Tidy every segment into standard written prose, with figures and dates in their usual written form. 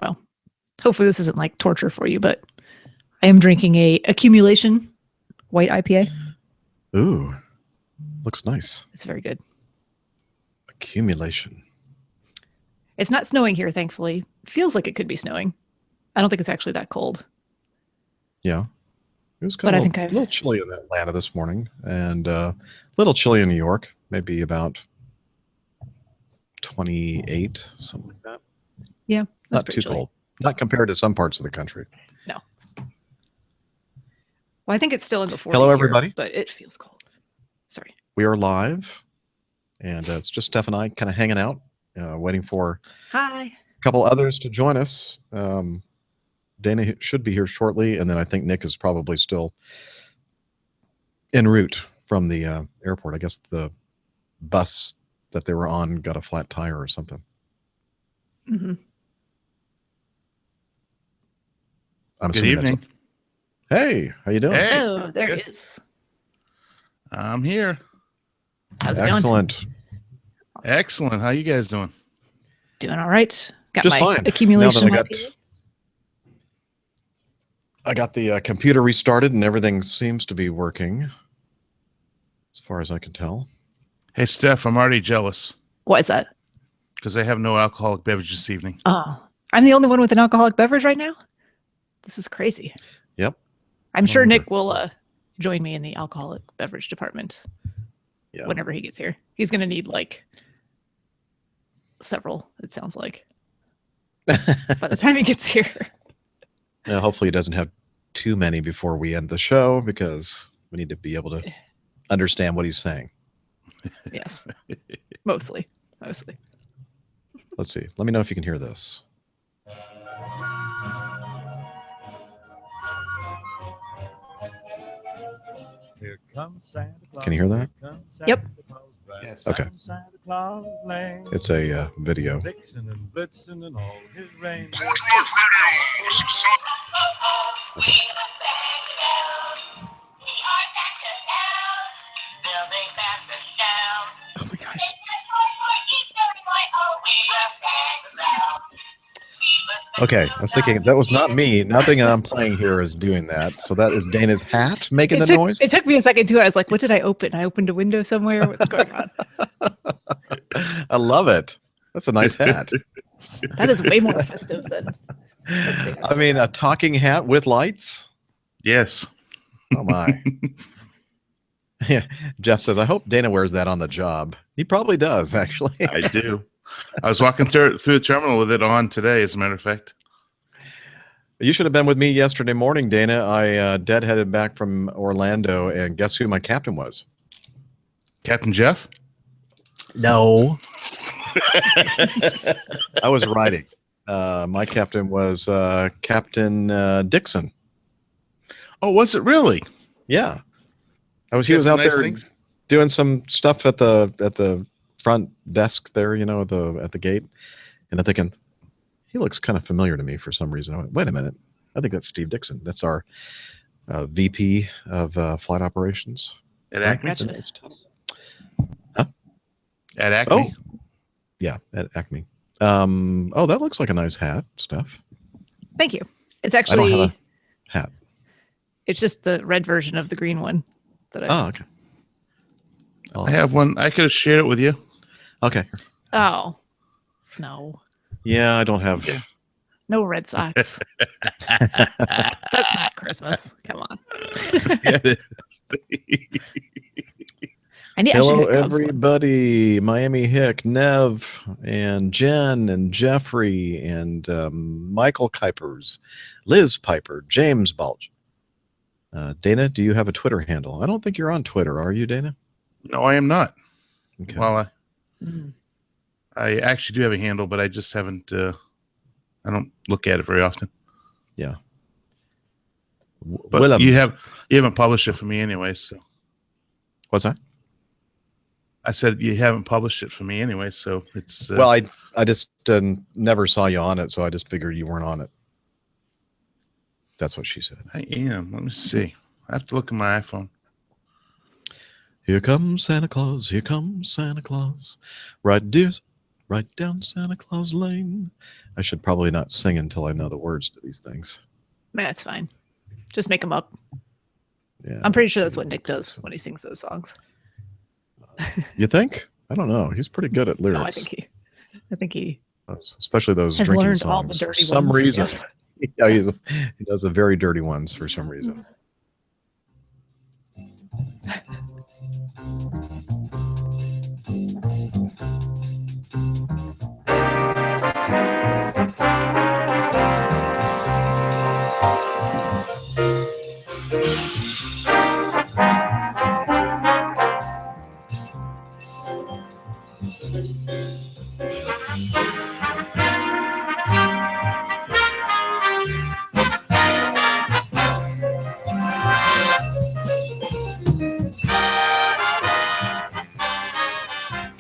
Well, hopefully this isn't like torture for you, but I am drinking a Accumulation white IPA. Ooh, looks nice. It's very good. Accumulation. It's not snowing here, thankfully. It feels like it could be snowing. I don't think it's actually that cold. Yeah. It was kind of a little chilly in Atlanta this morning, and a little chilly in New York, maybe about 28, something like that. Yeah, that's not too chilly. Cold. Not compared to some parts of the country. No. Well, I think it's still in the 40s. Hello, everybody. Here, but it feels cold. Sorry. We are live, and it's just Steph and I kind of hanging out, waiting for a couple others to join us. Dana should be here shortly, and then I think Nick is probably still en route from the airport. I guess the bus that they were on got a flat tire or something. Mm-hmm. Good evening. Hey, how you doing? Hey. Oh, there he is. I'm here. How's it going? Excellent. How you guys doing? Doing all right. Got just my fine. Accumulation. I got the computer restarted and everything seems to be working as far as I can tell. Hey, Steph, I'm already jealous. Why is that? Because I have no alcoholic beverage this evening. Oh, I'm the only one with an alcoholic beverage right now? This is crazy. Yep. I'm sure Nick will join me in the alcoholic beverage department whenever he gets here. He's going to need like several, it sounds like, by the time he gets here. Yeah, hopefully he doesn't have too many before we end the show, because we need to be able to understand what he's saying. Yes. Mostly. Let's see. Let me know if you can hear this. Here comes Santa Claus. Can you hear that? Yep. Yes. Okay. It's a video. Vixen and Blitzen and all his rain. Okay. Oh my gosh. Okay, I was thinking that was not me. Nothing I'm playing here is doing that. So that is Dana's hat making the noise. It took me a second too. I was like, what did I open? I opened a window somewhere. What's going on? I love it. That's a nice hat. That is way more festive than. I mean, a talking hat with lights? Yes. Oh my. Yeah. Jeff says, I hope Dana wears that on the job. He probably does, actually. I do. I was walking through the terminal with it on today, as a matter of fact. You should have been with me yesterday morning, Dana. I deadheaded back from Orlando, and guess who my captain was? Captain Jeff? No. I was riding. My captain was Captain Dixon. Oh, was it really? Yeah. He was out there doing some stuff at the front desk there, you know, at the gate, and I'm thinking, he looks kind of familiar to me for some reason. I went, wait a minute, I think that's Steve Dixon. That's our VP of flight operations at Acme. Huh? At Acme. Oh, yeah, at Acme. Oh, that looks like a nice hat, Steph. Thank you. It's actually I don't have a hat. It's just the red version of the green one that okay. I have one. I could have shared it with you. Okay. Oh, no. Yeah, I don't have. Yeah. No Red Sox. That's not Christmas. Come on. Hello, everybody. Miami Hick, Nev, and Jen, and Jeffrey, and Michael Kuipers, Liz Piper, James Bulge. Dana, do you have a Twitter handle? I don't think you're on Twitter, are you, Dana? No, I am not. Okay. Well, I actually do have a handle, but I just haven't. I don't look at it very often. Yeah. But you haven't published it for me anyway. So. What's that? I said you haven't published it for me anyway, so it's. Well, I just never saw you on it, so I just figured you weren't on it. That's what she said. I am. Let me see. I have to look at my iPhone. Here comes Santa Claus. Here comes Santa Claus. Right, dears? Right down Santa Claus Lane. I should probably not sing until I know the words to these things. That's fine. Just make them up. Yeah, I'm pretty sure that's what Nick does when he sings those songs. You think? I don't know. He's pretty good at lyrics. No, I think he especially those has drinking learned songs. all the dirty for some ones, reason. yes. Yeah, he does the very dirty ones for some reason.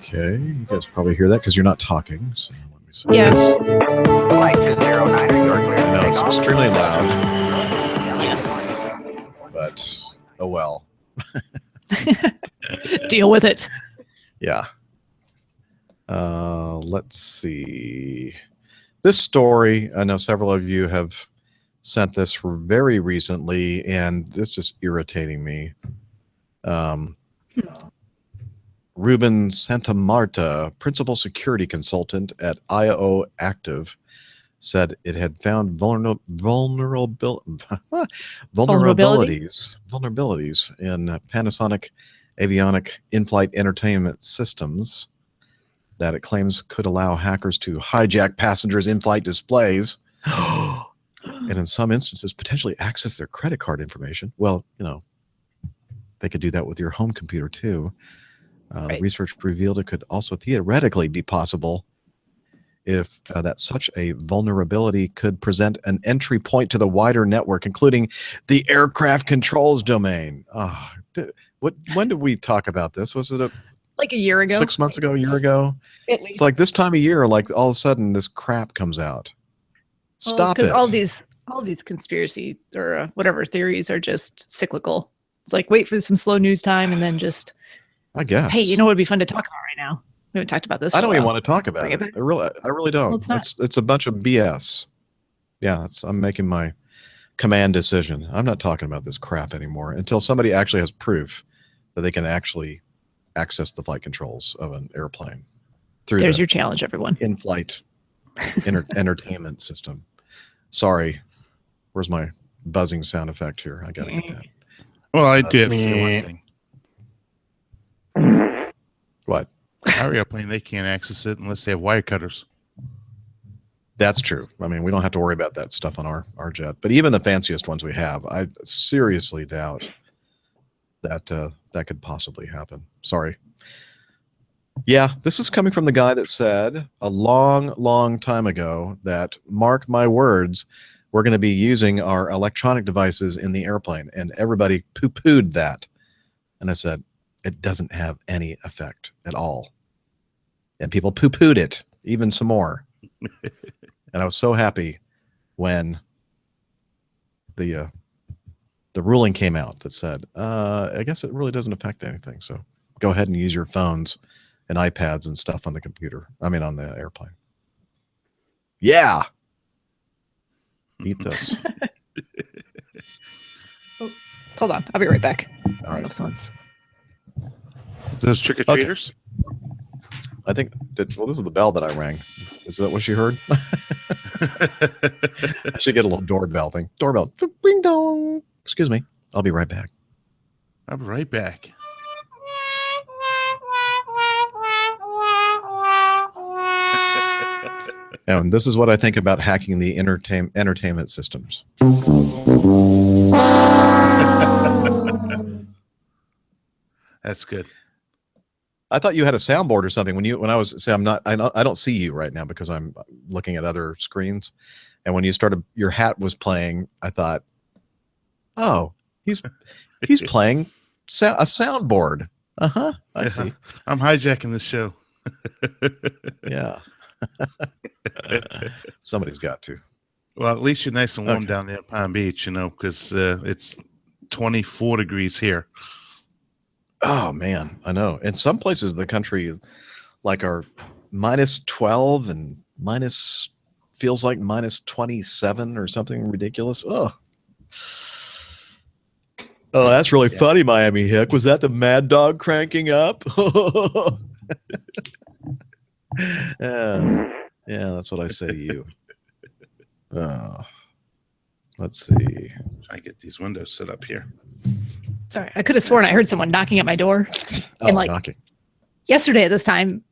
Okay, you guys probably hear that because you're not talking. So let me see. Yes. Flight 209, you're clear I to know take it's off. extremely loud, Yes. but oh well. Deal with it. Yeah. Let's see. This story, I know several of you have sent this very recently, and it's just irritating me. Ruben Santamarta, principal security consultant at IO Active, said it had found vulnerabilities in Panasonic avionic in-flight entertainment systems that it claims could allow hackers to hijack passengers' in-flight displays and in some instances potentially access their credit card information. Well, they could do that with your home computer too. Right. Research revealed it could also theoretically be possible if that such a vulnerability could present an entry point to the wider network, including the aircraft controls domain. When did we talk about this? Was it like a year ago? 6 months ago, a year ago? At least. It's like this time of year, like all of a sudden this crap comes out. Stop it. Because all these conspiracy or whatever theories are just cyclical. It's like wait for some slow news time and then just, I guess. hey, you know what would be fun to talk about right now? We haven't talked about this. I don't even want to talk about Bring it. it back. I really don't. Well, it's not. It's a bunch of BS. Yeah, I'm making my command decision. I'm not talking about this crap anymore until somebody actually has proof that they can actually access the flight controls of an airplane through There's your challenge, everyone. in-flight entertainment system. Sorry, where's my buzzing sound effect here? I gotta get that. Well, I do have to say one thing. What? Our airplane, they can't access it unless they have wire cutters. That's true. I mean, we don't have to worry about that stuff on our jet. But even the fanciest ones we have, I seriously doubt that that could possibly happen. Sorry. Yeah, this is coming from the guy that said a long, long time ago that, mark my words, we're going to be using our electronic devices in the airplane. And everybody poo-pooed that. And I said, it doesn't have any effect at all. And people poo-pooed it even some more. And I was so happy when the ruling came out that said, I guess it really doesn't affect anything. So go ahead and use your phones and iPads and stuff on the computer. I mean, on the airplane. Yeah. Eat this. Oh, hold on. I'll be right back. All right. Those ones. Those trick-or-treaters? I think, well, this is the bell that I rang. Is that what she heard? I should get a little doorbell thing. Doorbell. Ding dong. Excuse me. I'll be right back. I'll be right back. And this is what I think about hacking the entertainment systems. That's good. I thought you had a soundboard or something when I was say I don't see you right now because I'm looking at other screens. And when you started, your hat was playing. I thought, oh, he's playing a soundboard. I see. I'm hijacking the show. Yeah. Somebody's got to. Well, at least you're nice and warm down there at Palm Beach, because it's 24 degrees here. Oh man, I know. In some places of the country, like our minus 12 and feels like minus 27 or something ridiculous. Oh, that's really funny, Miami Hick. Was that the Mad Dog cranking up? Yeah, that's what I say to you. Let's see. I get these windows set up here. Sorry, I could have sworn I heard someone knocking at my door. Oh, and like knocking. yesterday at this time,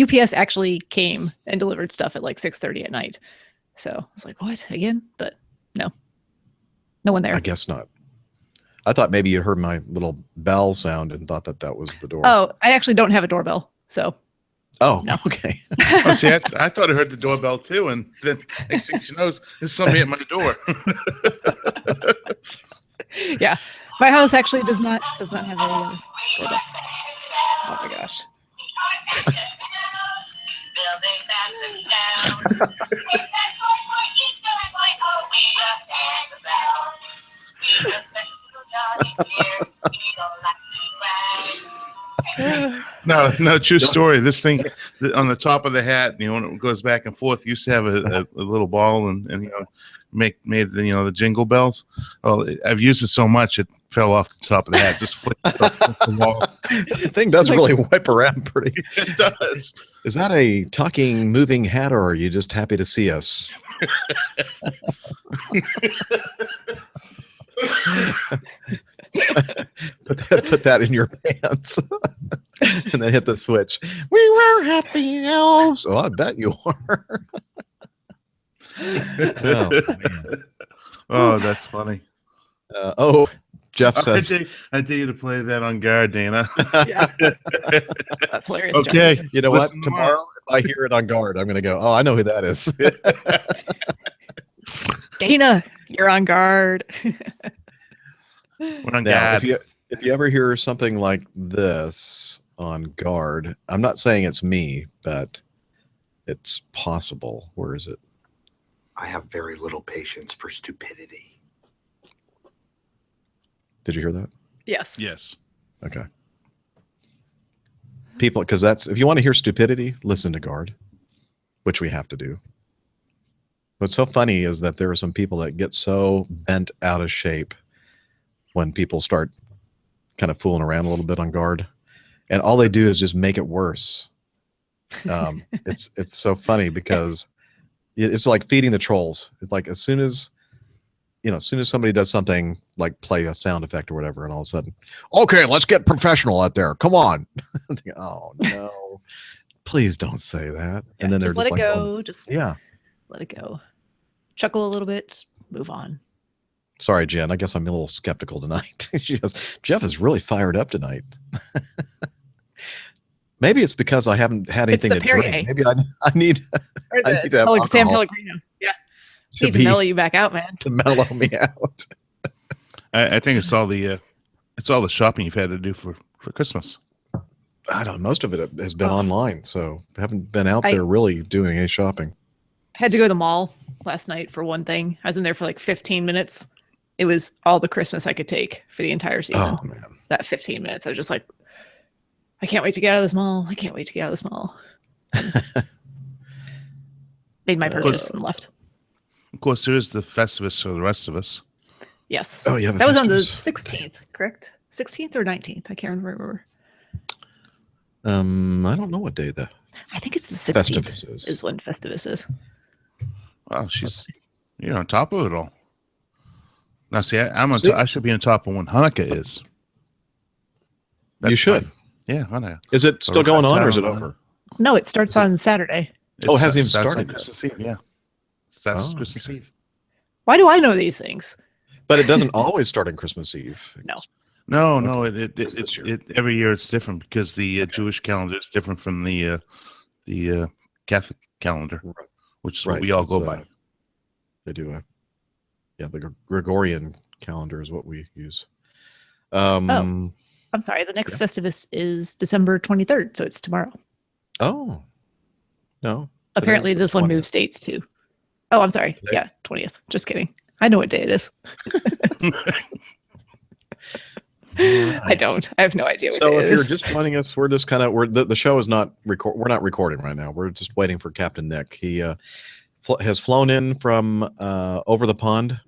UPS actually came and delivered stuff at like 6:30 at night. So I was like, what, again? But no one there. I guess not. I thought maybe you heard my little bell sound and thought that was the door. Oh, I actually don't have a doorbell. So. Oh, no. Okay. Oh, see, I thought I heard the doorbell too, and then next thing she knows, there's somebody at my door. Yeah, my house actually does not have a doorbell. Oh my gosh. No, true story. This thing on the top of the hat, when it goes back and forth, used to have a little ball and made the jingle bells. Well, I've used it so much it fell off the top of the hat, just flipped off the wall. The thing does really whip around pretty. It does. Is that a talking, moving hat, or are you just happy to see us? Put that in your pants and then hit the switch. We were happy elves. Oh, I bet you are. Oh, man. Oh, that's funny. Jeff says, I dare you to play that on guard, Dana. Yeah. That's hilarious. Okay. John. you know what? Tomorrow, if I hear it on guard, I'm going to go, oh, I know who that is. Dana, you're on guard. We're on Now, guard. if you ever hear something like this on guard, I'm not saying it's me, but it's possible. Where is it? I have very little patience for stupidity. Did you hear that? Yes. Yes. Okay. People, because that's, if you want to hear stupidity, listen to guard, which we have to do. What's so funny is that there are some people that get so bent out of shape when people start kind of fooling around a little bit on guard, and all they do is just make it worse. It's so funny because it's like feeding the trolls. It's like as soon as somebody does something like play a sound effect or whatever, and all of a sudden, okay, let's get professional out there. Come on. I'm thinking, oh no, please don't say that. Yeah, And then they're just let just it like, go. oh, Just yeah. let it go. Chuckle a little bit. Move on. Sorry, Jen. I guess I'm a little skeptical tonight. She goes, Jeff is really fired up tonight. Maybe it's because I haven't had anything to drink. Maybe I need to have alcohol Sam Pellegrino. Yeah. Need to mellow you back out, man. To mellow me out. I think it's all the shopping you've had to do for Christmas. I don't know. Most of it has been online, so I haven't been out there really doing any shopping. I had to go to the mall last night for one thing. I was in there for like 15 minutes. It was all the Christmas I could take for the entire season. Oh, man. That 15 minutes. I was just like, I can't wait to get out of this mall. I can't wait to get out of this mall. Made my purchase and left. Of course, there is the Festivus for the rest of us. Yes. Oh, yeah. That was on the 16th, correct? 16th or 19th? I can't remember. I don't know what day I think it's the 16th Festivus is when Festivus is. Wow, you're on top of it all. Now, see, I should be on top of when Hanukkah is. You should. Yeah, Hanukkah. Is it still going on or is it over? No, it starts on Saturday. It hasn't even started yet. Christmas Eve, yeah. That's Christmas Eve. Why do I know these things? But it doesn't always start on Christmas Eve. No. It every year it's different because the Jewish calendar is different from the Catholic calendar, which is what we all go by. They do the Gregorian calendar is what we use. I'm sorry. The next Festivus is December 23rd, so it's tomorrow. Oh, no. Apparently this one moves dates too. Oh, I'm sorry. Today? Yeah, 20th. Just kidding. I know what day it is. I don't. I have no idea what So it if you're is. just joining us, we're just kind of the show is not we're not recording right now. We're just waiting for Captain Nick. He has flown in from over the pond,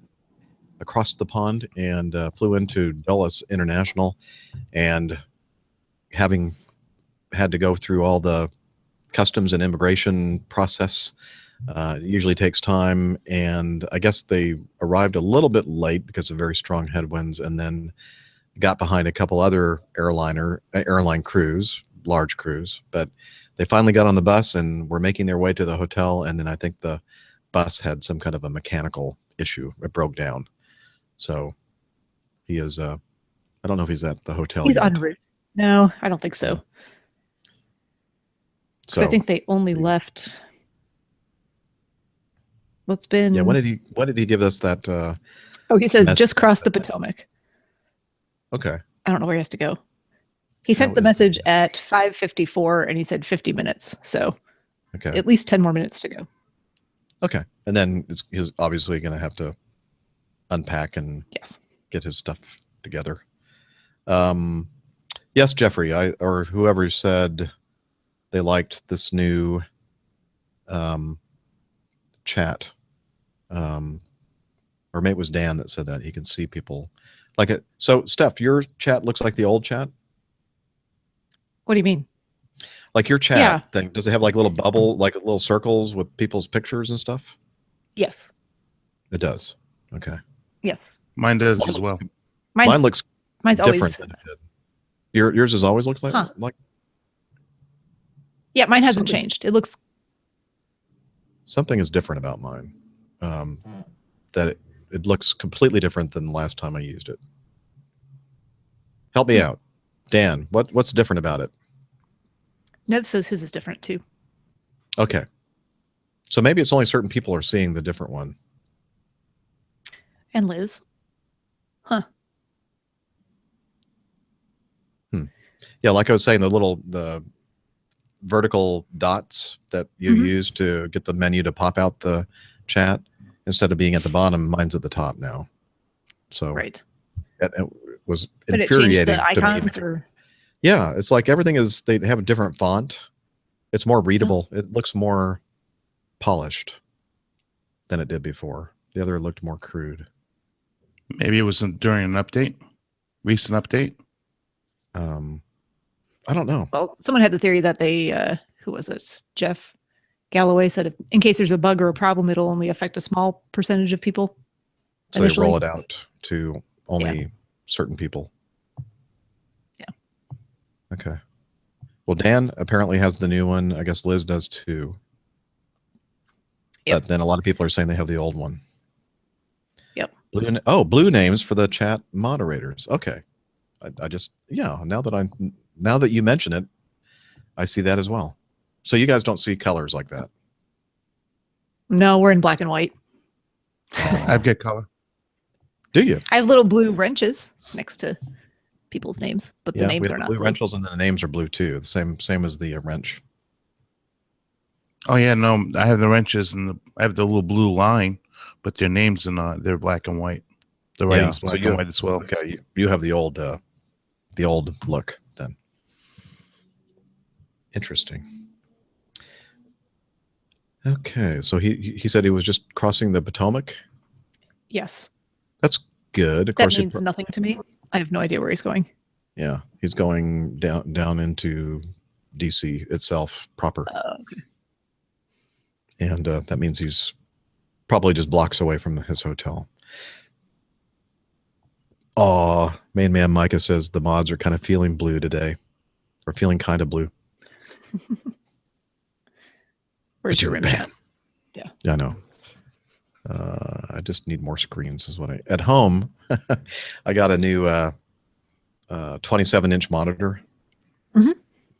across the pond, and flew into Dulles International, and having had to go through all the customs and immigration process. It usually takes time, and I guess they arrived a little bit late because of very strong headwinds, and then got behind a couple other airline crews, large crews, but they finally got on the bus and were making their way to the hotel, and then I think the bus had some kind of a mechanical issue. It broke down. So he is I don't know if he's at the hotel He's yet. en route. No, I don't think so. So I think they only left. What's been? yeah, when did he give us that? Oh, he says message? just cross the Potomac. Okay. I don't know where he has to go. He How sent the is message that? at 5:54, and he said 50 minutes. So Okay. at least 10 more minutes to go. Okay. And then he's obviously going to have to unpack and Yes. get his stuff together. Yes, Jeffrey, or whoever said they liked this new chat. Or maybe it was Dan that said that he can see people like it. So Steph, your chat looks like the old chat. What do you mean? Like your chat Yeah. thing, does it have like little bubble, like little circles with people's pictures and stuff? Yes. It does. Okay. Yes. Mine does as well. Mine looks mine's different always. than it did. Yours has always looked like Huh. like Yeah, mine hasn't Something- changed. It looks. something is different about mine. That it looks completely different than the last time I used it. Help me out, Dan. What's different about it? Nev says his is different too. Okay. So maybe it's only certain people are seeing the different one. And Liz. Huh. Yeah, like I was saying, the vertical dots that you Mhm. use to get the menu to pop out the chat, instead of being at the bottom, mine's at the top now. So Right. it was But it changed infuriating the to me. icons or. Yeah, it's like everything is, they have a different font. It's more readable. It looks more polished than it did before. The other looked more crude. Maybe it was during an update, recent update. I don't know. Well, someone had the theory that they, who was it? Jeff Galloway said, in case there's a bug or a problem, it'll only affect a small percentage of people. So they initially. roll it out to only certain people. Yeah. Okay. Well, Dan apparently has the new one. I guess Liz does too. Yep. But then a lot of people are saying they have the old one. Yep. Blue names for the chat moderators. Okay. I just, yeah, now that you mention it, I see that as well. So you guys don't see colors like that. No, we're in black and white. I've got color. Do you? I have little blue wrenches next to people's names, but the we names have are the not blue blue. wrenches, and the names are blue too. The same as the wrench. Oh yeah, no, I have the wrenches and I have the little blue line, but their names are not. They're black and white. The writing's so black you- and white as well. Okay, you have the old look then. Interesting. Okay, so he said he was just crossing the Potomac. Yes. That's good. Of That course, means nothing to me. I have no idea where he's going. yeah, he's going down into DC itself proper, Okay. and that means he's probably just blocks away from his hotel. Aw, main man Micah says the mods are kind of feeling blue today, or feeling kind of blue. Where's your rim Bam. shot? Yeah. Yeah, I know. I just need more screens is what at home. I got a new 27-inch monitor. Mhm.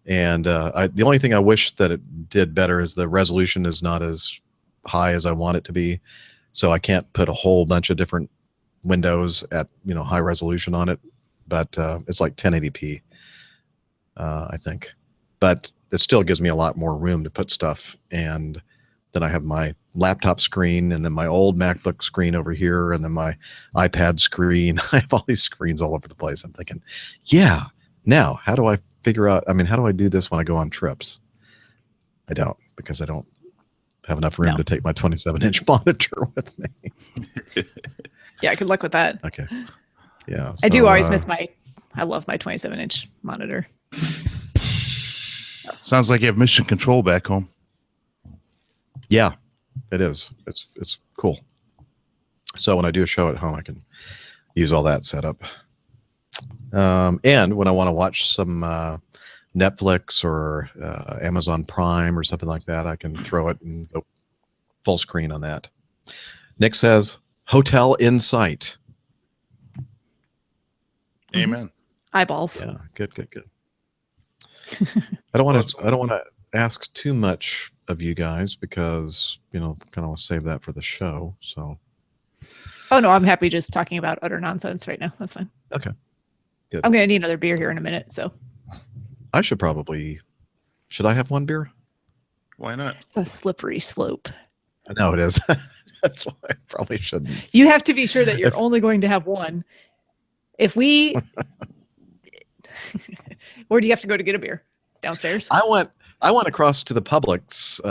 And the only thing I wish that it did better is the resolution is not as high as I want it to be. So I can't put a whole bunch of different windows at high resolution on it. But it's like 1080p, I think. But it still gives me a lot more room to put stuff. And then I have my laptop screen, and then my old MacBook screen over here, and then my iPad screen. I have all these screens all over the place. I'm thinking, yeah, now how do I figure out, I mean, how do I do this when I go on trips? I don't, because I don't have enough room to take my 27-inch monitor with me. Yeah, good luck with that. Okay. Yeah. I do always miss I love my 27-inch monitor. Sounds like you have mission control back home. Yeah, it is. It's cool. So when I do a show at home, I can use all that setup. And when I want to watch some Netflix or Amazon Prime or something like that, I can throw it and go full screen on that. Nick says, hotel in sight. Amen. Eyeballs. Yeah, good. I don't want to ask too much of you guys because, kind of want to save that for the show. So. Oh no, I'm happy just talking about utter nonsense right now. That's fine. Okay. Good. I'm gonna need another beer here in a minute, so. I should I have one beer? Why not? It's a slippery slope. I know it is. That's why I probably shouldn't. You have to be sure that you're only going to have one. If we, where do you have to go to get a beer? Downstairs? I went across to the Publix,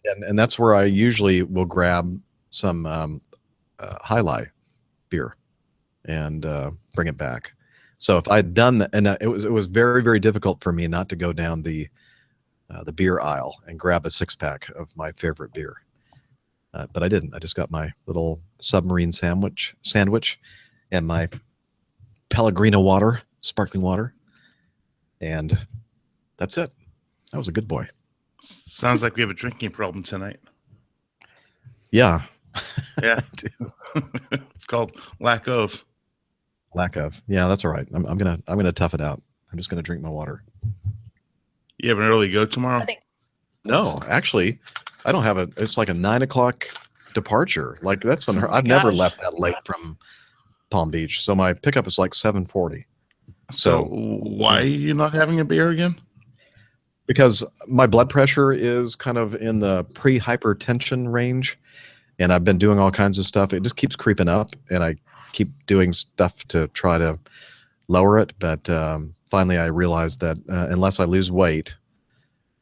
and that's where I usually will grab some High Life beer and bring it back. So if I'd done that, and it was very, very difficult for me not to go down the beer aisle and grab a 6-pack of my favorite beer, but I didn't. I just got my little submarine sandwich, and my Pellegrino water, sparkling water, and that's it. That was a good boy. Sounds like we have a drinking problem tonight. Yeah. Yeah. It's called lack of. Yeah, that's all right. I'm gonna tough it out. I'm just gonna drink my water. You have an early go tomorrow? No, actually, I don't have it's like a 9 o'clock departure. Like that's I've never left that late from Palm Beach. So my pickup is like 7:40. So why are you not having a beer again? Because my blood pressure is kind of in the pre-hypertension range, and I've been doing all kinds of stuff. It just keeps creeping up, and I keep doing stuff to try to lower it. But finally, I realized that unless I lose weight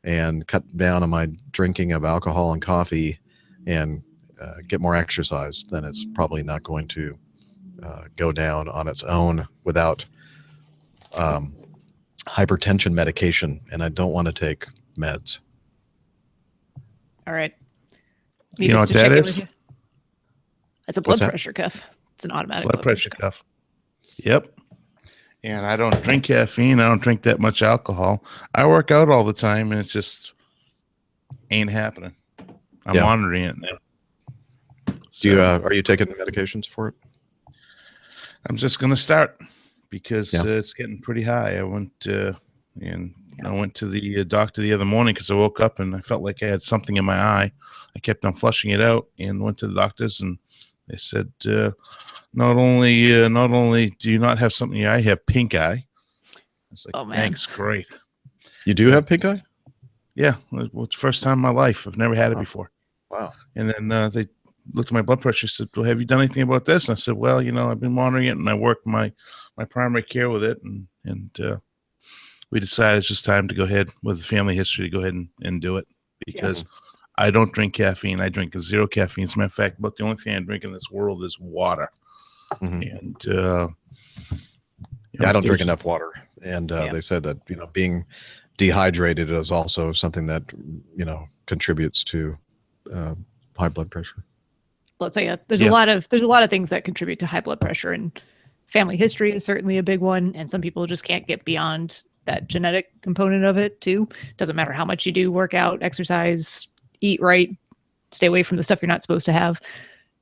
and cut down on my drinking of alcohol and coffee and get more exercise, then it's probably not going to go down on its own without hypertension medication, and I don't want to take meds. All right. You know what that is? It's a blood pressure cuff. It's an automatic blood pressure cuff. Yep. And I don't drink caffeine. I don't drink that much alcohol. I work out all the time, and it just ain't happening. I'm monitoring it now. So, are you taking medications for it? I'm just going to start because it's getting pretty high. I went to the doctor the other morning because I woke up and I felt like I had something in my eye. I kept on flushing it out and went to the doctors, and they said, not only do you not have something in your eye, you have pink eye. I was like, thanks, great. You do have pink eye? Yeah, it's the first time in my life. I've never had it before. Wow. And then they looked at my blood pressure, said, well, have you done anything about this? And I said, well, I've been monitoring it, and I work my primary care with it, and we decided it's just time to go ahead with the family history to go ahead and do it, because I don't drink caffeine. I drink 0 caffeine. As a matter of fact, about the only thing I drink in this world is water. And I don't drink enough water, and they said that being dehydrated is also something that contributes to high blood pressure. Well, I'll tell you, there's a lot of things that contribute to high blood pressure, and family history is certainly a big one. And some people just can't get beyond that genetic component of it too. Doesn't matter how much you do, work out, exercise, eat right, stay away from the stuff you're not supposed to have.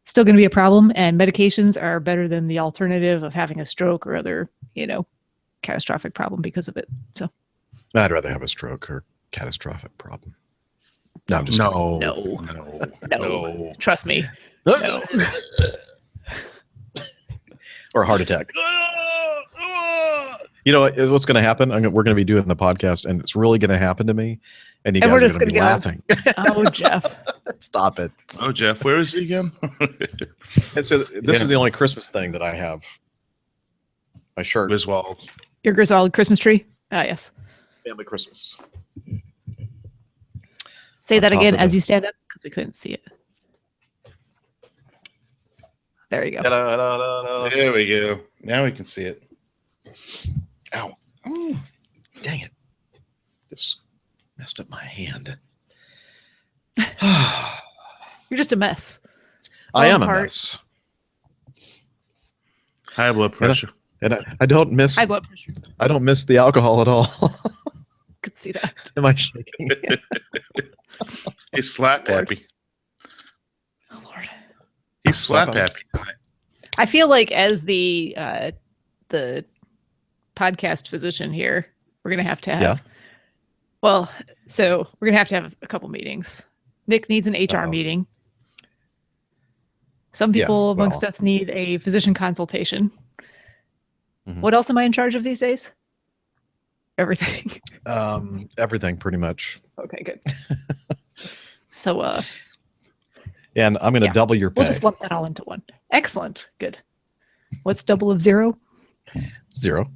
Still going to be a problem, and medications are better than the alternative of having a stroke or other, catastrophic problem because of it. So I'd rather have a stroke or catastrophic problem. No, I'm just no. Trust me. No. Or a heart attack. You know what's going to happen? We're going to be doing the podcast, and it's really going to happen to me, and you guys are going to be laughing. Oh, Jeff. Stop it. Oh, Jeff, where is he again? This is the only Christmas thing that I have. My shirt. Griswolds. Your Griswold Christmas tree? Ah, yes. Family Christmas. Say On that top again of as the- you stand up because we couldn't see it. There you go. Da-da-da-da-da. There we go. Now we can see it. Ow. Ooh, dang it. Just messed up my hand. You're just a mess. I am a Heart. mess. High blood pressure. And I don't miss High blood pressure. I don't miss the alcohol at all. Could see that. Am I shaking? He's slap Lord. happy. Oh Lord. He's slap Slap happy. I feel like as the podcast physician here, we're gonna have to have. Yeah. Well, so we're gonna have a couple meetings. Nick needs an HR Uh-oh. meeting. Some people Yeah, amongst well. us need a physician consultation. Mhm. What else am I in charge of these days? Everything. Everything pretty much. Okay, good. So And I'm going to Yeah. double your we'll pay. just lump that all into one. Excellent. Good. What's double of 0? 0. 0.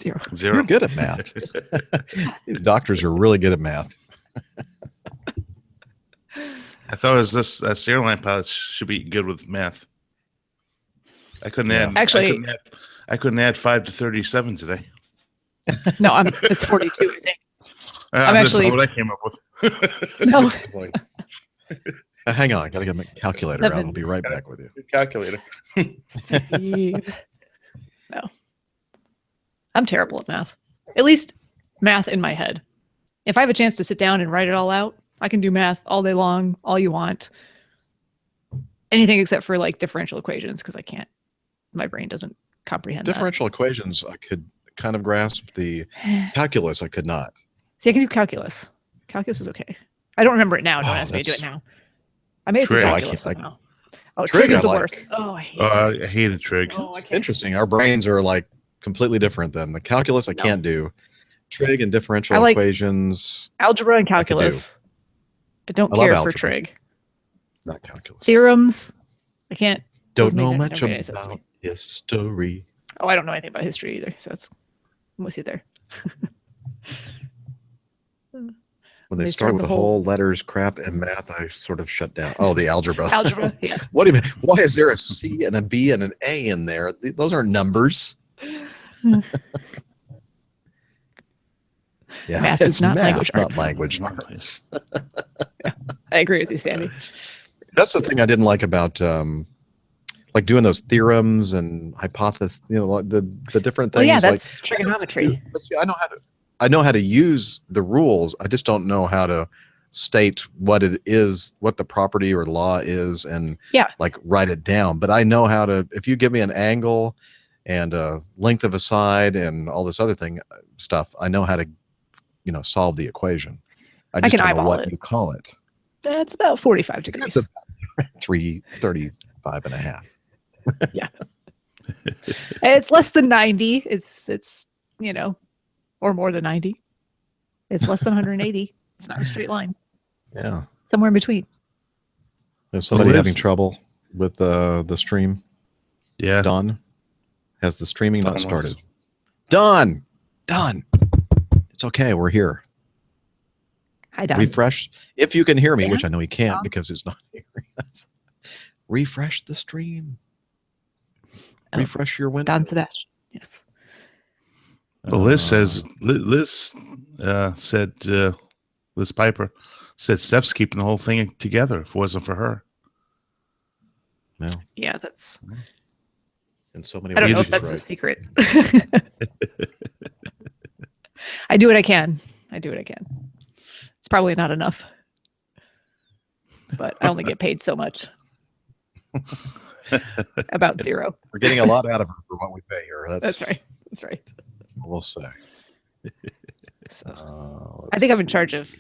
You're Zero. good at math. These doctors are really good at math. I thought it was this airline pilot should be good with math. I couldn't Yeah. add. Actually- I couldn't add 5 to 37 today. No, it's 42, I think. I'm That's actually- what I came up with. No. It's like, hang on, I got to get my calculator out. I'll be right back with you. Calculator. No. I'm terrible at math. At least math in my head. If I have a chance to sit down and write it all out, I can do math all day long, all you want. Anything except for like differential equations because I can't. My brain doesn't comprehend Differential equations, I could kind of grasp. The that. calculus, I could not. See, I can do calculus. Calculus is okay. I don't remember it now. Don't Oh, ask me to do it that's- now. I made it through Trig. I calculus can't- somehow. Oh, Trig trig is I the like. worst. Oh, I hate trig. I hated trig. Oh, I can't. Interesting. Our brains are like completely different then. The calculus, I No. can't do. Trig and differential I like- equations, Algebra and I could do. calculus. I don't I love care for algebra. trig. not calculus. Theorems. I can't. Don't those know make much never made any sense to about me. history. Oh, I don't know anything about history either. So that's I'm with you there. When they They start start with the the whole- whole letters crap and math, I sort of shut down. Oh, the algebra. Algebra. Yeah. What do you mean? Why is there a C and a B and an A in there? Those aren't numbers. Yeah, Math it's is not math, language not arts. language arts. I agree with you, Sandy. That's the thing I didn't like about like doing those theorems and hypothesis. You know, like the different things. Well, yeah, like, that's trigonometry. but see, I know how to use the rules. I just don't know how to state what it is, what the property or law is, and Yeah. like write it down. But I know how to. If you give me an angle and a length of a side and all this other stuff, I know how to, solve the equation. I just can don't know eyeball what it. you call it. That's about 45 degrees. That's 335 and a half. It's less than 90. It's or more than 90. It's less than 180. It's not a straight line. Yeah. Somewhere in between. Is somebody Well, it having is- trouble with the stream? Yeah. Done. Has the streaming not Done started? Done. It's okay. We're here. Hi, Don. Refresh. If you can hear me, Yeah. which I know you can't Don. because it's not hearing us. Refresh the stream. Oh, Refresh your window. Don Sebastian. Yes. Well, Liz says Liz said Liz Piper said Steph's keeping the whole thing together. If it wasn't for her, No. Yeah, that's. In so many I don't ways, know if she's that's a right. secret. I do what I can. It's probably not enough, but I only get paid so much. About It's- zero. We're getting a lot out of her for what we pay her. That's right. That's right. We'll say. So I think I'm in charge of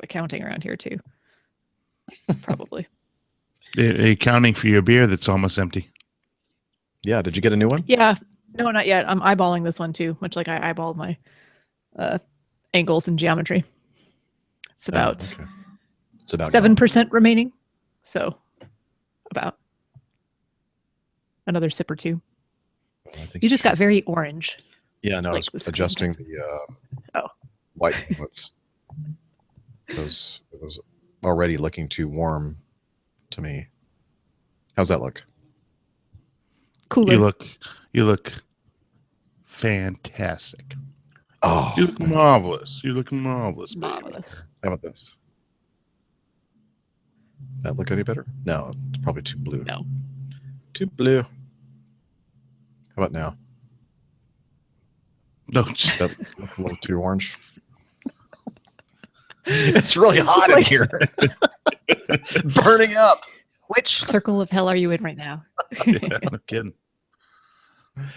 accounting around here too. Probably. accounting for your beer that's almost empty. Yeah. Did you get a new one? Yeah. No, not yet. I'm eyeballing this one too, much like I eyeballed my angles and geometry. It's about okay. It's about 7% remaining. So about another sip or two. gone. I think You just should- got very orange. Yeah, no, I like the was screen. adjusting the Oh. white inputs because it was already looking too warm to me. How's that look? Cooler. You look fantastic. Oh, You look marvelous. You look marvelous, baby. Marvelous. how about this? That look any better? No, it's probably too blue. No. Too blue. How about now? No, That look a little too orange. It's really hot in here. Burning up. Which circle of hell are you in right now? yeah, no kidding.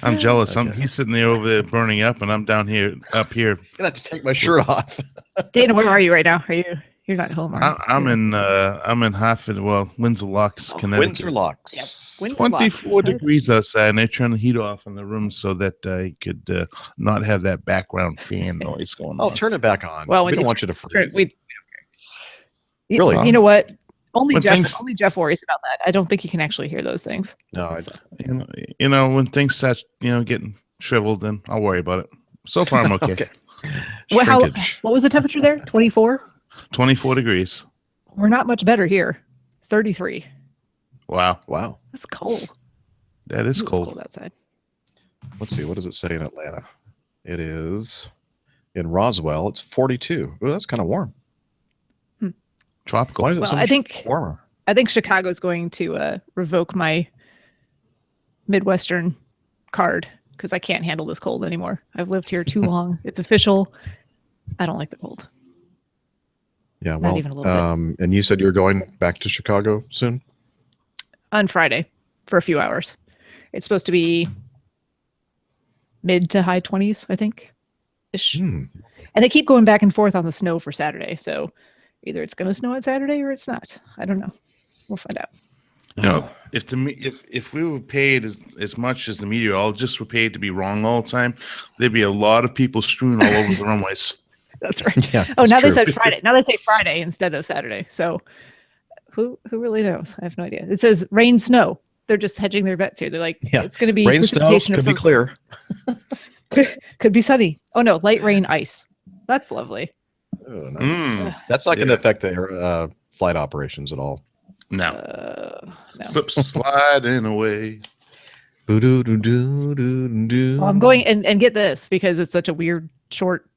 I'm jealous. Okay. He's sitting there over there burning up, and I'm down here, up here. I'm gonna have to take my shirt off. Dana, where are you right now? You're not home, are you? I'm in Hartford. Well, Windsor Locks, Connecticut. Windsor Locks. Yep. Windsor Locks. 24 degrees outside, and they're turning the heat off in the room so that I could not have that background fan noise going Oh, on. turn it back on. Well, we when don't you want you to freeze. We Really? You know what? Only When Jeff. things- Only Jeff worries about that. I don't think he can actually hear those things. No, I, So, You know, when things start, getting shriveled, then I'll worry about it. So far, I'm okay. okay. Well, Shrinkage. what was the temperature there? 24. 24 degrees. We're not much better here. 33. Wow, Wow. That's cold. that is Ooh, it's cold. outside. Let's see. What does it say in Atlanta? It is in Roswell. It's 42. Oh, that's kind of warm. Tropical. Why is it Well, so I much think warmer? Chicago's going to revoke my Midwestern card because I can't handle this cold anymore. I've lived here too long. It's official. I don't like the cold. Yeah. Not Well, even a little and you said you're going back to Chicago soon? On Friday for a few hours. It's supposed to be mid to high 20s, I think. Ish. Hmm. And they keep going back and forth on the snow for Saturday. So either it's going to snow on Saturday or it's not. I don't know. We'll find out. You know, if we were paid as much as the meteorologists were paid to be wrong all the time, there'd be a lot of people strewn all over the runways. That's right. Yeah. Oh, that's now true. they said Friday. Now they say Friday instead of Saturday. So who really knows? I have no idea. It says rain, snow. They're just hedging their bets here. They're like, Yeah. it's going to be Rain, snow, precipitation could of be some clear. could be sunny. Oh no, light rain, ice. That's lovely. Oh, nice. Mm. That's not going to Yeah. affect the flight operations at all. No, No. slip sliding away. Boo-doo-doo-doo-doo-doo. Well, I'm going and get this because it's such a weird short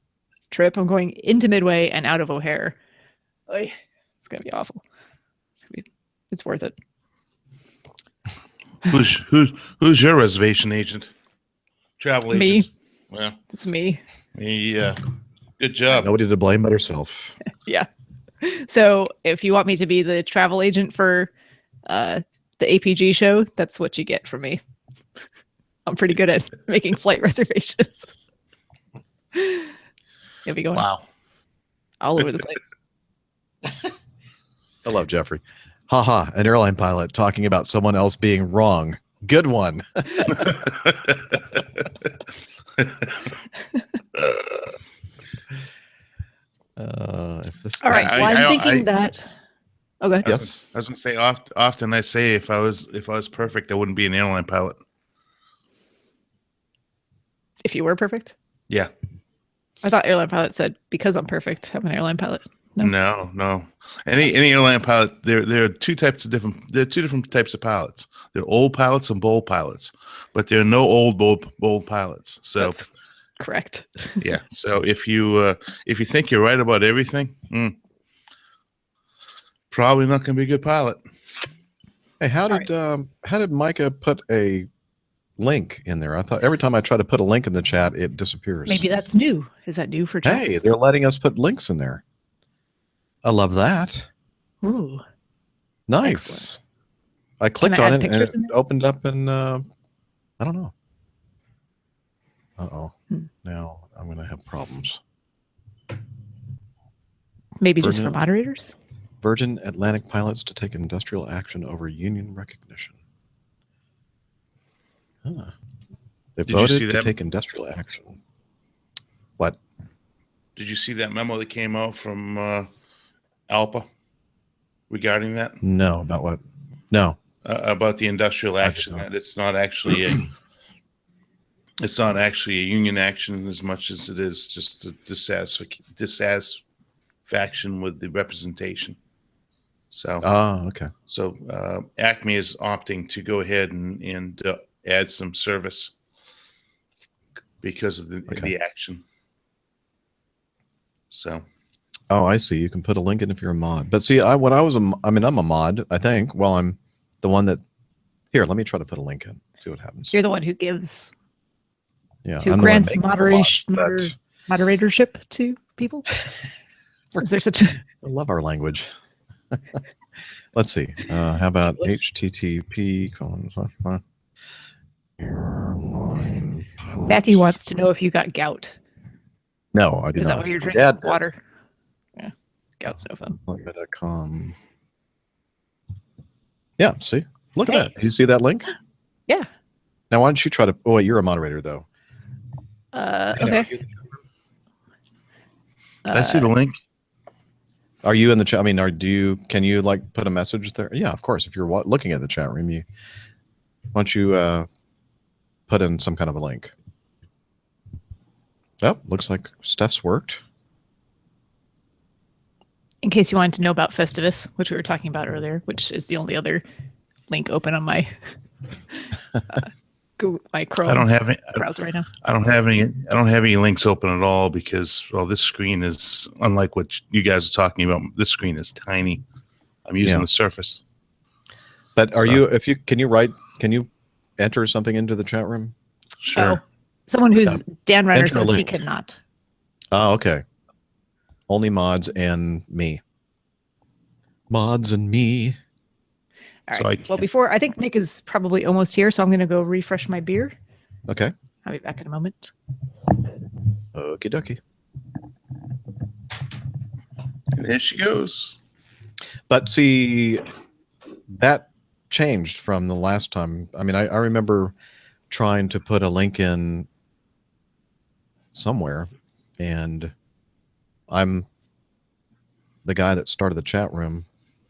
trip. I'm going into Midway and out of O'Hare. Oy, it's gonna be awful. It's worth it. Who's your reservation agent? Travel Me. agent. Well, It's me. yeah. Good job. Nobody to blame but herself. Yeah. So if you want me to be the travel agent for the APG show, that's what you get from me. I'm pretty good at making flight reservations. You'll be going Wow. all over the place. I love Jeffrey. Haha, an airline pilot talking about someone else being wrong. Good one. If this All right. I- Well, I'm I- thinking I- that. Oh, go ahead. Yes. I was gonna say often I say if I was perfect, I wouldn't be an airline pilot. If you were perfect. Yeah. I thought airline pilot said because I'm perfect, I'm an airline pilot. No. No. Any airline pilot, there are two different types of pilots. There are old pilots and bold pilots, but there are no old bold pilots. So That's correct. yeah. So if you think you're right about everything, probably not going to be a good pilot. Hey, how did Micah put a link in there? I thought every time I try to put a link in the chat, it disappears. Maybe that's new. Is that new for chats? Hey, they're letting us put links in there. I love that. Ooh. Nice. Excellent. I clicked I on add it and pictures it in there? opened up and I don't know. Uh-oh. Hmm. Now I'm going to have problems. Maybe just for Virgin- moderators? Virgin Atlantic pilots to take industrial action over union recognition. Huh. They Did you voted see to that? take industrial action. What? Did you see that memo that came out from ALPA? regarding that? No, about what? No. About the industrial action, not. that it's not actually a union action as much as it is just a dissatisfaction with the representation. So, Okay. So Acme is opting to go ahead and add some service because of the action. So. Oh, I see. You can put a link in if you're a mod. But see, I'm a mod, I think. Well, I'm the one that. Here, let me try to put a link in. See what happens. You're the one who gives. Yeah, who I'm grants the one making the mod, moderatorship to people. Is there such? I love our language. Let's see. How about HTTP? Matthew wants to know if you got gout. No, I do not. Is that why you're drinking Dad water? Yeah, gout's no fun. .com. Yeah, see? Look at that. Do you see that link? Yeah. Now, why don't you try to... Oh, wait, you're a moderator, though. Okay. Did I see the link? Are you in the chat? I mean, can you like put a message there? Yeah, of course. If you're looking at the chat room, why don't you put in some kind of a link? Oh, looks like Steph's worked. In case you wanted to know about Festivus, which we were talking about earlier, which is the only other link open on my my Chrome. I don't have any browser right now. I don't have any links open at all because this screen is unlike what you guys are talking about. This screen is tiny. I'm using the Surface. But can you enter something into the chat room? Sure. Oh, someone who's Dan Renner says he cannot. Oh, okay. Only mods and me. Mods and me. All right. Well, I think Nick is probably almost here, so I'm going to go refresh my beer. Okay. I'll be back in a moment. Okie dokie. And there she goes. But see, that changed from the last time. I mean, I remember trying to put a link in somewhere, and I'm the guy that started the chat room.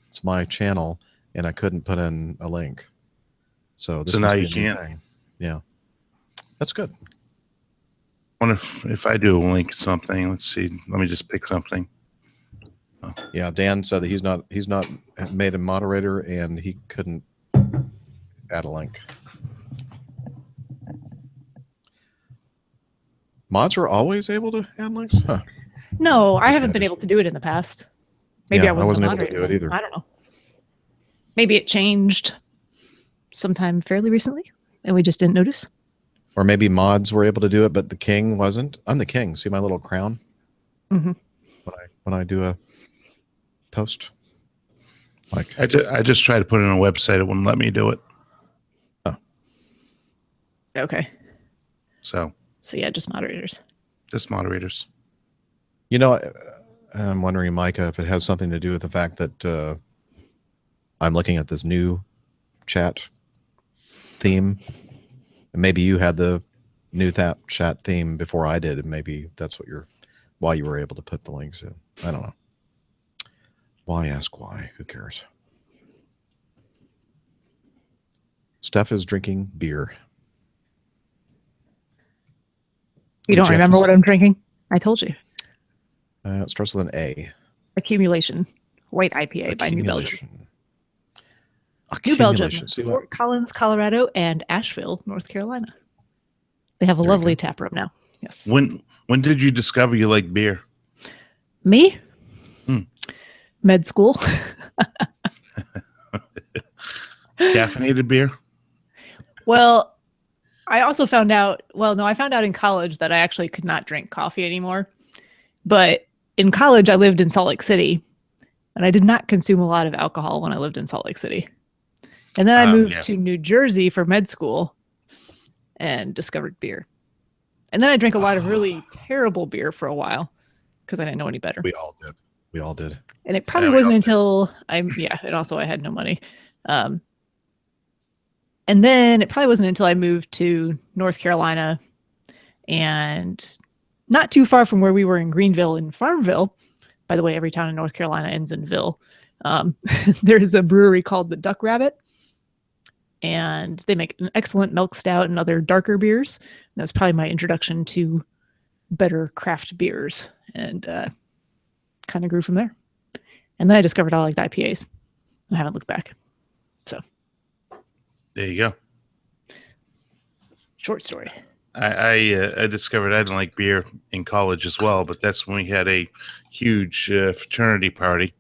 It's my channel, and I couldn't put in a link. So now you can. Yeah, that's good. I wonder if I do a link something. Let's see. Let me just pick something. Oh. Yeah, Dan said that he's not made a moderator, and he couldn't add a link. Mods are always able to add links? Huh. No, I haven't been able to do it in the past. Maybe I wasn't able to do it either. I don't know. Maybe it changed sometime fairly recently, and we just didn't notice. Or maybe mods were able to do it, but the king wasn't. I'm the king. See my little crown? Mm-hmm. When I do a post? Like I just tried to put it on a website. It wouldn't let me do it. Oh. Okay. So yeah, just moderators. Just moderators. You know, I'm wondering, Micah, if it has something to do with the fact that I'm looking at this new chat theme. And maybe you had the new chat theme before I did, and maybe that's why you were able to put the links in. I don't know. Why ask why? Who cares? Steph is drinking beer. You don't remember what I'm drinking? I told you. It starts with an A. Accumulation. White IPA by New Belgium. New Belgium, Fort Collins, Colorado, and Asheville, North Carolina. They have a lovely tap room now. Yes. When did you discover you like beer? Me? Med school. Caffeinated beer? Well, I also found out, I found out in college that I actually could not drink coffee anymore. But in college, I lived in Salt Lake City, and I did not consume a lot of alcohol when I lived in Salt Lake City. And then I moved to New Jersey for med school and discovered beer. And then I drank a lot of really terrible beer for a while because I didn't know any better. We all did. And it probably wasn't until and also I had no money. And then it probably wasn't until I moved to North Carolina, and not too far from where we were in Greenville and Farmville. By the way, every town in North Carolina ends in Ville. There's a brewery called the Duck Rabbit, and they make an excellent milk stout and other darker beers. And that was probably my introduction to better craft beers, and kind of grew from there. And then I discovered I liked IPAs. I haven't looked back. So There you go. short story. I discovered I didn't like beer in college as well, but that's when we had a huge fraternity party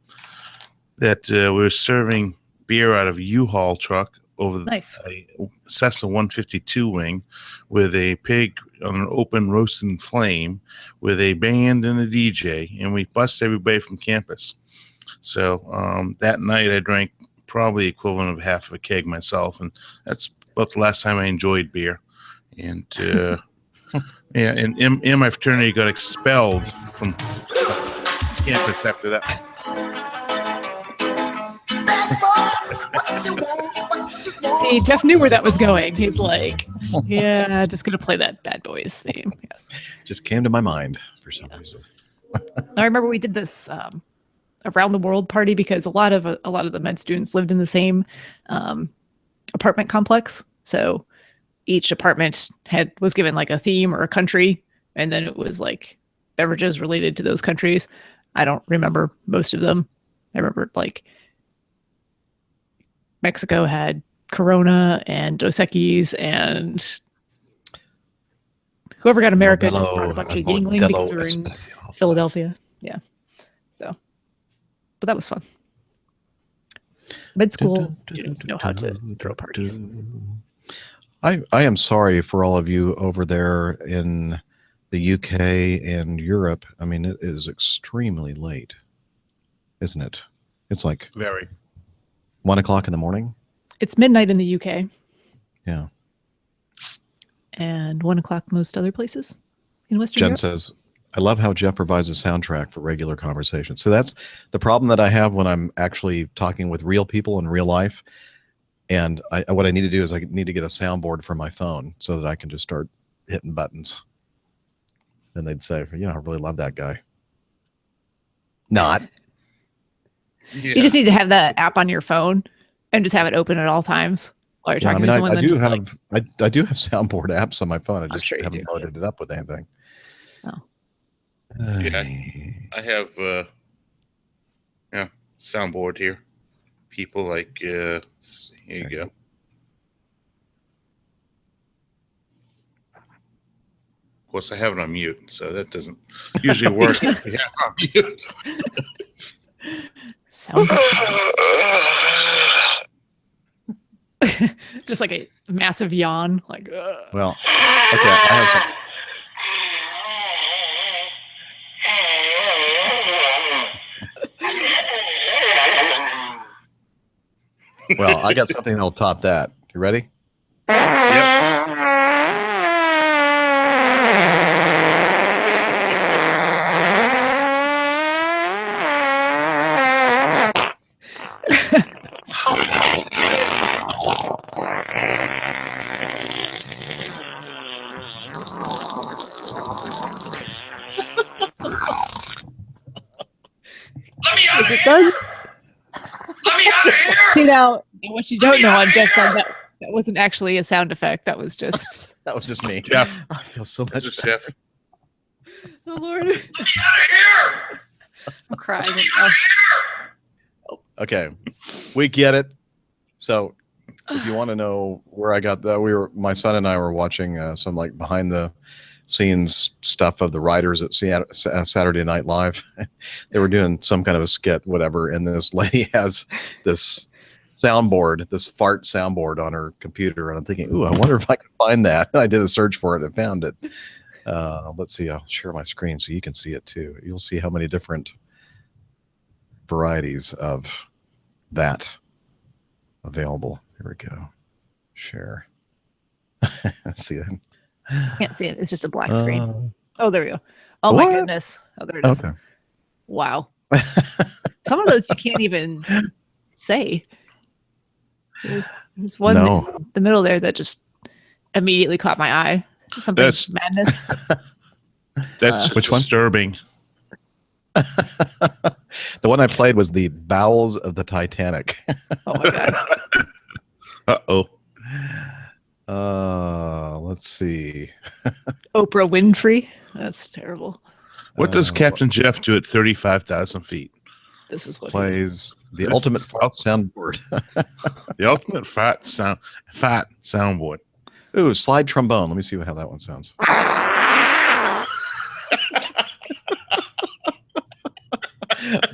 that we were serving beer out of a U-Haul truck over Nice. a Cessna 152 wing with a pig on an open roasting flame with a band and a DJ, and we bussed everybody from campus. So that night I drank probably the equivalent of half of a keg myself, and that's about the last time I enjoyed beer. And yeah, and my fraternity got expelled from campus after that. See, Jeff knew where that was going. He's like, yeah, just gonna play that Bad Boys theme. Yes. Just came to my mind for some reason. I remember we did this around the world party because a lot of the med students lived in the same apartment complex. So each apartment was given like a theme or a country, and then it was like beverages related to those countries. I don't remember most of them. I remember like Mexico had Corona and Dos Equis, and whoever got America just brought a bunch of Yingling because we were in Philadelphia. Yeah. So, but that was fun. Med school students know how to throw parties. I am sorry for all of you over there in the UK and Europe. I mean, it is extremely late, isn't it? It's like Very. 1 o'clock in the morning. It's midnight in the UK. Yeah. And 1 o'clock most other places in Western Jen Europe. says, I love how Jeff provides a soundtrack for regular conversation. So that's the problem that I have when I'm actually talking with real people in real life. And what I need to do is I need to get a soundboard for my phone so that I can just start hitting buttons. Then they'd say, I really love that guy. Not. Yeah. You just need to have that app on your phone and just have it open at all times while you're talking to someone. I do have soundboard apps on my phone. I just haven't loaded it up with anything. Oh. Yeah. I have soundboard here. People like here you go. Of course, I have it on mute, so that doesn't usually work if we have it on mute. Sounds just like a massive yawn. Like, well, okay, I have some. Well, I got something that'll top that. You ready? Yep. it does. Let me out of here! See now, what you don't know on Jeff's side, that wasn't actually a sound effect. That was just me. Jeff. I feel so much This is better. Jeff. oh Lord, Let me out of here! I'm crying. Okay, we get it. So, if you want to know where I got that, my son and I were watching some like behind the scenes stuff of the writers at Saturday Night Live. They were doing some kind of a skit, whatever, and this lady has this soundboard, this fart soundboard on her computer, and I'm thinking, ooh, I wonder if I can find that. And I did a search for it and found it. Let's see, I'll share my screen so you can see it too. You'll see how many different varieties of that available. Here we go. Share. See that? Can't see it. It's just a black screen. Oh, there we go. Oh what? my goodness. Oh, there it is. Okay. Wow. Some of those you can't even say. There's one in the middle there that just immediately caught my eye. Something That's- madness. That's which one? disturbing. The one I played was the Bowels of the Titanic. Oh my god. Let's see. Oprah Winfrey. That's terrible. What does Captain Jeff do at 35,000 feet? This is what Plays the ultimate fart soundboard. The ultimate fat soundboard. Ooh, slide trombone. Let me see how that one sounds.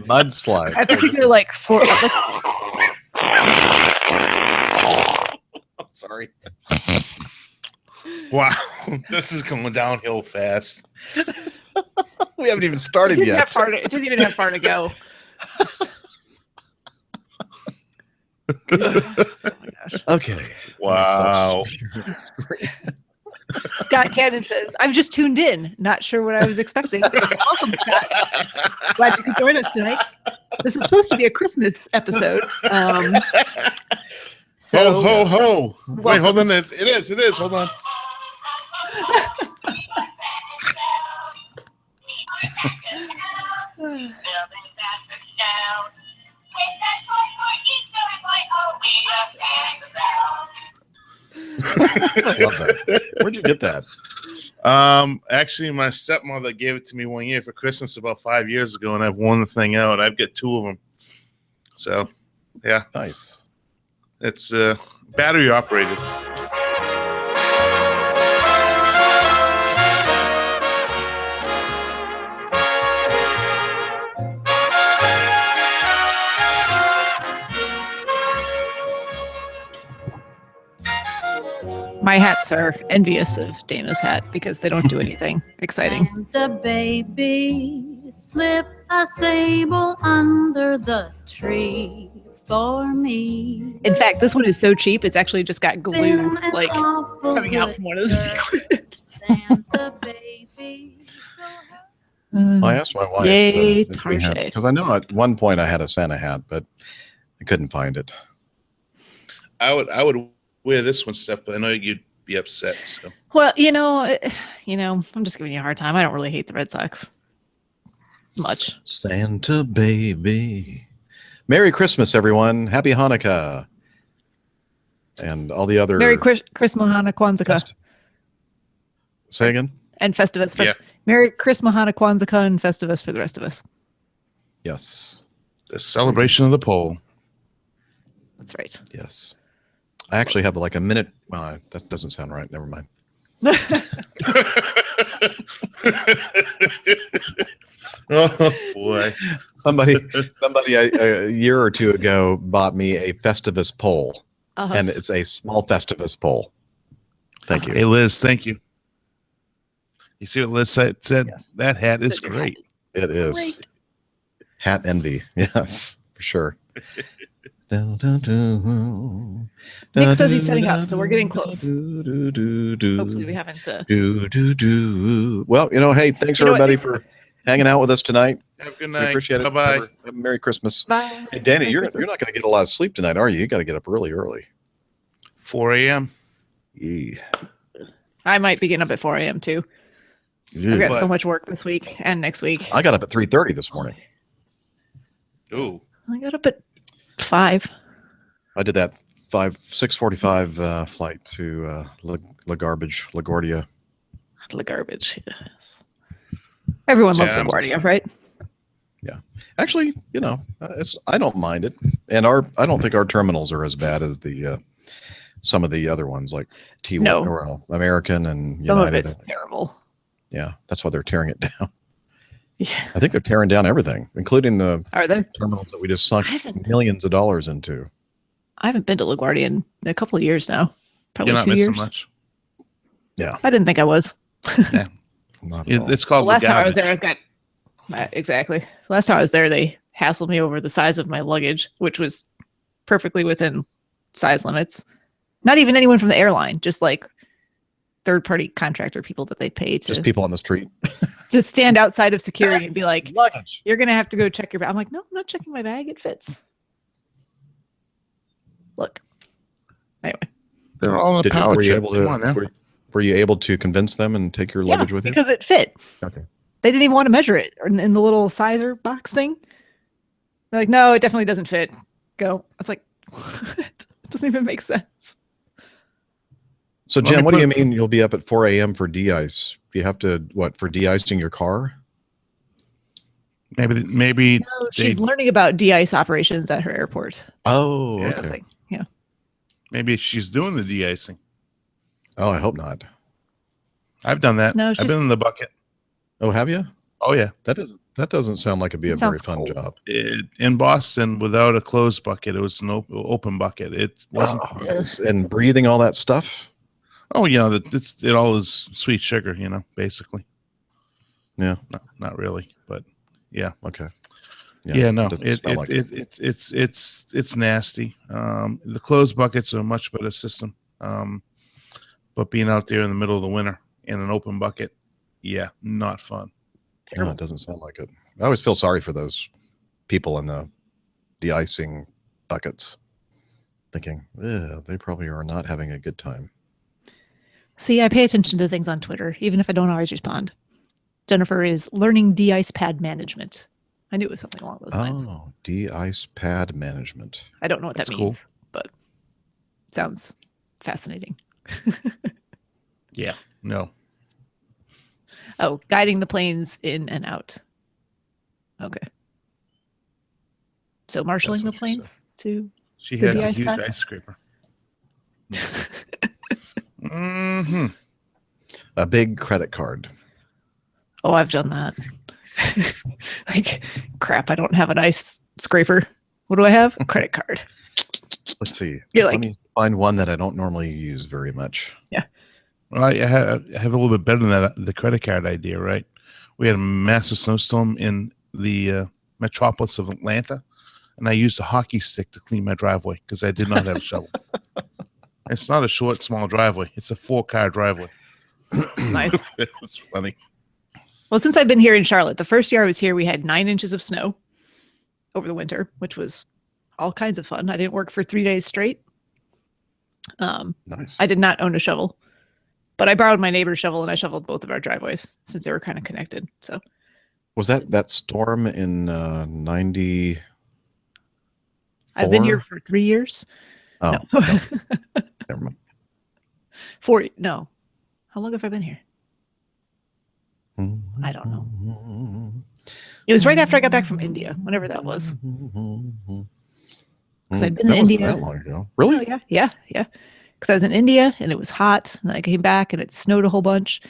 Mudslide. I think they're like four. I'm sorry. Wow, this is going downhill fast. We haven't even started yet. It didn't even have far to go. Oh my gosh. Okay. Wow. Scott Cannon says, "I've just tuned in. Not sure what I was expecting. Welcome, Scott. Glad you could join us tonight. This is supposed to be a Christmas episode. So, ho, ho, ho. Wait, hold on. It is. Hold on. I love that. Where'd you get that? Actually, my stepmother gave it to me one year for Christmas about 5 years ago, and I've worn the thing out. I've got 2 of them. So, yeah. Nice. It's battery operated. my hats are envious of Dana's hat because they don't do anything exciting. Santa baby, slip a sable under the tree for me. In fact, this one is so cheap, it's actually just got glue Thin and like awful coming out from one of the sequins. Santa baby, I asked my wife Yay, because I know at one point I had a Santa hat, but I couldn't find it. I would wear this one, Steph, but I know you'd be upset. So. Well, I'm just giving you a hard time. I don't really hate the Red Sox much. Santa baby. Merry Christmas, everyone. Happy Hanukkah. And all the other... Merry Christmas, Hanukkah, Kwanzaa. Say again? And Festivus. Yeah. Merry Christmas, Hanukkah, Kwanzaa, and Festivus for the rest of us. Yes. The celebration of the pole. That's right. Yes. I actually have like a minute. Well, that doesn't sound right. Never mind. Oh boy! Somebody a year or two ago bought me a Festivus pole, and it's a small Festivus pole. Thank you. Hey Liz, thank you. You see what Liz said? Yes. That hat is great. It is. Great. Hat envy. Yes, for sure. Nick says he's setting up, so we're getting close. Hopefully we haven't. Well, hey, thanks everybody for hanging out with us tonight. Have a good night. We appreciate it. Bye-bye. Have a Merry Christmas. Bye. Hey, Danny, Merry you're Christmas. not going to get a lot of sleep tonight, are you? You got to get up really early. 4 a.m. Yeah. I might be getting up at 4 a.m. too. I've got What? so much work this week and next week. I got up at 3:30 this morning. Ooh. I got up at 5. I did that 6:45 flight to LaGuardia. The garbage. Yes. Everyone loves Yeah. LaGuardia, right? Actually, I don't mind it, and I don't think our terminals are as bad as the some of the other ones like T1 No. or American and Some United. of it's terrible. Yeah, that's why they're tearing it down. Yeah. I think they're tearing down everything, including the Are they? terminals that we just sunk I haven't- millions of dollars into. I haven't been to LaGuardia in a couple of years now. Probably You're not 2 missing years. much. I didn't think I was. Not at all. It's called The last time I was there, I garbage. was exactly. Last time I was there, they hassled me over the size of my luggage, which was perfectly within size limits. Not even anyone from the airline, just like third-party contractor people that they pay Just to people on the street. stand outside of security and be like, Luggage. "You're gonna have to go check your bag." I'm like, "No, I'm not checking my bag. It fits." Look. Anyway, They're all in the power Were you chip. able Come on now. to? Were you able to convince them and take your luggage with you? because it fit. Okay. They didn't even want to measure it in the little sizer box thing. They're like, no, it definitely doesn't fit. Go. I was like, what? It doesn't even make sense. So, Let me Jim, what do you put- mean you'll be up at 4 a.m. for de-ice? You have to, what, for de-icing your car? Maybe No, she's learning about de-ice operations at her airport. Oh, Yeah. Or okay. something. Yeah. maybe she's doing the de-icing. Oh, I hope not. I've done that. No, I've been in she's- the bucket. Oh, have you? Oh yeah, That doesn't sound like it'd be It a very sounds fun cool. job. in Boston, without a closed bucket, it was an open bucket. It wasn't. And breathing all that stuff. Oh, it all is sweet sugar. Basically. Yeah. Not really, but yeah. Okay. Yeah, no, doesn't smell like it. it's nasty. The closed buckets are a much better system. But being out there in the middle of the winter in an open bucket, yeah, not fun. No, it doesn't sound like it. I always feel sorry for those people in the de-icing buckets, thinking, yeah, they probably are not having a good time. See, I pay attention to things on Twitter, even if I don't always respond. Jennifer is learning de-ice pad management. I knew it was something along those lines. Oh, de-ice pad management. I don't know what That's that cool. means, but it sounds fascinating. Yeah, no. Oh, guiding the planes in and out. Okay. So marshaling the what she planes to. She The has a de-ice huge pad? ice scraper. Mm-hmm. A big credit card. Oh, I've done that. Like, crap, I don't have an ice scraper. What do I have? A credit card. Let's see. You're Let like- me find one that I don't normally use very much. Well, I have a little bit better than that. The credit card idea, right? We had a massive snowstorm in the metropolis of Atlanta, and I used a hockey stick to clean my driveway because I did not have a shovel. It's not a short, small driveway. It's a 4-car driveway. Nice. It was funny. Well, since I've been here in Charlotte, the first year I was here, we had 9 inches of snow over the winter, which was all kinds of fun. I didn't work for 3 days straight. Nice. I did not own a shovel, but I borrowed my neighbor's shovel and I shoveled both of our driveways since they were kind of connected. So Was that storm in 90? I've been here for 3 years. Oh, No. no. Never mind. 4. No. How long have I been here? I don't know. It was right after I got back from India, whenever that was. 'Cause I'd been that to wasn't India. that long ago. Really? Oh, yeah. Because I was in India and it was hot, and I came back and it snowed a whole bunch.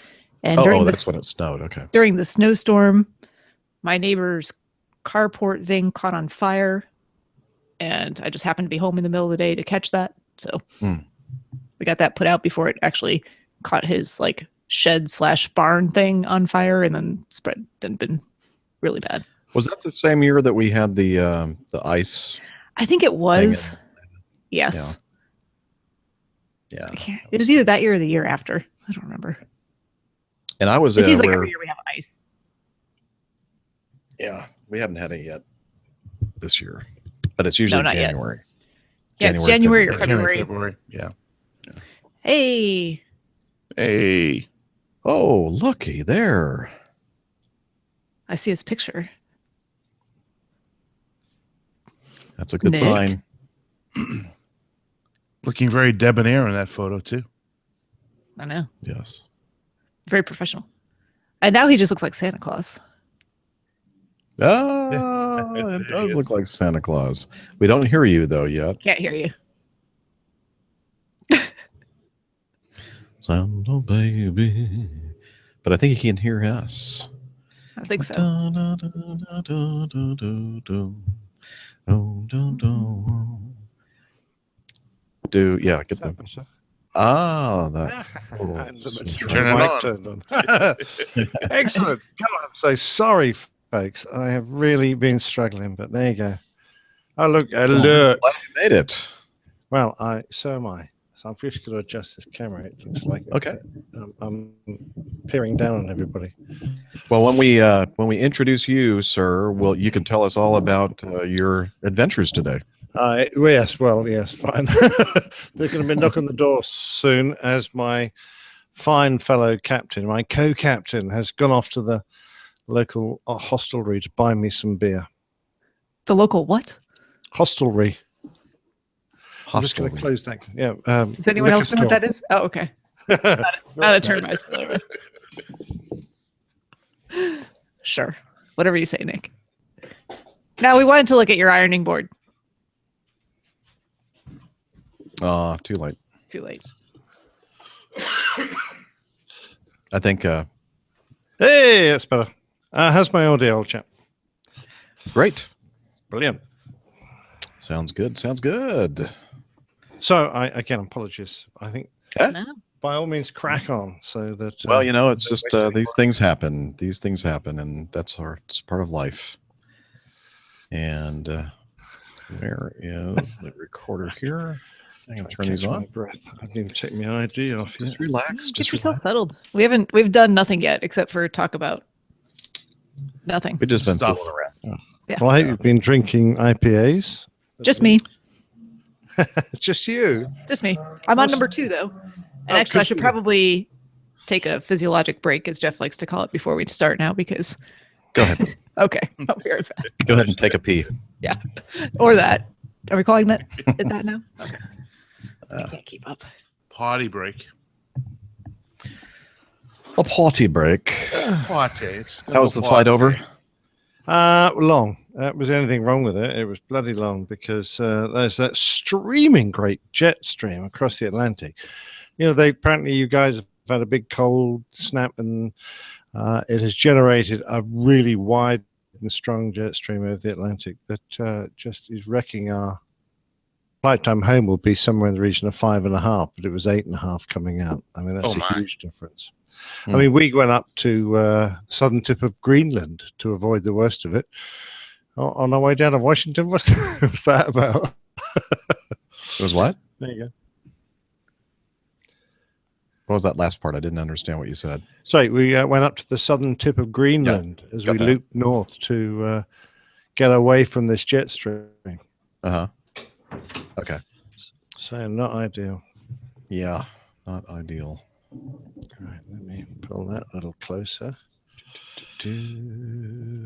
And Oh, that's when it snowed. Okay. during the snowstorm, my neighbor's carport thing caught on fire, and I just happened to be home in the middle of the day to catch that. So we got that put out before it actually caught his like shed/barn thing on fire, and then spread and been really bad. Was that the same year that we had the ice? I think it was. in- Yes. Yeah. I can't, it was either that year or the year after. I don't remember. And I was It seems like where, every year we have ice. yeah, we haven't had it yet this year, but it's usually not yet. January. Yeah, it's January or February. February. Yeah. Hey, Hey. Oh, looky there. I see his picture. That's a good Nick. sign. Looking very debonair in that photo, too. I know. Yes. Very professional. And now he just looks like Santa Claus. Oh, There it he does is. look like Santa Claus. We don't hear you though yet. Can't hear you. Santa baby. But I think he can hear us. I think so. Yeah, get them. Ah, that. Turn it on. Excellent. God, I'm so sorry, folks. I have really been struggling, but there you go. Oh, look, alert. Glad you made it. Well, so am I. So I've just got to adjust this camera. It looks like Okay. I'm peering down on everybody. Well, when we introduce you, sir, you can tell us all about your adventures today. Yes, fine. They're going to be knocking on the door soon as my fine fellow captain, my co-captain, has gone off to the local hostelry to buy me some beer. The local what? Hostelry. I'm just going to Hostelry. close that. Yeah. Does anyone else know what that is? Oh, okay. Not a term I was familiar with. Sure. Whatever you say, Nick. Now we wanted to look at your ironing board. Too late. Too late. I think Hey, that's better. How's my audio, old chap? great. Brilliant. Sounds good. Sounds good. So, again, apologies. I think No. by all means crack on so that. Well, it's just these things happen. These things happen, and it's part of life. And where is the recorder here? I'm gonna turn these on. Breath. I didn't even take my ID off. Just Yet. relax. Get Just yourself relax. settled. We've done nothing yet except for talk about nothing. We've just been Stuff. fooling around. Yeah. Well, I hope you've been drinking IPAs. Just me. Just you. Just me. I'm on number 2 though. And Oh, actually I good should for you. probably take a physiologic break, as Jeff likes to call it, before we start now because Go ahead. okay. I'll be right back. Go ahead and take a pee. Or that. Are we calling that that now? Okay. I can't keep up. Potty break. A potty break. Potty. How was the flight over? Long. Was there anything wrong with it? It was bloody long because there's that streaming great jet stream across the Atlantic. Apparently you guys have had a big cold snap and it has generated a really wide and strong jet stream over the Atlantic that just is wrecking our flight time home. Will be somewhere in the region of 5.5, but it was 8.5 coming out. I mean, that's Oh, a my. huge difference. Hmm. I mean, we went up to the southern tip of Greenland to avoid the worst of it. On our way down to Washington, what's that about? It was what? There you go. What was that last part? I didn't understand what you said. Sorry, we went up to the southern tip of Greenland as got we that. looped north to get away from this jet stream. Uh-huh. Okay. So not ideal. Yeah, not ideal. All right, let me pull that a little closer.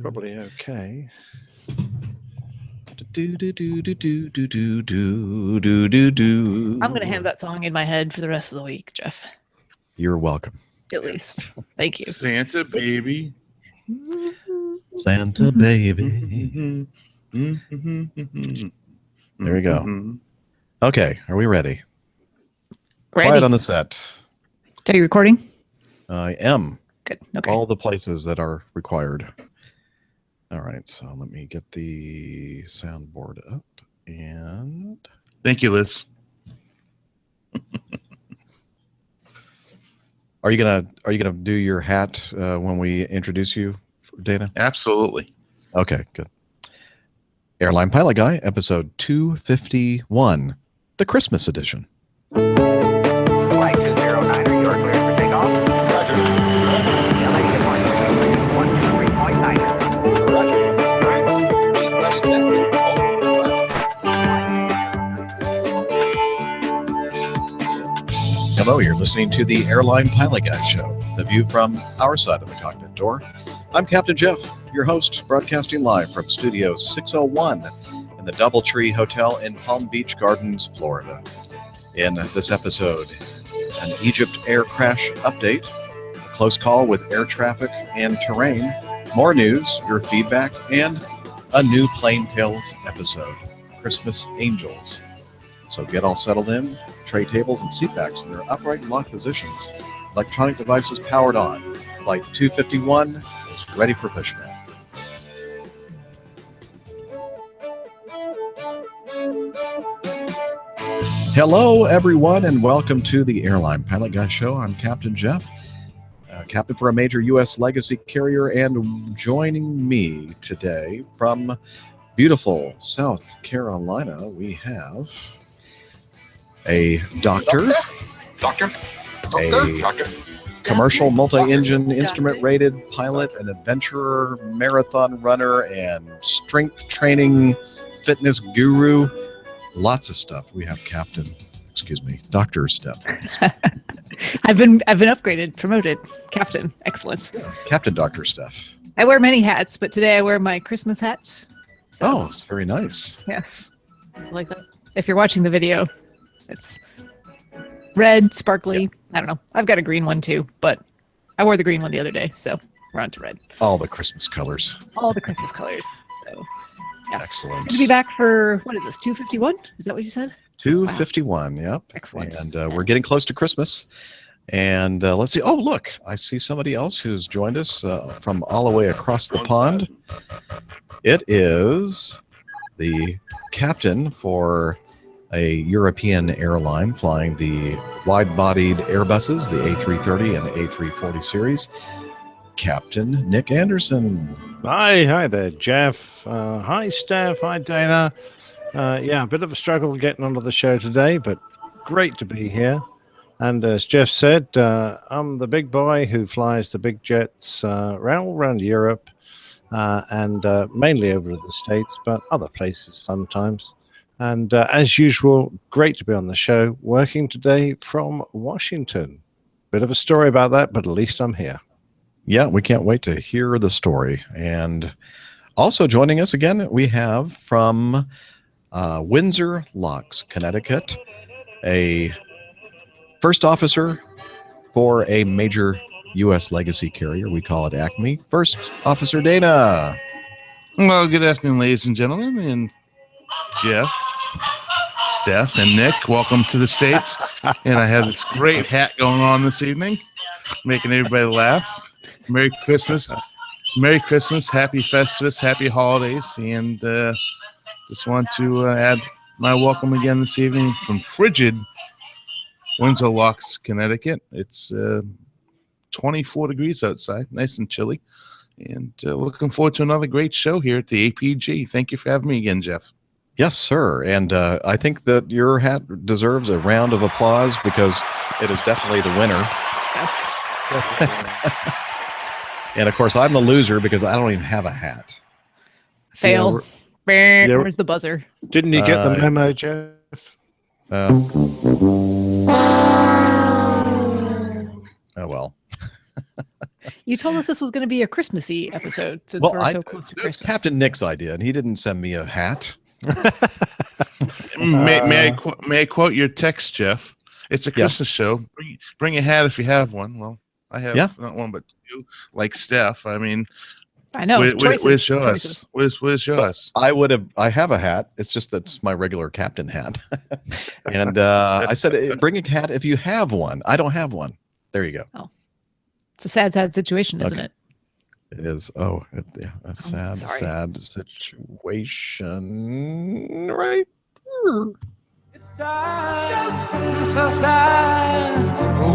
Probably okay. I'm gonna have that song in my head for the rest of the week, Jeff. You're welcome. At least. Thank you. Santa baby. Santa baby. There you go. Okay, are we ready? Quiet Ready? on the set. Are you recording? I am. Good. Okay. All the places that are required. All right, so let me get the soundboard up and Thank you, Liz. are you gonna do your hat when we introduce you, Dana? Absolutely. Okay, good. Airline Pilot Guy, episode 251, the Christmas edition. Flight 209, are you clear for takeoff? Roger. LA, good morning. 123.9. Hello, you're listening to the Airline Pilot Guy Show, the view from our side of the cockpit door. I'm Captain Jeff, your host, broadcasting live from Studio 601 in the Doubletree Hotel in Palm Beach Gardens, Florida. In this episode, an Egypt air crash update, a close call with air traffic and terrain, more news, your feedback, and a new Plain Tales episode, Christmas Angels. So get all settled in, tray tables and seatbacks in their upright and locked positions, electronic devices powered on. Flight 251 is ready for pushback. Hello, everyone, and welcome to the Airline Pilot Guy Show. I'm Captain Jeff, captain for a major U.S. legacy carrier, and joining me today from beautiful South Carolina, we have a doctor, a commercial multi-engine instrument-rated pilot, an adventurer, marathon runner, and strength training fitness guru. Lots of stuff. We have Dr. Steph. I've been upgraded, promoted, captain. Excellent. Captain Dr. Steph. I wear many hats, but today I wear my Christmas hat. So, Oh, it's very nice. yes. I like that. If you're watching the video, it's red, sparkly. I don't know. I've got a green one too, but I wore the green one the other day, so we're on to red. All the Christmas colors. All the Christmas colors. So, yes. Excellent. Good to be back for, what is this, 251? Is that what you said? 251. Yep. Excellent. And we're getting close to Christmas. And let's see. Oh, look, I see somebody else who's joined us from all the way across the pond. It is the captain for a European airline flying the wide-bodied Airbuses, the A330 and A340 series, Captain Nick Anderson. Hi there, Jeff. Hi, Steph. Hi, Dana. Yeah, a bit of a struggle getting onto the show today, but great to be here. And as Jeff said, I'm the big boy who flies the big jets around Europe and mainly over to the States, but other places sometimes. And as usual, great to be on the show, working today from Washington. Bit of a story about that, but at least I'm here. Yeah, we can't wait to hear the story. And also joining us again, we have from Windsor Locks, Connecticut, a first officer for a major U.S. legacy carrier. We call it Acme. First Officer Dana. Well, good afternoon, ladies and gentlemen, and Jeff, Steph, and Nick. Welcome to the States. And I have this great hat going on this evening, making everybody laugh. Merry Christmas, Happy Festivus, Happy Holidays, and just want to add my welcome again this evening from frigid Windsor Locks, Connecticut. It's 24 degrees outside, nice and chilly. And looking forward to another great show here at the APG. Thank you for having me again, Jeff. Yes, sir. And I think that your hat deserves a round of applause because it is definitely the winner. Yes. And of course, I'm the loser because I don't even have a hat. Fail. Yeah. Where's the buzzer? Didn't you get the memo, Jeff? Oh, well. You told us this was going to be a Christmassy episode since Well, we're so close to it's Christmas. Captain Nick's idea, and he didn't send me a hat. May I quote your text, Jeff? It's a Christmas Yes. show. Bring a hat if you have one. Well, I have not one but two, like Steph. I mean, I know. where's yours? Where's yours? I have a hat. It's just that's my regular captain hat. And I said, bring a hat if you have one. I don't have one. There you go. Oh. It's a sad situation, isn't it? It is. Oh, yeah, a sad situation. Right. It's sad, so sad.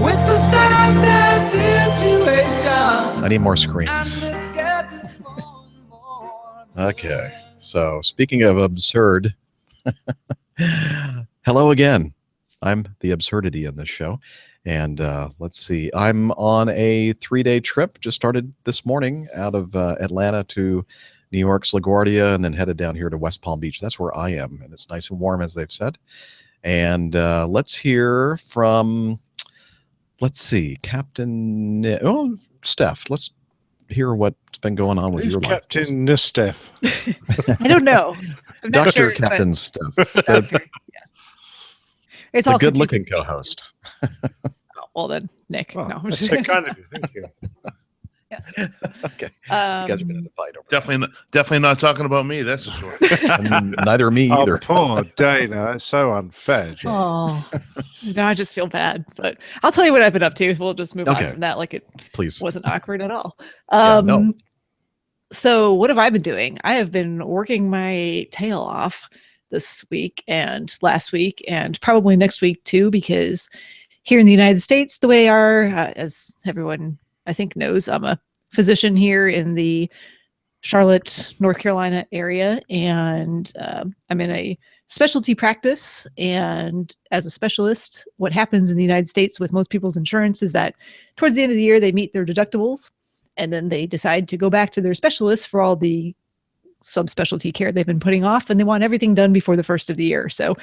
It's a sad situation. I need more screens. And it's getting more and more absurd. Okay. So speaking of absurd, hello again. I'm the absurdity in this show. And let's see, I'm on a 3-day trip, just started this morning out of Atlanta to New York's LaGuardia and then headed down here to West Palm Beach. That's where I am. And it's nice and warm, as they've said. And let's hear from, let's see, Steph. Let's hear what's been going on with Who's your life. Captain Steph? I don't know. I'm not Dr. sure, Captain but- Steph. Doctor, yes. It's The all good-looking co-host. confusing. Oh, well then, Nick. Well, no. that's so kind of you. Thank you. Okay. You guys are going to fight over that. Definitely not talking about me. That's for sure. And neither me Oh, either. poor Dana. That's so unfair, Jeff. Oh, now I just feel bad. But I'll tell you what I've been up to. We'll just move Okay. on from that like it Please. wasn't awkward at all. Yeah, no. So what have I been doing? I have been working my tail off this week and last week and probably next week too, because here in the United States, the way as everyone I think knows, I'm a physician here in the Charlotte, North Carolina area, and I'm in a specialty practice. And as a specialist, what happens in the United States with most people's insurance is that towards the end of the year, they meet their deductibles, and then they decide to go back to their specialists for all the subspecialty care they've been putting off, and they want everything done before the first of the year. So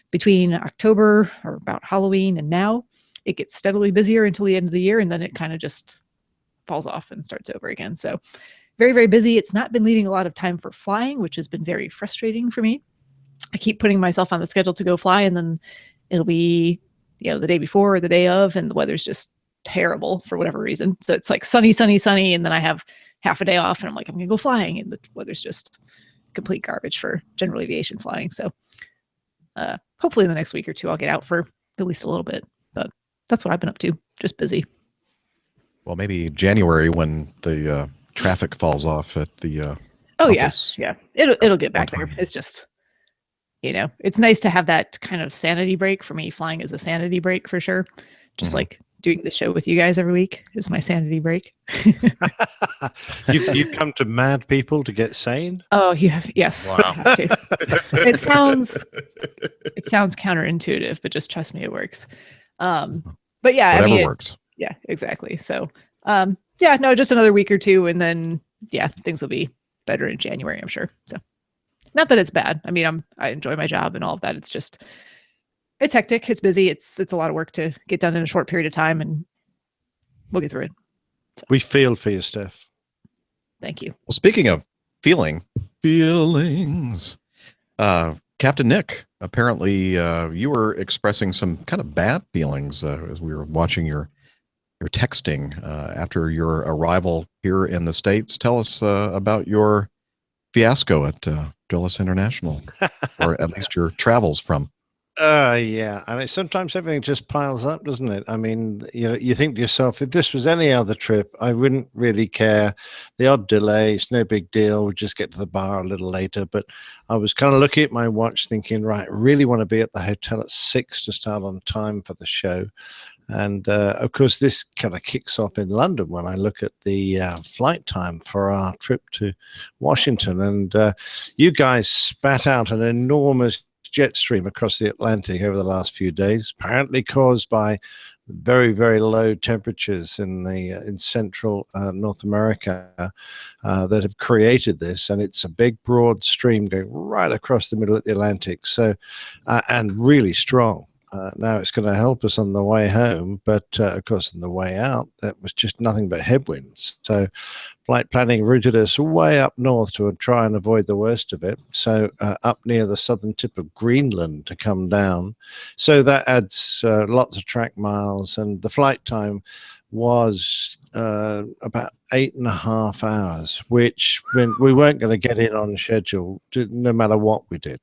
between October or about Halloween and now, it gets steadily busier until the end of the year, and then it kind of just falls off and starts over again. So very, very busy. It's not been leaving a lot of time for flying, which has been very frustrating for me. I keep putting myself on the schedule to go fly, and then it'll be, the day before or the day of, and the weather's just terrible for whatever reason. So it's like sunny, sunny, sunny, and then I have half a day off, and I'm like, I'm gonna go flying, and the weather's just complete garbage for general aviation flying. So hopefully in the next week or two, I'll get out for at least a little bit. But that's what I've been up to, just busy. Well, maybe January when the traffic falls off at the office. Yeah. It'll get back there. It's just, it's nice to have that kind of sanity break. For me, flying is a sanity break for sure. Just like doing the show with you guys every week is my sanity break. You come to mad people to get sane? Oh, you have, yes. Wow. You have to. It sounds counterintuitive, but just trust me, it works. But yeah, Whatever works. Yeah, exactly. So, just another week or two, and then things will be better in January, I'm sure. So, not that it's bad. I mean, I enjoy my job and all of that. It's just, it's hectic. It's busy. It's a lot of work to get done in a short period of time, and we'll get through it. So. We feel for you, Steph. Thank you. Well, speaking of feelings, Captain Nick, apparently you were expressing some kind of bad feelings as we were watching your texting after your arrival here in the States. Tell us about your fiasco at Dulles International, or at least your travels from. Yeah. I mean, sometimes everything just piles up, doesn't it? I mean, you think to yourself, if this was any other trip, I wouldn't really care. The odd delay, it's no big deal. We'll just get to the bar a little later. But I was kind of looking at my watch thinking, right, I really want to be at the hotel at 6 to start on time for the show. And of course, this kind of kicks off in London when I look at the flight time for our trip to Washington. And you guys spat out an enormous jet stream across the Atlantic over the last few days, apparently caused by very, very low temperatures in central North America that have created this. And it's a big, broad stream going right across the middle of the Atlantic. So, and really strong. Now it's going to help us on the way home, but of course on the way out, that was just nothing but headwinds. So flight planning routed us way up north to try and avoid the worst of it. So up near the southern tip of Greenland to come down. So that adds lots of track miles, and the flight time was about 8.5 hours, which we weren't going to get in on schedule no matter what we did.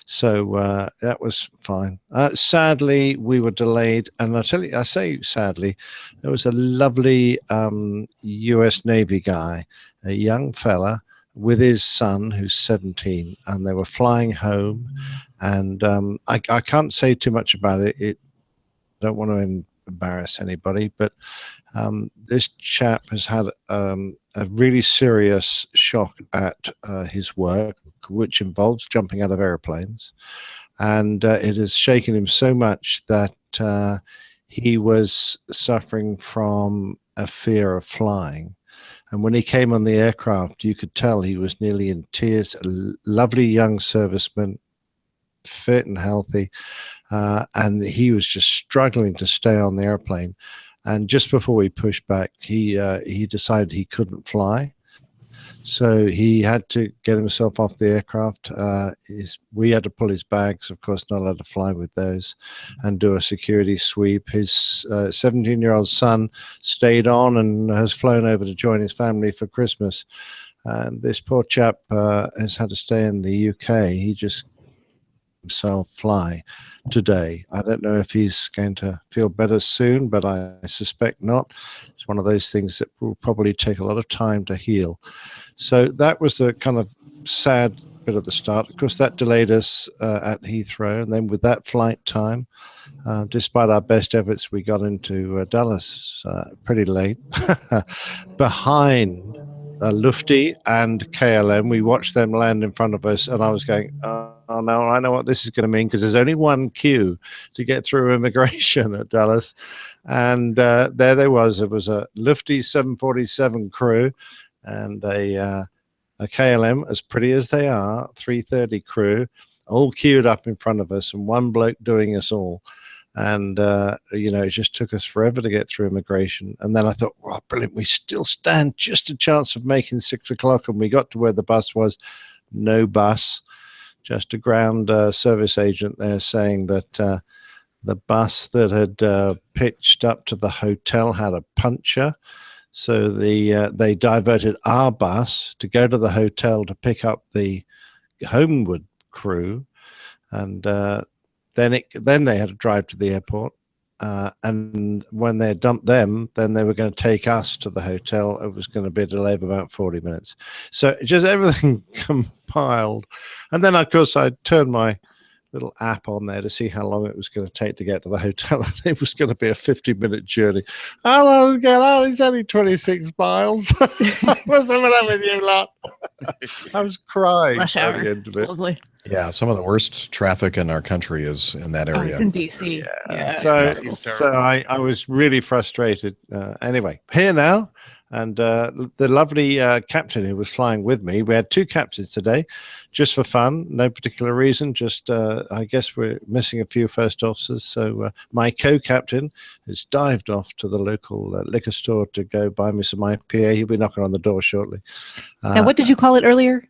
So that was fine. Sadly, we were delayed. And I say sadly, there was a lovely US Navy guy, a young fella with his son who's 17, and they were flying home. And I can't say too much about it. I don't want to embarrass anybody, but this chap has had a really serious shock at his work, which involves jumping out of airplanes, and it has shaken him so much that he was suffering from a fear of flying. And when he came on the aircraft, you could tell he was nearly in tears. A lovely young serviceman, fit and healthy, and he was just struggling to stay on the airplane. And just before we pushed back, he decided he couldn't fly. So he had to get himself off the aircraft. We had to pull his bags, of course, not allowed to fly with those, and do a security sweep. His 17-year-old son stayed on and has flown over to join his family for Christmas. And this poor chap has had to stay in the UK. He just himself fly today. I don't know if he's going to feel better soon, but I suspect not. It's one of those things that will probably take a lot of time to heal. So that was the kind of sad bit at the start. Of course, that delayed us at Heathrow, and then with that flight time, despite our best efforts, we got into Dulles pretty late, behind Lufty and KLM. We watched them land in front of us, and I was going, oh no, I know what this is going to mean, because there's only one queue to get through immigration at Dulles. And there was a Lufty 747 crew and a KLM, as pretty as they are, 330 crew, all queued up in front of us, and one bloke doing us all. And it just took us forever to get through immigration. And then I thought, well, brilliant, we still stand just a chance of making 6 o'clock. And we got to where the bus was. No bus, just a ground service agent there saying that the bus that had pitched up to the hotel had a puncture. So they diverted our bus to go to the hotel to pick up the homeward crew, and then they had to drive to the airport. And when they dumped them, then they were going to take us to the hotel. It was going to be a delay of about 40 minutes. So just everything compiled. And then, of course, I turned my little app on there to see how long it was going to take to get to the hotel. And it was going to be a 50-minute journey. How long is going on? It's only 26 miles. What's up with you lot? I was crying. Rush by hour. the end of it. Lovely. Yeah, some of the worst traffic in our country is in that Oh, area. it's in DC. Yeah. So I was really frustrated. Anyway, here now, and the lovely captain who was flying with me. We had 2 captains today, just for fun, no particular reason. Just I guess we're missing a few first officers. So my co-captain has dived off to the local liquor store to go buy me some IPA. He'll be knocking on the door shortly. Now, what did you call it earlier?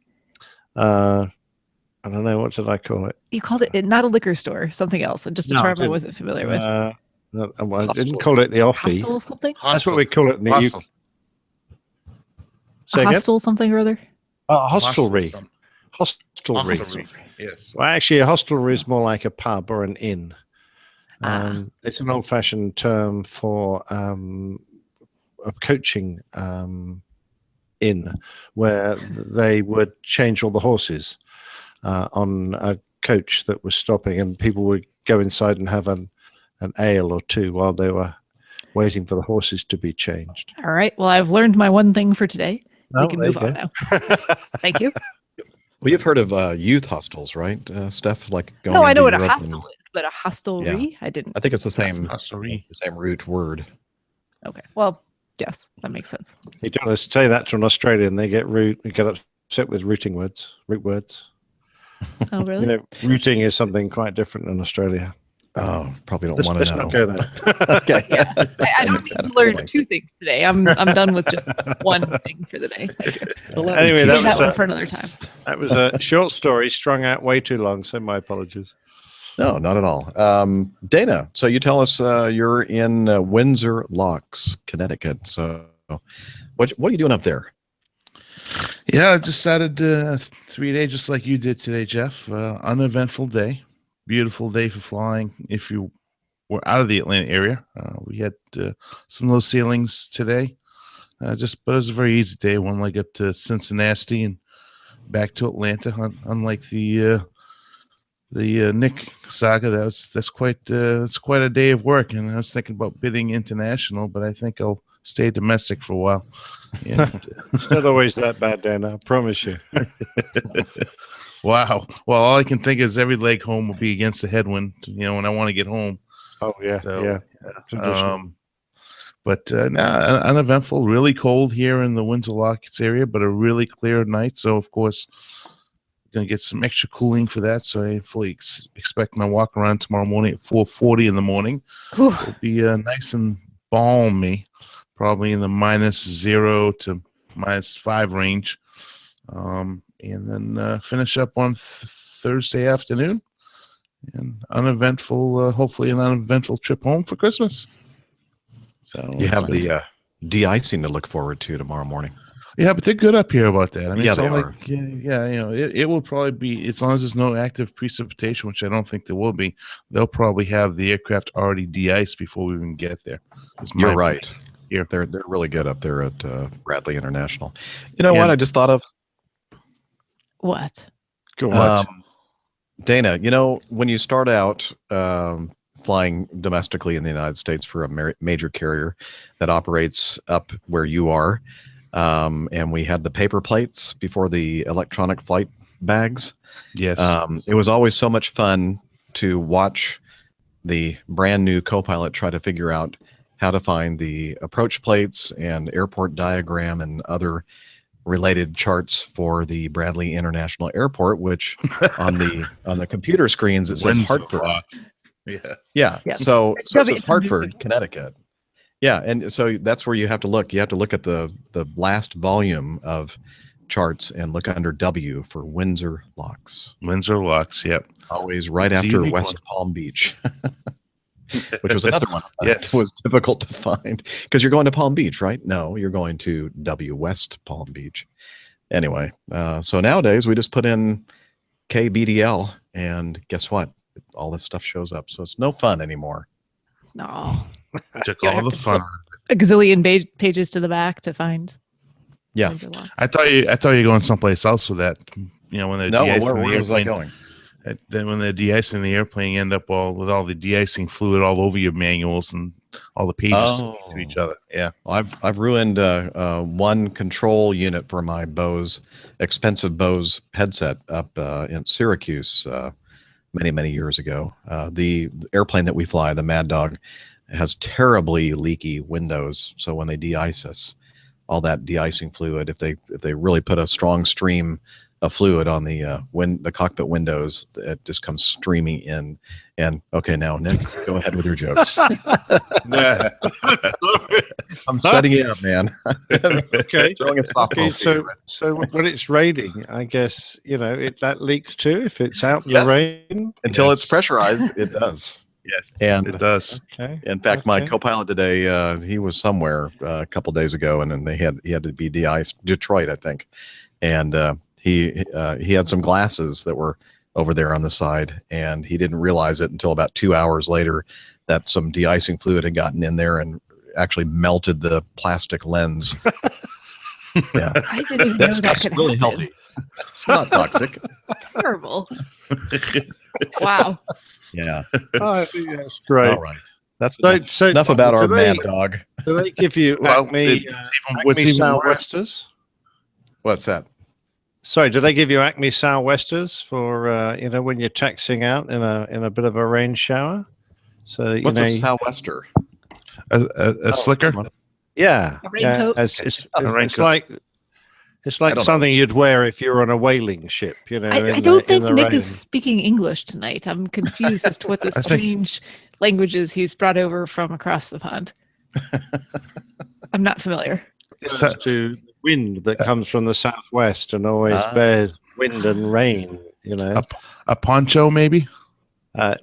I don't know, what did I call it? You called it not a liquor store, something else, and just a No, I term I didn't. wasn't familiar with. No, I didn't call it the offie. Hostel something? That's what we call it in the Hostel. UK. Say again? Hostel something or other? Hostelry. Hostelry. Hostelry. Yes. Well, actually, a hostelry is more like a pub or an inn. It's an old-fashioned term for a coaching inn, where they would change all the horses on a coach that was stopping, and people would go inside and have an ale or 2 while they were waiting for the horses to be changed. All right. Well, I've learned my one thing for today. Oh, We can there move you on go. now. Thank you. Well, you've heard of youth hostels, right, Steph? Like going No, I know into what a Europe and- hostel is, but a hostelry, I didn't. I think it's the same Hostelry. root word. Okay. Well, yes, that makes sense. You don't want to say that to an Australian; they get upset with root words. Oh, really? Routing is something quite different in Australia. Oh, probably don't Let's want to know. not go there. Okay. Yeah. I don't need to learn 2 things today. I'm done with just one thing for the day. Thank you. Anyway, Save that that one was for another time. that was a short story strung out way too long. So my apologies. No, not at all. Dana, so you tell us you're in Windsor Locks, Connecticut. So what are you doing up there? Yeah, I decided 3 days just like you did today, Jeff. Uneventful day. Beautiful day for flying if you were out of the Atlanta area. We had some low ceilings today, but it was a very easy day. One leg up to Cincinnati and back to Atlanta. Unlike the Nick saga, that's quite a day of work. And I was thinking about bidding international, but I think I'll stay domestic for a while. And, It's not always that bad, Dan. I promise you. wow. Well, all I can think is every leg home will be against the headwind. When I want to get home. Oh yeah, So, yeah. Traditional. But uneventful. Really cold here in the Windsor Locks area, but a really clear night. So of course, gonna get some extra cooling for that. So I fully expect my walk around tomorrow morning at 4:40 in the morning. Whew. It'll be nice and balmy, probably in the -0 to -5 range, and then finish up on Thursday afternoon. And uneventful, hopefully an uneventful trip home for Christmas. So You have the de-icing to look forward to tomorrow morning. yeah, but they're good up here about that. I mean, Yeah, it's they all are. like, it will probably be, as long as there's no active precipitation, which I don't think there will be, they'll probably have the aircraft already de-iced before we even get there. is my You're right. Here. They're really good up there at Bradley International. You know what Yeah. I just thought of? What? Go what? Dana, when you start out flying domestically in the United States for a major carrier that operates up where you are, and we had the paper plates before the electronic flight bags. Yes. It was always so much fun to watch the brand new co-pilot try to figure out how to find the approach plates and airport diagram and other related charts for the Bradley International Airport, which on the computer screens it says Windsor Hartford. Locks. Yeah. Yeah. Yes. So It's it says W- Hartford, Connecticut. Yeah, and so that's where you have to look. You have to look at the last volume of charts and look under W for Windsor Locks. Windsor Locks. Yep. Always right It's a after unique West one. Palm Beach, which was another one Yes. that was difficult to find because you're going to Palm Beach, right? No, you're going to W West Palm Beach. Anyway, so nowadays we just put in KBDL, and guess what? All this stuff shows up. So it's no fun anymore. No. Took You all have the to fun. a gazillion pages to the back to find. Yeah. Windsor Locks. I thought you were going someplace else with that. You know, when they're No, de-icing the where was I airplane. going? Then when they're de-icing the airplane, you end up with all the de-icing fluid all over your manuals and all the pages to each other. Yeah. I've ruined one control unit for my expensive Bose headset up in Syracuse many years ago. The airplane that we fly, the Mad Dog, has terribly leaky windows. So when they de-ice us, all that de-icing fluid, if they really put a strong stream of fluid on the cockpit windows, it just comes streaming in. And okay, now Nick, go ahead with your jokes. I'm setting you up, man. Okay. Throwing a softball. Okay, to you. so when it's raining, I guess that leaks too if it's out in Yes. the rain. Until it's pressurized, it does. Yes. And It does. Okay. in fact, my Okay. co-pilot today, he was somewhere a couple days ago, and then he had to be de-iced, Detroit, I think, and he had some glasses that were over there on the side, and he didn't realize it until about 2 hours later that some de-icing fluid had gotten in there and actually melted the plastic lens. Yeah, I didn't even that know that stuff's could really happen. healthy. It's not toxic. Terrible. Wow. Yeah. Oh, I think that's great. All right. That's So- enough, so enough about do our they- Mad Dog. Do they give you Well, Acme what's even worse- Southwesters? What's that? Sorry, do they give you Acme Southwesters for when you're taxiing out in a bit of a rain shower? So that, What's a sou'wester? a slicker? yeah, A raincoat? yeah, it's raincoat. it's I like don't something you'd wear if you're on a whaling ship. I in don't in think the Nick rain. is speaking English tonight. I'm confused as to what the I think- strange languages he's brought over from across the pond. I'm not familiar. It's to the wind that comes from the southwest and always Ah. bears wind and rain. A poncho, maybe?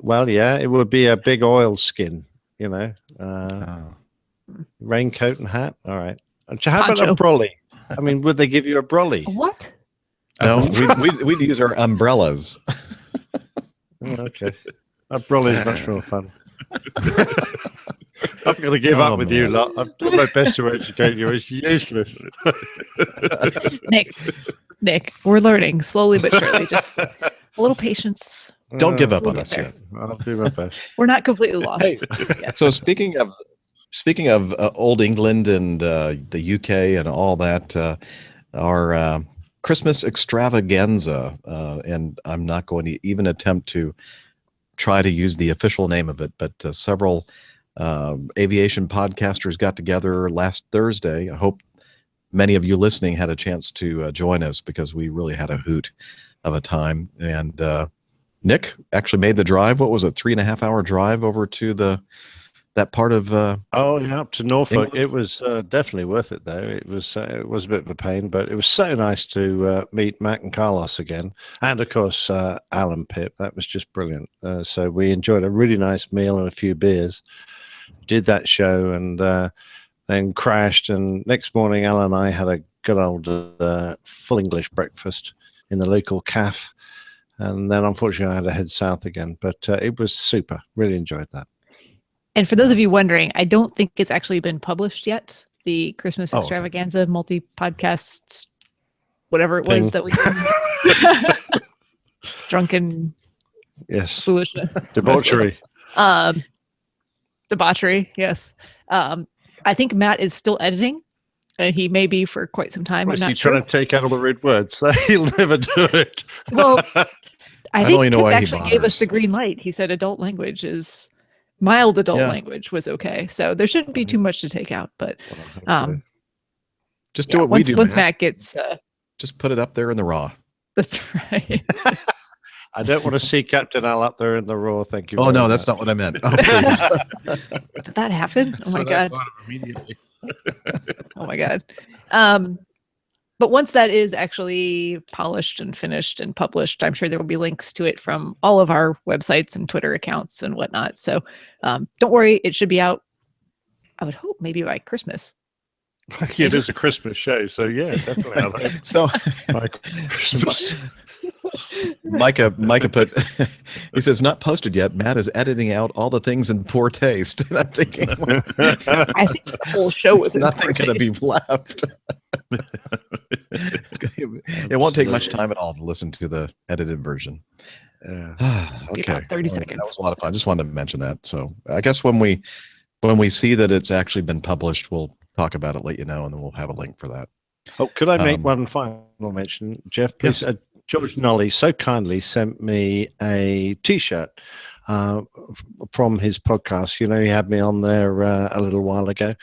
Well, yeah, it would be a big oil skin. Oh. Raincoat and hat. All right. How about a Poncho. brolly? I mean, would they give you a brolly? What? No, we'd use our umbrellas. Oh, okay. A brolly is much more fun. I'm going to give up with you man. lot. I've done my best to educate you. It's useless. Nick, we're learning slowly but surely. Just a little patience. Don't give up We'll on get us there. yet. I'll do my best. We're not completely lost. Hey. yet. So speaking of old England and the UK and all that, our Christmas extravaganza, and I'm not going to even attempt to try to use the official name of it, but several aviation podcasters got together last Thursday. I hope many of you listening had a chance to join us because we really had a hoot of a time. And Nick actually made the drive. What was it? 3.5 hour drive over to that part of Oh, yeah, up to Norfolk. England? It was definitely worth it, though. It was a bit of a pain, but it was so nice to meet Matt and Carlos again, and of course Alan Pip. That was just brilliant. So we enjoyed a really nice meal and a few beers. Did that show and then crashed. And next morning, Alan and I had a good old full English breakfast in the local cafe. And then, unfortunately, I had to head south again. But it was super. Really enjoyed that. And for those of you wondering, I don't think it's actually been published yet. The Christmas Oh, okay. extravaganza multi-podcast, whatever it Thing. was that we drunken Yes. foolishness. Debauchery. Debauchery, yes. I think Matt is still editing, and he may be for quite some time. Was I'm he not sure. trying to take out all the red words? He'll never do it. Well, I don't think even know Pip why he actually gave us bothers. the green light. He said mild adult Yeah. language was okay. So there shouldn't be too much to take out. But just yeah, do what we do. once Matt. Matt gets, Just put it up there in the raw. that's right. I don't want to see Captain Al up there in the Raw. Thank you. Oh very no, much. that's not what I meant. Oh, please. Did that happen? Oh That's my what I god. thought of immediately. Oh my god. But once that is actually polished and finished and published, I'm sure there will be links to it from all of our websites and Twitter accounts and whatnot. So don't worry, it should be out, I would hope, maybe by Christmas. Yeah, it is a Christmas show, so yeah, definitely. I hope So by Christmas. Micah put, he says, not posted yet. Matt is editing out all the things in poor taste. And I'm thinking, well, I think the whole show was in nothing poor going to taste. be left. It won't take much time at all to listen to the edited version. Be Okay. about 30 Well, seconds. That was a lot of fun. I just wanted to mention that. So I guess when we see that it's actually been published, we'll talk about it, let you know, and then we'll have a link for that. Oh, could I make one final mention, Jeff? Please. Yes. George Nolly so kindly sent me a T-shirt from his podcast. You know, he had me on there a little while ago.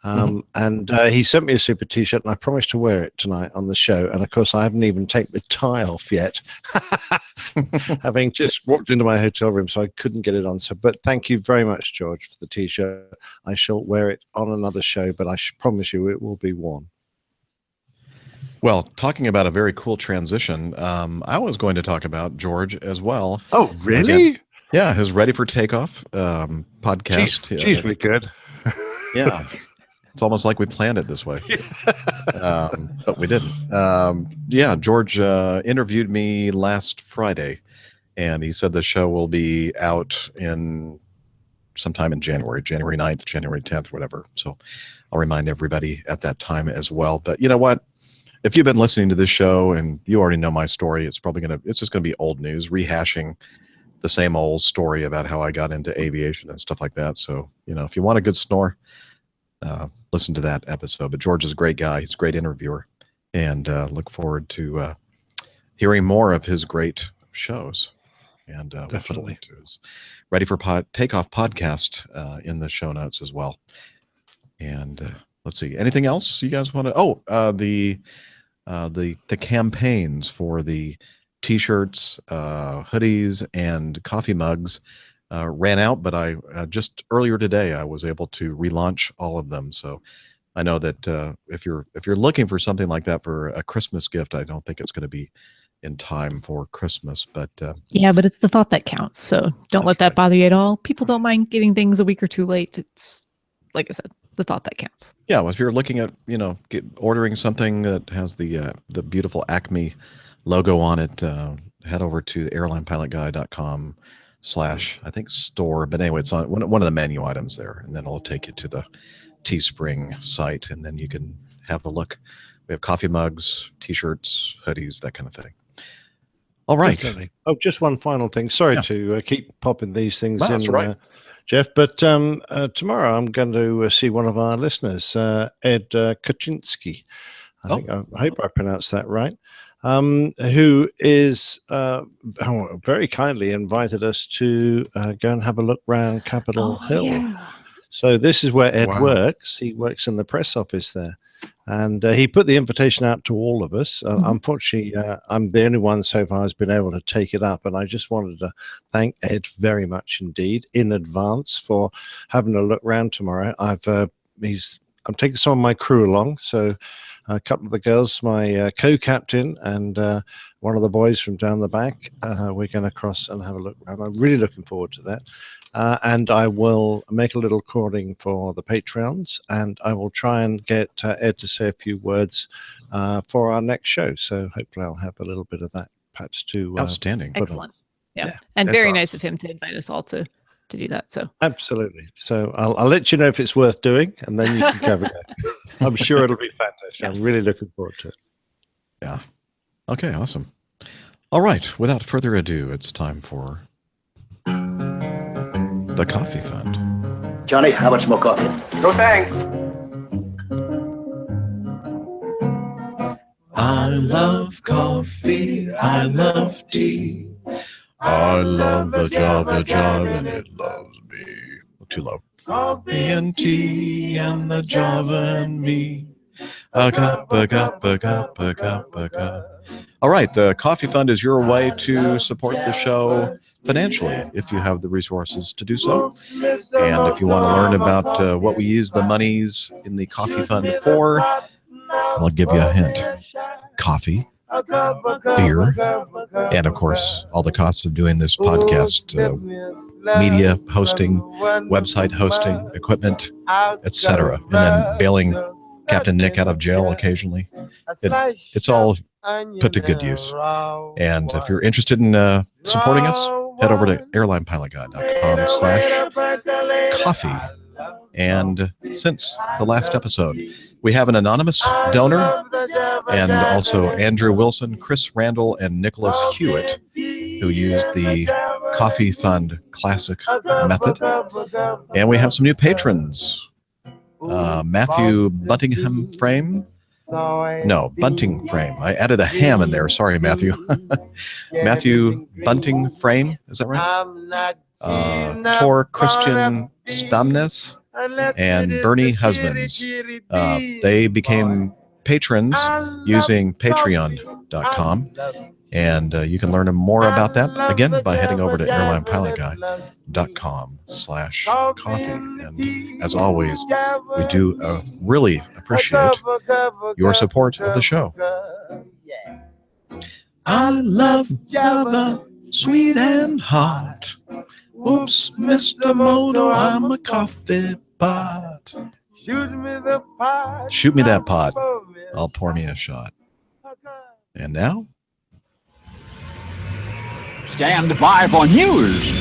And he sent me a super T-shirt, and I promised to wear it tonight on the show. And of course, I haven't even taken the tie off yet, having just walked into my hotel room, so I couldn't get it on. So, but thank you very much, George, for the T-shirt. I shall wear it on another show, but I promise you it will be worn. Well, talking about a very cool transition, I was going to talk about George as well. Oh, really? Again, yeah, his Ready for Takeoff podcast. She's really good. Yeah. It's almost like we planned it this way, but we didn't. Yeah, George interviewed me last Friday, and he said the show will be out in sometime in January 9th, January 10th, whatever. So I'll remind everybody at that time as well. But you know what? If you've been listening to this show and you already know my story, it's just going to be old news, rehashing the same old story about how I got into aviation and stuff like that. So, you know, if you want a good snore, listen to that episode. But George is a great guy. He's a great interviewer, and look forward to hearing more of his great shows. And definitely to his Ready for Takeoff podcast in the show notes as well. And let's see, anything else you guys want to? Oh, the campaigns for the T-shirts, hoodies, and coffee mugs ran out, but I just earlier today I was able to relaunch all of them. So I know that if you're looking for something like that for a Christmas gift, I don't think it's going to be in time for Christmas. But yeah, but it's the thought that counts. So don't let that bother you at all. People don't mind getting things a week or two late. It's like I said, the thought that counts. Yeah, well, if you're looking at ordering something that has the beautiful Acme logo on it, head over to the airlinepilotguy.com/ I think store, but anyway, it's on one of the menu items there, and then it'll take you to the Teespring site, and then you can have a look. We have coffee mugs, T-shirts, hoodies, that kind of thing. All right. Definitely. Oh, just one final thing. Sorry to keep popping these things in, that's right. Jeff, but tomorrow I'm going to see one of our listeners, Ed Kaczynski. I hope I pronounced that right. Who is very kindly invited us to go and have a look around Capitol Hill. Yeah. So this is where Ed works. He works in the press office there. And he put the invitation out to all of us. Unfortunately, I'm the only one so far who's been able to take it up. And I just wanted to thank Ed very much indeed in advance for having a look around tomorrow. I'm taking some of my crew along. So a couple of the girls, my co-captain, and one of the boys from down the back, we're going to cross and have a look around. I'm really looking forward to that. And I will make a little recording for the Patreons, and I will try and get Ed to say a few words for our next show. So hopefully I'll have a little bit of that perhaps to outstanding. Excellent. Yeah. And very nice of him to invite us all to do that. So absolutely. So I'll let you know if it's worth doing, and then you can cover it. I'm sure it'll be fantastic. Yes. I'm really looking forward to it. Yeah. Okay, awesome. All right. Without further ado, it's time for the Coffee Fund. Johnny, how much more coffee? No thanks. I love coffee. I love tea. I love the Java Jive, and it loves me. Too low. Coffee and tea, and the Java and me. A cup, a cup, a cup, a cup, a cup. All right, the Coffee Fund is your way to support the show financially if you have the resources to do so. And if you want to learn about what we use the monies in the Coffee Fund for, I'll give you a hint. Coffee, beer, and of course, all the costs of doing this podcast, media hosting, website hosting, equipment, etc. And then bailing Captain Nick out of jail occasionally. It's all put to good use. And if you're interested in supporting us, head over to airlinepilotguide.com/coffee. And since the last episode, we have an anonymous donor and also Andrew Wilson, Chris Randall, and Nicholas Hewitt, who used the Coffee Fund Classic method. And we have some new patrons. Matthew Bunting Frame. I added a ham in there. Sorry, Matthew. Matthew Bunting Frame. Is that right? Tor Christian Stamnes and Bernie Husbands. They became patrons using patreon.com. And you can learn more about that, again, by heading over to airlinepilotguide.com/coffee. And as always, we do really appreciate your support of the show. I love Java, sweet and hot. Oops, Mr. Moto, I'm a coffee pot. Shoot me that pot. I'll pour me a shot. And now? Stand by for news.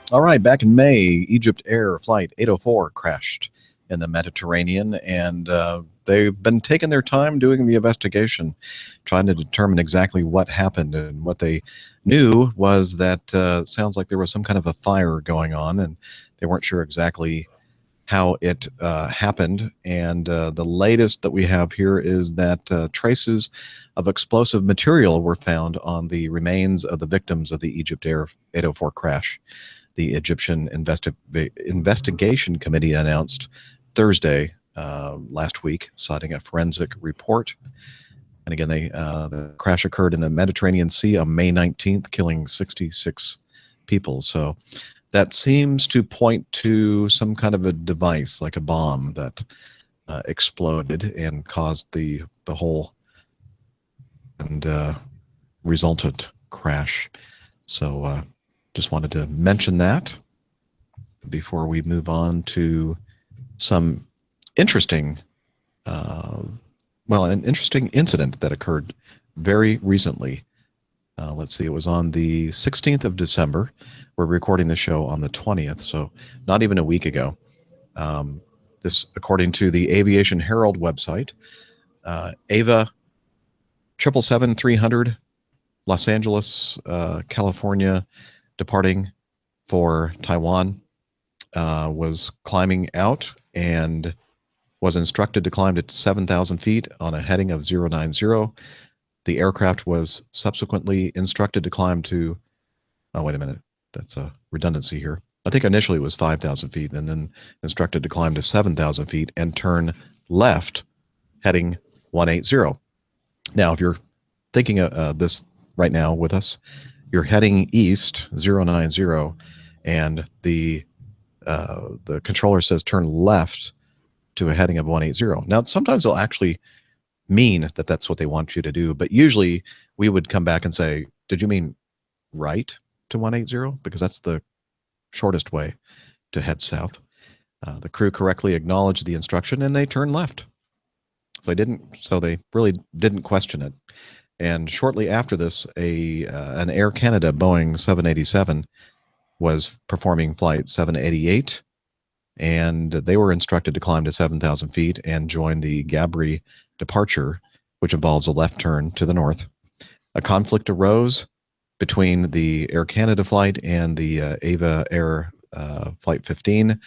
All right, back in May, Egypt Air Flight 804 crashed in the Mediterranean, and they've been taking their time doing the investigation, trying to determine exactly what happened. And what they knew was that it sounds like there was some kind of a fire going on, and they weren't sure exactly how it happened. And the latest that we have here is that traces of explosive material were found on the remains of the victims of the Egypt Air 804 crash. The Egyptian Investigation Committee announced Thursday last week, citing a forensic report. And again, the crash occurred in the Mediterranean Sea on May 19th, killing 66 people. So that seems to point to some kind of a device, like a bomb, that exploded and caused the whole and resultant crash. So just wanted to mention that before we move on to some interesting, an interesting incident that occurred very recently. Let's see, it was on the 16th of December. We're recording the show on the 20th, so not even a week ago. This, according to the Aviation Herald website, Ava 777-300, Los Angeles, California, departing for Taiwan, was climbing out and was instructed to climb to 7,000 feet on a heading of 090. The aircraft was subsequently instructed to climb to, oh, wait a minute, that's a redundancy here. I think initially it was 5,000 feet and then instructed to climb to 7,000 feet and turn left, heading 180. Now, if you're thinking of this right now with us, you're heading east 090, and the controller says turn left to a heading of 180. Now, sometimes they'll actually mean that that's what they want you to do, but usually we would come back and say, did you mean right to 180? Because that's the shortest way to head south. The crew correctly acknowledged the instruction and they turned left. So they really didn't question it. And shortly after this, an Air Canada Boeing 787 was performing flight 788, and they were instructed to climb to 7,000 feet and join the Gabri departure, which involves a left turn to the north. a conflict arose between the Air Canada flight and the Ava Air Flight 15.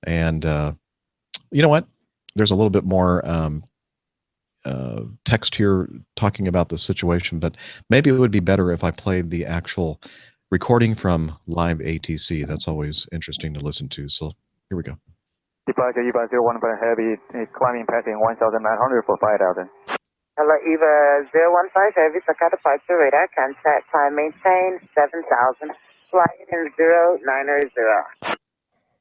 And you know what? There's a little bit more text here talking about the situation, but maybe it would be better if I played the actual recording from live ATC. That's always interesting to listen to. So here we go. Departure EVA 015 Heavy, climbing passing 1,900 for 5,000. Hello, EVA 015 Heavy, Saka departure, radar contact, climb maintain 7,000, flight in 090.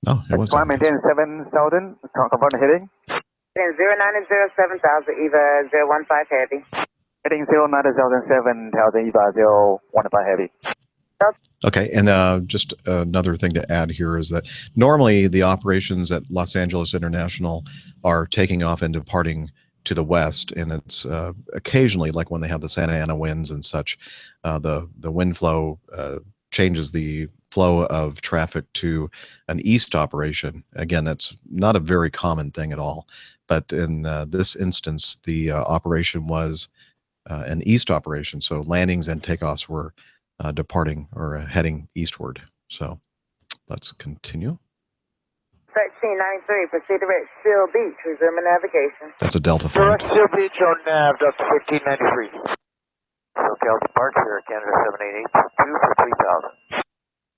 Oh, it was. Climb maintain 7,000, confirm heading. In 090, 7,000, EVA 015 Heavy. Heading 090, 7,000, EVA 015 Heavy. Okay, and just another thing to add here is that normally the operations at Los Angeles International are taking off and departing to the west, and it's occasionally, like when they have the Santa Ana winds and such, the wind flow changes the flow of traffic to an east operation. Again, that's not a very common thing at all, but in this instance, the operation was an east operation, so landings and takeoffs were departing or heading eastward. So let's continue. 1393, proceed to Seal Beach, resuming navigation. That's a Delta flight. Seal Beach on nav, Delta 1593. Hotel departure, Canada 788, 2 for 3,000.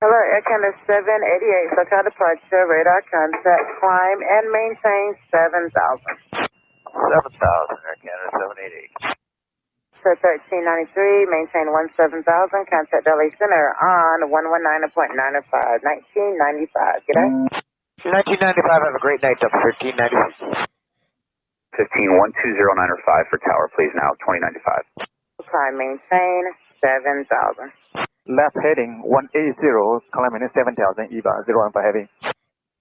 Hello, Air Canada 788, hotel departure, radar contact, climb and maintain 7,000. 7,000, Air Canada 788. So 1393, maintain 17,000, contact LA Center on 119.95, 1995. Good day. 1995, have a great night, Delta 1396. 15-120-905 for tower, please, now 2095. Climb, maintain 7,000. Left heading 180, climbing 7,000, EVA 015 heavy.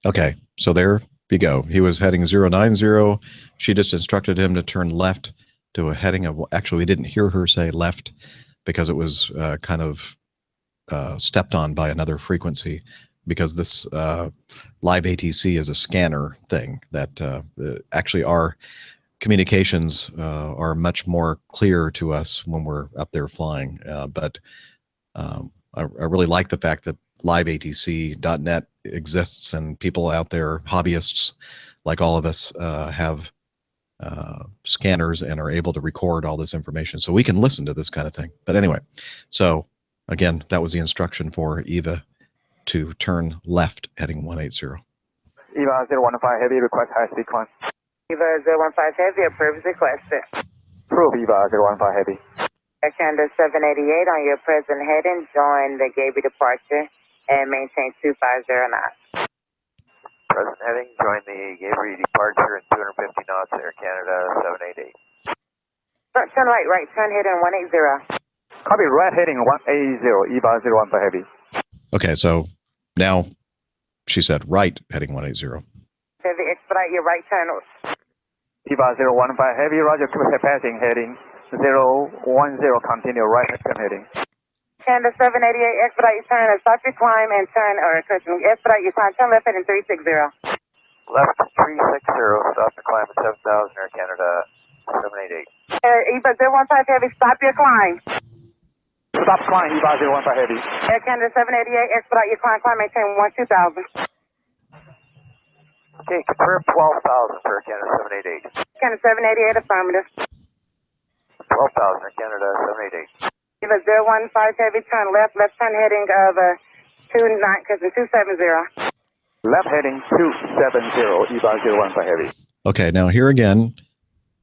Okay, so there you go. He was heading 090. She just instructed him to turn left to a heading of, actually we didn't hear her say left because it was kind of stepped on by another frequency, because this live ATC is a scanner thing that actually our communications are much more clear to us when we're up there flying. But I really like the fact that liveatc.net exists and people out there, hobbyists like all of us, have scanners and are able to record all this information so we can listen to this kind of thing. But anyway, so again, that was the instruction for EVA to turn left heading 180. EVA 015 heavy, request high speed climb. EVA 015 heavy, approved requested. Approve EVA 015 heavy. Air Canada 788 on your present heading, join the Gateway departure and maintain 2509. Present heading, join the Gateway departure and 250 knots, Air Canada 788. Turn right, turn heading 180. Copy, right heading 180, EVA 015 heavy. Okay, so now she said right heading 180. Heavy, expedite your right turn. EVA 015 heavy, roger, passing heading 010, continue right turn heading. Canada 788, expedite your turn, stop your climb and turn, or expedite your climb, turn left heading 360. Left 360, stop the climb at 7,000, Air Canada 788. EVA 015 heavy, stop your climb. Stop climb, EVA 015 heavy. Air Canada 788, expedite your climb, maintain 12,000. Okay, confirm 12,000 for Canada 788. Canada 788, affirmative. 12,000, Canada 788. Give us 015 heavy, turn left turn heading of 270. Left heading 270, EVA 015 heavy. Okay, now here again,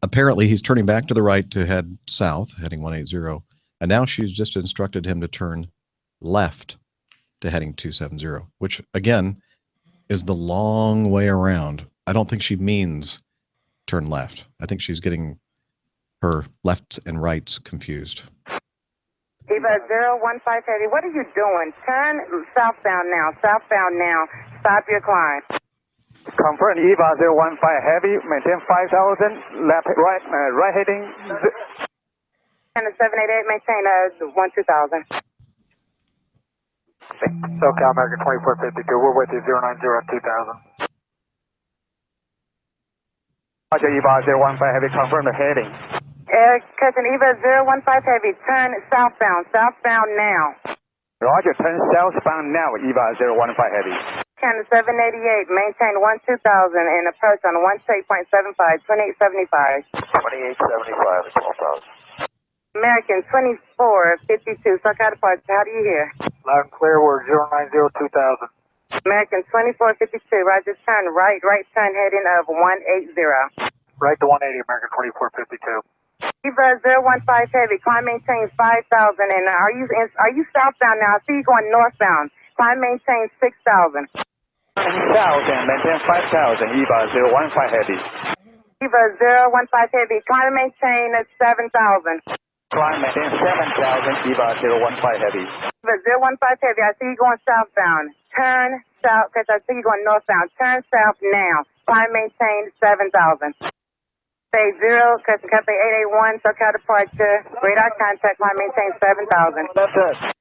apparently he's turning back to the right to head south, heading 180, and now she's just instructed him to turn left to heading 270, which again is the long way around. I don't think she means turn left. I think she's getting her lefts and rights confused. EVA 015 heavy, what are you doing? Turn southbound now, Stop your climb. Confirm EVA 015 heavy, maintain 5,000, left, right heading. And 788, maintain 12,000. SoCal American 2452, we're with you 090 2000. Roger, EVA 015 heavy, confirm the heading. Cousin Eva 015 Heavy, turn southbound now. Roger, turn southbound now, Eva 015 Heavy. Canada 788, maintain 12000 and approach on 18.75, 2875. 2875, 12,000. American 2452, South Departure, how do you hear? Loud and clear, we're 090-2000. American 2452, Roger, turn right turn heading of 180. Right to 180, American 2452. Eva 015 Heavy, climb maintain 5,000, and are you southbound now? I see you going northbound. Climb maintain 6,000. 6,000, maintain 5,000, Eva 015 Heavy. Eva 015 Heavy, climb maintain 7,000. Climb maintain 7,000, Eva 015 Heavy. Eva 015 Heavy, I see you going southbound. Turn south, because I see you going northbound. Turn south now. Climb maintain 7,000. Say 0, Custom Company 881, SoCal Departure. Radar contact, climb maintain 7,000. That's it.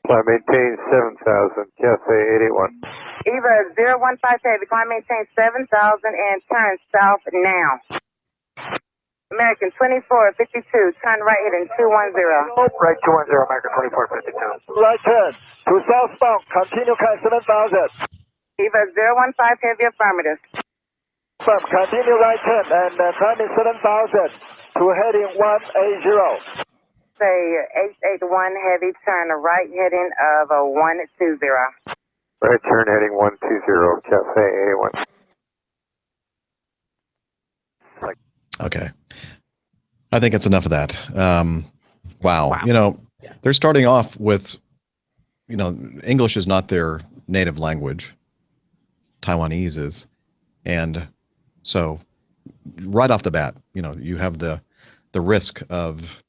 Climb maintain 7,000, Cafe 881. Eva 015 Heavy, climb maintain 7,000 and turn south now. American 2452, turn right heading 210. Right 210, American 2452. Right turn to southbound, continue kind 7,000. Eva 015 Heavy, affirmative. Continue right turn and climbing 7,000 to heading 180. Say 881 Heavy, turn right heading of 120. Right turn heading 120, Cafe 881. Okay. I think it's enough of that. Wow. You know, they're starting off with, you know, English is not their native language. Taiwanese is. And so right off the bat, you know, you have the risk of,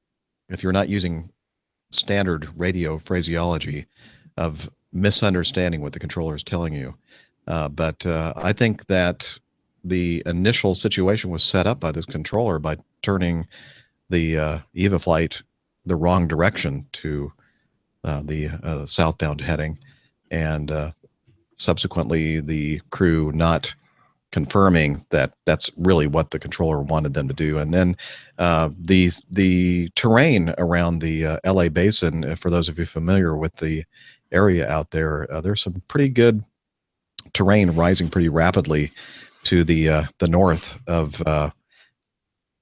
if you're not using standard radio phraseology, of misunderstanding what the controller is telling you. But I think that the initial situation was set up by this controller by turning the EVA flight the wrong direction to the southbound heading, and subsequently the crew not confirming that that's really what the controller wanted them to do. And then the terrain around the LA basin, for those of you familiar with the area out there, there's some pretty good terrain rising pretty rapidly to the north of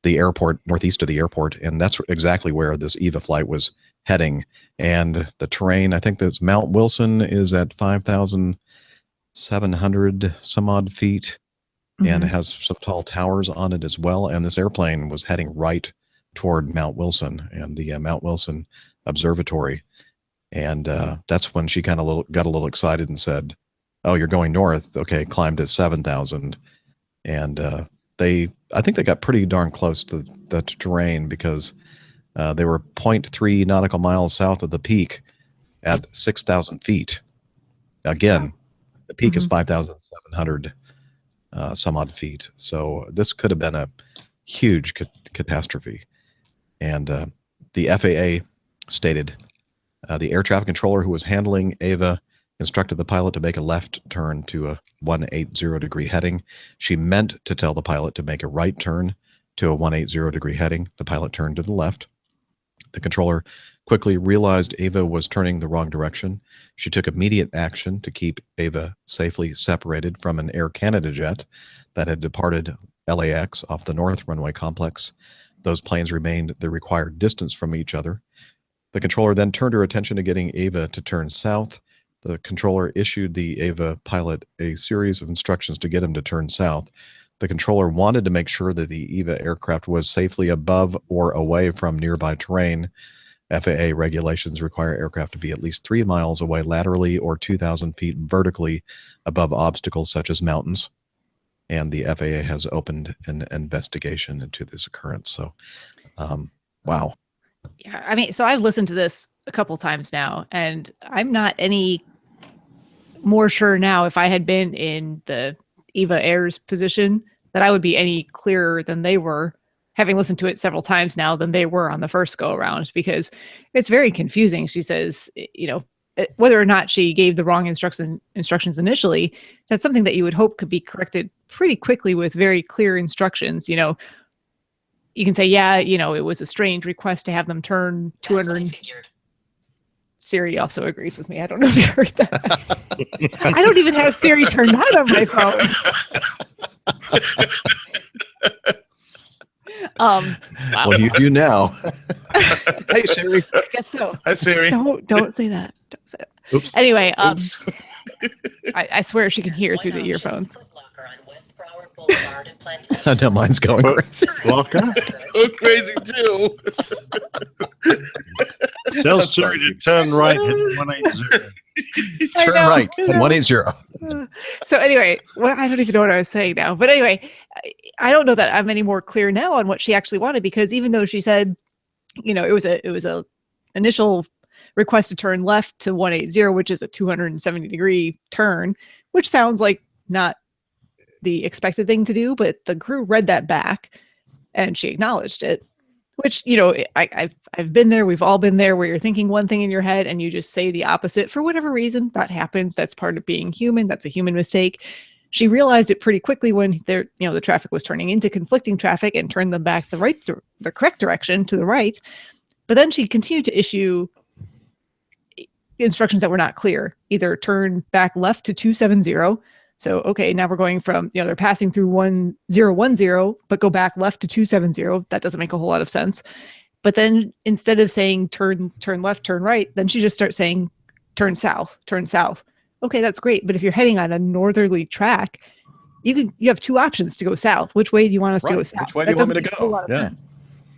the airport, northeast of the airport, and that's exactly where this EVA flight was heading. And the terrain, I think that's Mount Wilson is at 5,700 some odd feet, and it has some tall towers on it as well. And this airplane was heading right toward Mount Wilson and the Mount Wilson Observatory. And that's when she kind of got a little excited and said, "Oh, you're going north. Okay, climb to 7,000." And I think they got pretty darn close to the terrain, because they were 0.3 nautical miles south of the peak at 6,000 feet. Again, the peak is 5,700 some odd feet. So this could have been a huge catastrophe. And the FAA stated the air traffic controller who was handling AVA instructed the pilot to make a left turn to a 180-degree heading. She meant to tell the pilot to make a right turn to a 180-degree heading. The pilot turned to the left. The controller quickly realized AVA was turning the wrong direction. She took immediate action to keep AVA safely separated from an Air Canada jet that had departed LAX off the North Runway complex. Those planes remained the required distance from each other. The controller then turned her attention to getting AVA to turn south. The controller issued the AVA pilot a series of instructions to get him to turn south. The controller wanted to make sure that the EVA aircraft was safely above or away from nearby terrain. FAA regulations require aircraft to be at least 3 miles away laterally or 2,000 feet vertically above obstacles such as mountains. And the FAA has opened an investigation into this occurrence. So, wow. Yeah, I mean, so I've listened to this a couple times now, and I'm not any more sure now, if I had been in the Eva Air's position, that I would be any clearer than they were, having listened to it several times now, than they were on the first go around, because it's very confusing. She says, you know, whether or not she gave the wrong instructions initially, that's something that you would hope could be corrected pretty quickly with very clear instructions. You know, you can say, yeah, it was a strange request to have them turn 200. Siri also agrees with me. I don't know if you heard that. I don't even have Siri turned on my phone. Wow. Well, you do now. Hey, Siri. I guess so. Hi, Siri. Don't say that. Don't say that. Oops. Anyway, Oops. I swear she can hear through the earphones. I know mine's going crazy. Blocker. Go crazy too. Tell Siri to turn right at 180. Turn right at 180. So anyway, I don't even know what I was saying now. But anyway, I don't know that I'm any more clear now on what she actually wanted, because even though she said, it was a initial request to turn left to 180, which is a 270-degree turn, which sounds like not the expected thing to do, but the crew read that back and she acknowledged it, which, I've been there. We've all been there, where you're thinking one thing in your head and you just say the opposite for whatever reason. That happens. That's part of being human. That's a human mistake. She realized it pretty quickly when the traffic was turning into conflicting traffic, and turned them back the correct direction to the right. But then she continued to issue instructions that were not clear. Either turn back left to 270. So, okay, now we're going from, they're passing through 1010, but go back left to 270. That doesn't make a whole lot of sense. But then instead of saying turn left, turn right, then she just starts saying turn south, turn south. Okay, that's great. But if you're heading on a northerly track, you have two options to go south. Which way do you want us to go south? Which way do you want me to go? Yeah.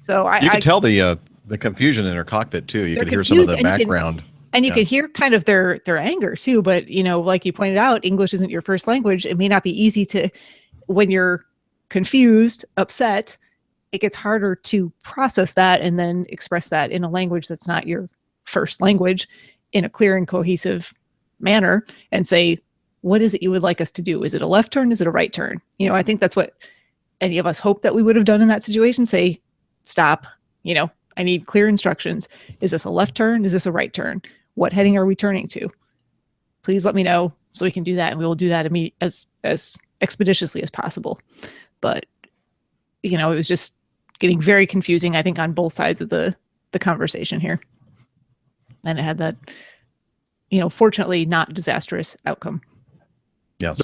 So you can tell the confusion in her cockpit too. You can hear some of the background. And you can hear kind of their anger too. But, like you pointed out, English isn't your first language. It may not be easy to, when you're confused, upset, it gets harder to process that and then express that in a language that's not your first language in a clear and cohesive manner, and say, what is it you would like us to do? Is it a left turn? Is it a right turn? I think that's what any of us hope that we would have done in that situation. Say, stop, I need clear instructions. Is this a left turn? Is this a right turn? What heading are we turning to? Please let me know so we can do that, and we will do that as expeditiously as possible. But it was just getting very confusing, I think, on both sides of the conversation here, and it had that fortunately not disastrous outcome. Yes,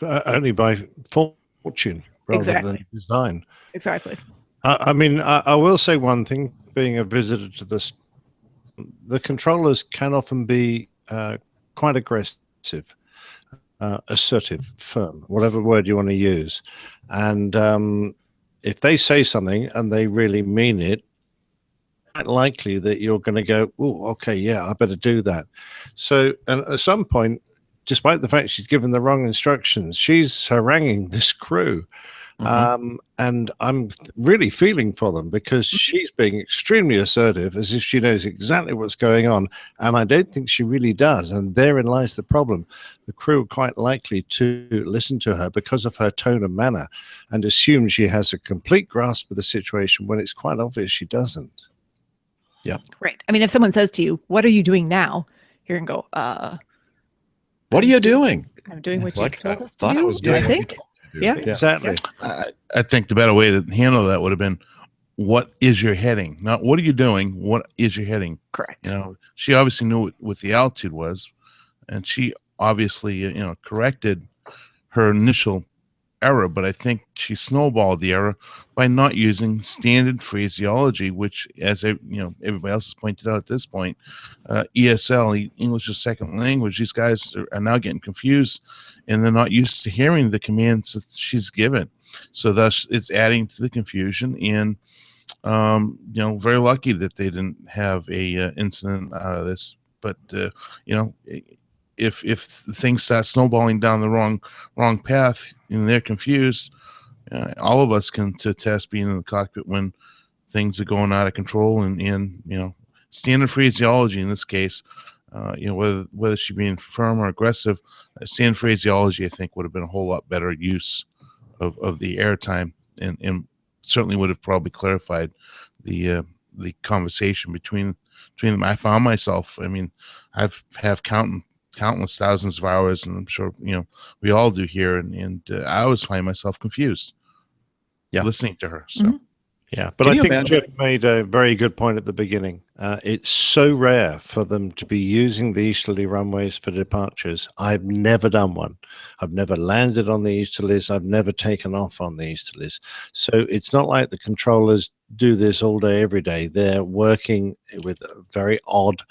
only by fortune rather than design. Exactly. I will say one thing. Being a visitor to this, the controllers can often be quite aggressive, assertive, firm, whatever word you want to use. And if they say something and they really mean it, quite likely that you're going to go, oh, okay, yeah, I better do that. So, and at some point, despite the fact she's given the wrong instructions, she's haranguing this crew. And I'm really feeling for them, because she's being extremely assertive, as if she knows exactly what's going on. And I don't think she really does. And therein lies the problem. The crew are quite likely to listen to her because of her tone and manner, and assume she has a complete grasp of the situation when it's quite obvious she doesn't. Yeah. Right. I mean, if someone says to you, what are you doing now? You're going to go, what are you doing? I'm doing what you told us to thought do, I was doing I think. Yeah, exactly. I think the better way to handle that would have been, what is your heading? Not what are you doing? What is your heading? Correct. She obviously knew what the altitude was, and she obviously, corrected her initial error, but I think she snowballed the error by not using standard phraseology, which, as everybody else has pointed out at this point, ESL, English as second language, these guys are now getting confused, and they're not used to hearing the commands that she's given. So thus it's adding to the confusion, and very lucky that they didn't have a incident out of this. But if things start snowballing down the wrong path and they're confused, all of us can attest being in the cockpit when things are going out of control, and standard phraseology in this case, whether she being firm or aggressive, standard phraseology I think would have been a whole lot better use of the airtime, and certainly would have probably clarified the conversation between them. I found myself, I've countless thousands of hours, and I'm sure we all do here, and I always find myself confused listening to her. So Yeah, but Can I you think imagine- Jeff made a very good point at the beginning. It's so rare for them to be using the easterly runways for departures. I've never done one. I've never landed on the easterlies. I've never taken off on the easterlies. So it's not like the controllers do this all day, every day. They're working with a very odd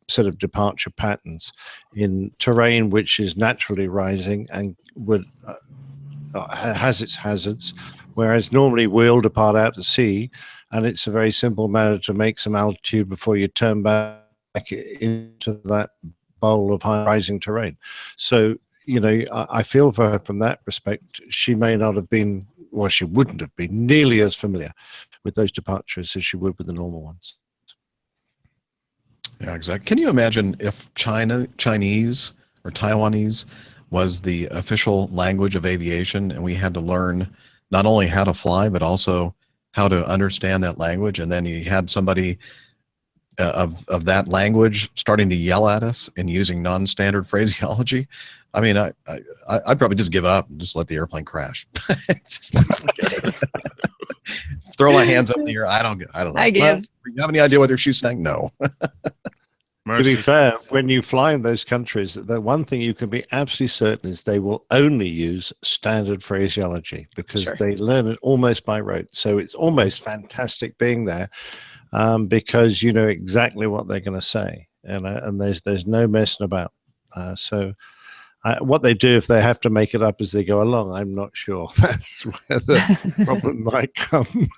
set of departure patterns in terrain which is naturally rising and would has its hazards, whereas normally we'll depart out to sea, and it's a very simple matter to make some altitude before you turn back into that bowl of high rising terrain. So, you know, I feel for her from that respect. She may not have been, well, she wouldn't have been nearly as familiar with those departures as she would with the normal ones. Yeah, exactly. Can you imagine if Chinese or Taiwanese was the official language of aviation, and we had to learn not only how to fly, but also how to understand that language, and then you had somebody of that language starting to yell at us and using non-standard phraseology? I mean, I'd probably just give up and just let the airplane crash. Just forget it. Throw my hands up in the air. I don't know. I give. Well, you have any idea whether she's saying no? To be fair, when you fly in those countries, the one thing you can be absolutely certain is they will only use standard phraseology because they learn it almost by rote. So it's almost fantastic being there because you know exactly what they're going to say, and there's no messing about. What they do if they have to make it up as they go along, I'm not sure. That's where the problem might come.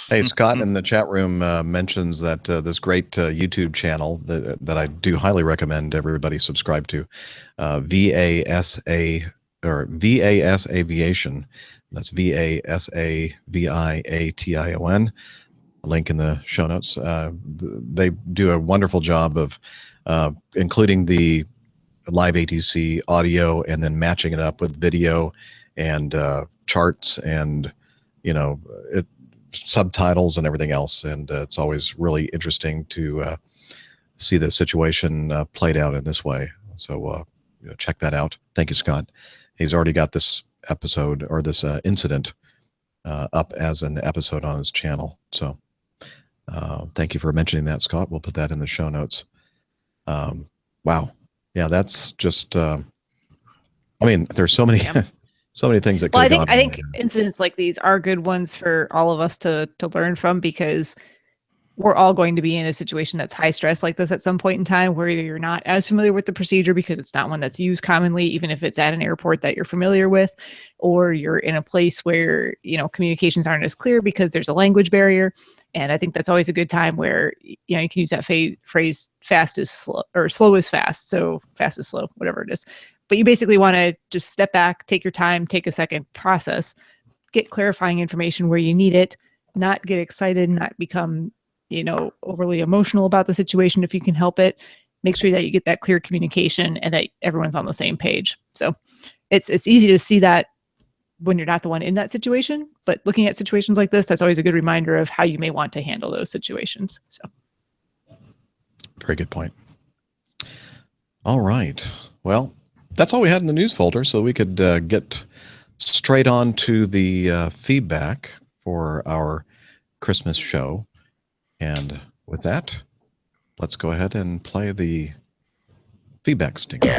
Hey, Scott in the chat room mentions that this great YouTube channel that I do highly recommend everybody subscribe to, VASA or VAS Aviation. That's VASAVIATION. Link in the show notes. They do a wonderful job of including the live ATC audio and then matching it up with video and charts and subtitles and everything else, and it's always really interesting to see the situation played out in this way. So check that out. Thank you, Scott. He's already got this episode or this incident up as an episode on his channel. So thank you for mentioning that, Scott. We'll put that in the show notes. Wow. Yeah, that's just I mean, there's so many so many things that could have gone I think incidents like these are good ones for all of us to learn from, because we're all going to be in a situation that's high stress like this at some point in time, where either you're not as familiar with the procedure because it's not one that's used commonly, even if it's at an airport that you're familiar with, or you're in a place where, communications aren't as clear because there's a language barrier. And I think that's always a good time where, you can use that phrase, fast is slow, or slow is fast. So fast is slow, whatever it is. But you basically want to just step back, take your time, take a second, process, get clarifying information where you need it, not get excited, not become, overly emotional about the situation if you can help it. Make sure that you get that clear communication and that everyone's on the same page. So it's easy to see that when you're not the one in that situation, but looking at situations like this, that's always a good reminder of how you may want to handle those situations. So very good point. All right. Well, that's all we had in the news folder, so we could get straight on to the feedback for our Christmas show. And with that, let's go ahead and play the feedback stinger.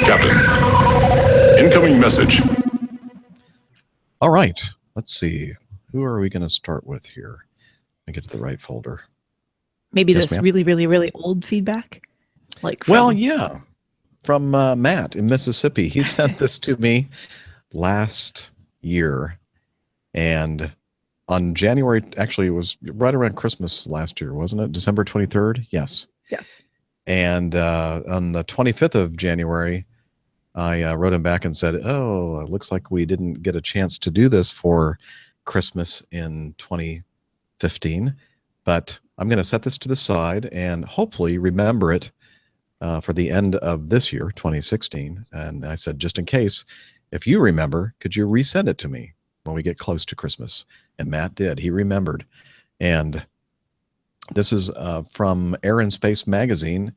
Captain, incoming message. All right. Let's see. Who are we going to start with here? Let me get to the right folder. Maybe Yes, this ma'am? really, really, really old feedback. Yeah. From Matt in Mississippi. He sent this to me last year. And on January, actually, it was right around Christmas last year, wasn't it? December 23rd? Yes. Yes. And on the 25th of January, I wrote him back and said, oh, it looks like we didn't get a chance to do this for Christmas in 2015, but I'm going to set this to the side and hopefully remember it for the end of this year, 2016. And I said, just in case, if you remember, could you resend it to me when we get close to Christmas? And Matt did. He remembered. And this is from Air and Space Magazine,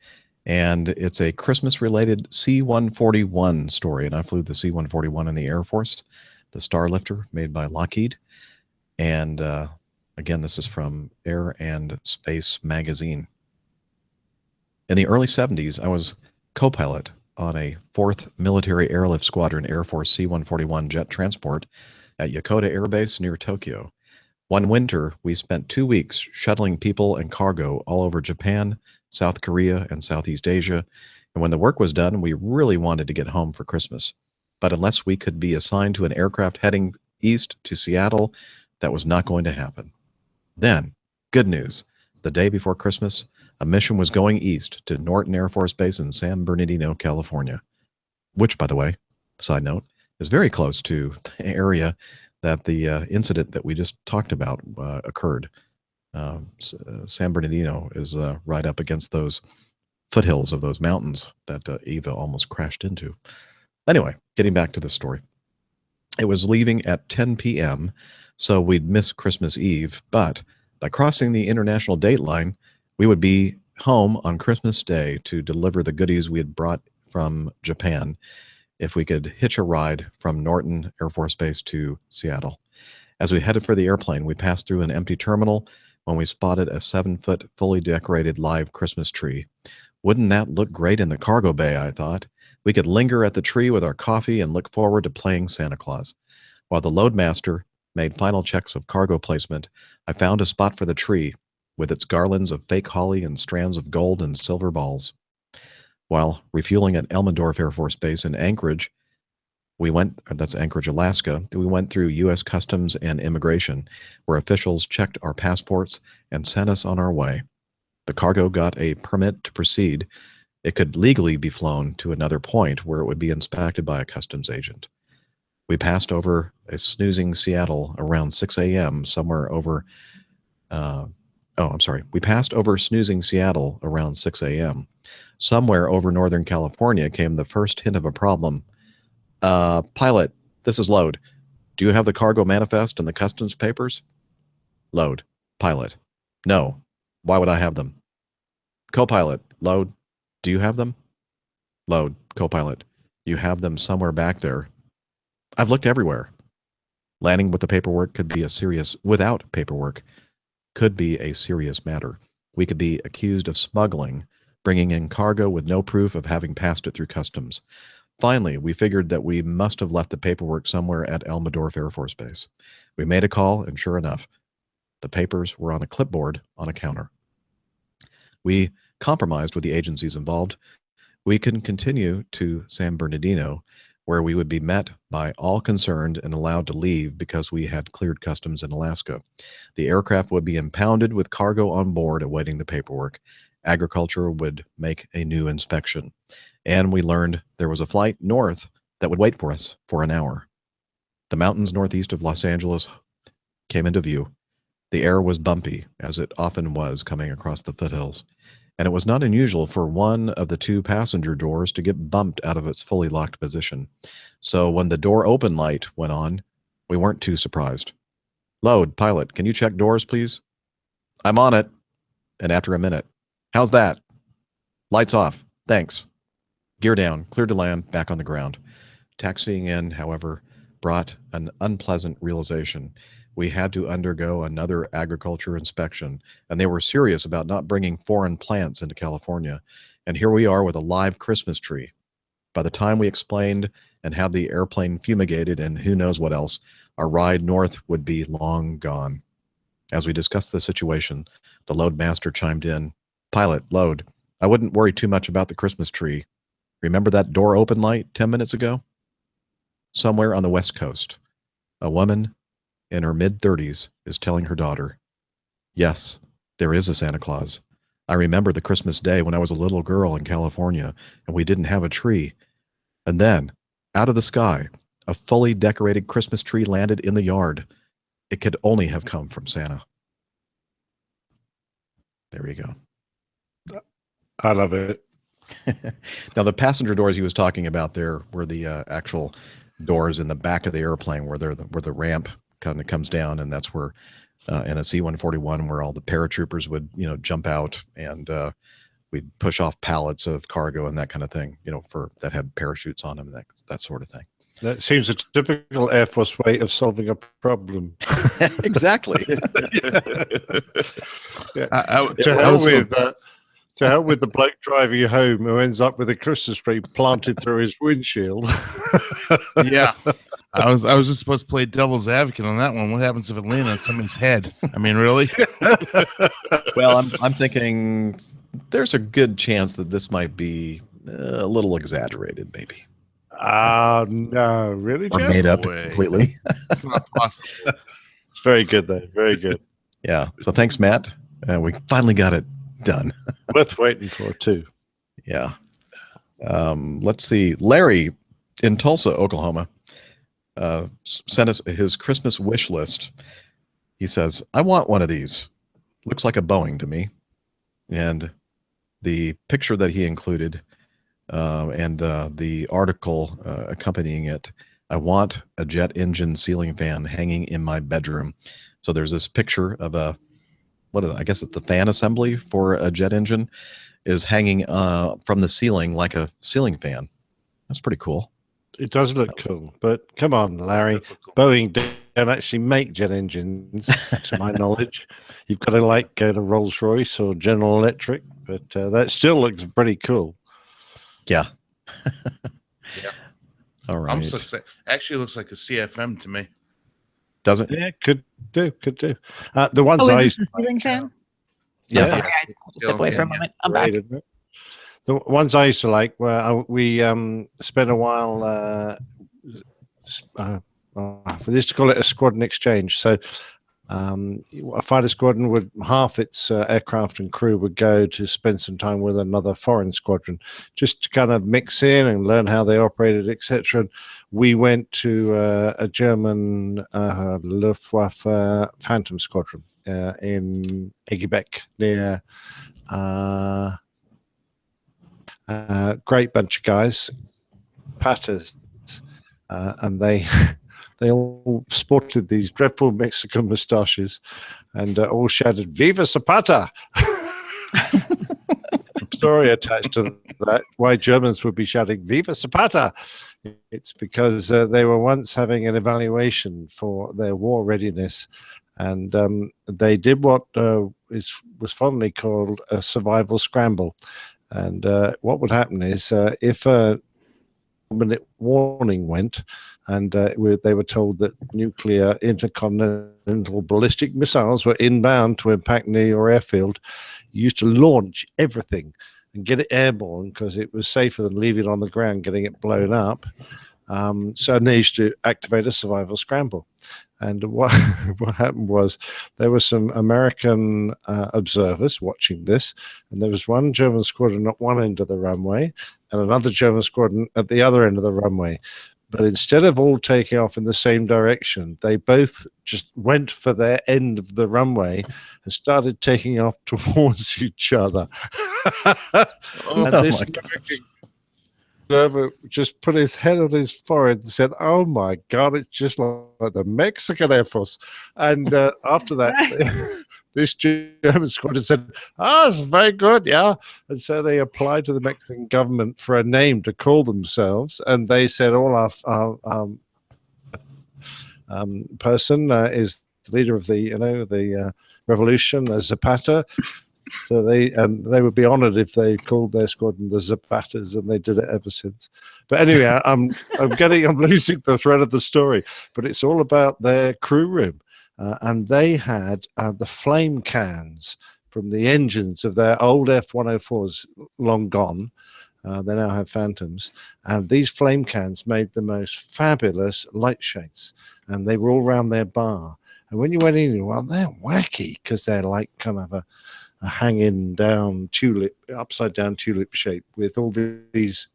And it's a Christmas-related C-141 story. And I flew the C-141 in the Air Force, the Starlifter made by Lockheed. And again, this is from Air and Space Magazine. In the early 70s, I was co-pilot on a 4th Military Airlift Squadron Air Force C-141 jet transport at Yokota Air Base near Tokyo. One winter, we spent 2 weeks shuttling people and cargo all over Japan, South Korea, and Southeast Asia. And when the work was done, we really wanted to get home for Christmas. But unless we could be assigned to an aircraft heading east to Seattle, that was not going to happen. Then, good news. The day before Christmas, a mission was going east to Norton Air Force Base in San Bernardino, California, which, by the way, side note, is very close to the area that the incident that we just talked about occurred. San Bernardino is right up against those foothills of those mountains that Eva almost crashed into. Anyway, getting back to the story. It was leaving at 10 p.m., so we'd miss Christmas Eve, but by crossing the international date line, we would be home on Christmas Day to deliver the goodies we had brought from Japan if we could hitch a ride from Norton Air Force Base to Seattle. As we headed for the airplane, we passed through an empty terminal when we spotted a 7-foot, fully decorated live Christmas tree. Wouldn't that look great in the cargo bay, I thought. We could linger at the tree with our coffee and look forward to playing Santa Claus. While the loadmaster made final checks of cargo placement, I found a spot for the tree with its garlands of fake holly and strands of gold and silver balls. While refueling at Elmendorf Air Force Base in Anchorage, that's Anchorage, Alaska, we went through U.S. Customs and Immigration, where officials checked our passports and sent us on our way. The cargo got a permit to proceed. It could legally be flown to another point where it would be inspected by a customs agent. We passed over a snoozing Seattle around 6 a.m. We passed over snoozing Seattle around 6 a.m. Somewhere over Northern California came the first hint of a problem. Pilot, this is Load. Do you have the cargo manifest and the customs papers? Load. Pilot. No. Why would I have them? Co-pilot. Load. Do you have them? Load. Co-pilot. You have them somewhere back there. I've looked everywhere. Landing with the paperwork without paperwork could be a serious matter. We could be accused of smuggling, bringing in cargo with no proof of having passed it through customs. Finally, we figured that we must have left the paperwork somewhere at Elmendorf Air Force Base. We made a call, and sure enough, the papers were on a clipboard on a counter. We compromised with the agencies involved. We can continue to San Bernardino, where we would be met by all concerned and allowed to leave because we had cleared customs in Alaska. The aircraft would be impounded with cargo on board awaiting the paperwork. Agriculture would make a new inspection. And we learned there was a flight north that would wait for us for an hour. The mountains northeast of Los Angeles came into view. The air was bumpy, as it often was coming across the foothills, and it was not unusual for one of the two passenger doors to get bumped out of its fully locked position. So when the door open light went on, we weren't too surprised. Load, pilot, can you check doors, please? I'm on it. And after a minute, how's that? Lights off. Thanks. Gear down, cleared to land, back on the ground. Taxiing in, however, brought an unpleasant realization. We had to undergo another agriculture inspection, and they were serious about not bringing foreign plants into California. And here we are with a live Christmas tree. By the time we explained and had the airplane fumigated and who knows what else, our ride north would be long gone. As we discussed the situation, the loadmaster chimed in. Pilot, Load, I wouldn't worry too much about the Christmas tree. Remember that door open light 10 minutes ago? Somewhere on the West Coast, a woman in her mid-30s is telling her daughter, yes, there is a Santa Claus. I remember the Christmas day when I was a little girl in California and we didn't have a tree. And then, out of the sky, a fully decorated Christmas tree landed in the yard. It could only have come from Santa. There you go. I love it. Now, the passenger doors he was talking about there were the actual doors in the back of the airplane where the ramp kind of comes down, and that's where in a C-141 where all the paratroopers would jump out and we'd push off pallets of cargo and that kind of thing, for that had parachutes on them, that sort of thing. That seems a typical Air Force way of solving a problem. Exactly. To hell with the bloke driving you home who ends up with a Christmas tree planted through his windshield. Yeah. I was just supposed to play devil's advocate on that one. What happens if it lands on somebody's head? I mean, really? Well, I'm thinking there's a good chance that this might be a little exaggerated, maybe. No, really, or Jeff? made up way. completely. It's not possible. It's very good, though. Very good. Yeah. So thanks, Matt. We finally got it done. Worth waiting for, too. Yeah. Let's see. Larry in Tulsa, Oklahoma, sent us his Christmas wish list. He says, I want one of these. Looks like a Boeing to me. And the picture that he included and the article accompanying it, I want a jet engine ceiling fan hanging in my bedroom. So there's this picture of I guess it's the fan assembly for a jet engine is hanging from the ceiling like a ceiling fan. That's pretty cool. It does look cool, but come on, Larry. Cool. Boeing don't actually make jet engines, to my knowledge. You've got to go to Rolls-Royce or General Electric, but that still looks pretty cool. Yeah. Yeah. All right. Actually looks like a CFM to me. Does it? Yeah, could do. The ones I is this the ceiling fan? Yeah. Sorry, I stepped away for a moment. I'm back. The ones I used to like were we spent a while. We used to call it a squadron exchange. So a fighter squadron would half its aircraft and crew would go to spend some time with another foreign squadron, just to kind of mix in and learn how they operated, etc. We went to a German Luftwaffe Phantom squadron in Eggebek near. Great bunch of guys, patters, and they all sported these dreadful Mexican moustaches and all shouted "Viva Zapata!" Story attached to that: why Germans would be shouting "Viva Zapata." It's because they were once having an evaluation for their war readiness, and they did what was fondly called a survival scramble. And what would happen is if a minute warning went and they were told that nuclear intercontinental ballistic missiles were inbound to impact near your airfield, you used to launch everything and get it airborne because it was safer than leaving it on the ground, getting it blown up. So they used to activate a survival scramble. And what happened was there were some American observers watching this, and there was one German squadron at one end of the runway and another German squadron at the other end of the runway. But instead of all taking off in the same direction, they both just went for their end of the runway and started taking off towards each other. And this observer just put his head on his forehead and said, "Oh my God, it's just like the Mexican Air Force." And after that, this German squadron said, "It's very good, yeah." And so they applied to the Mexican government for a name to call themselves, and they said, "All our person is the leader of the revolution, Zapata." So they would be honored if they called their squadron the Zapatas, and they did it ever since. But anyway, I'm losing the thread of the story, but it's all about their crew room, and they had the flame cans from the engines of their old F-104s long gone. They now have Phantoms, and these flame cans made the most fabulous light shades, and they were all around their bar. And when you went in, well, they're wacky because they're like kind of a hanging down upside down tulip shape with all these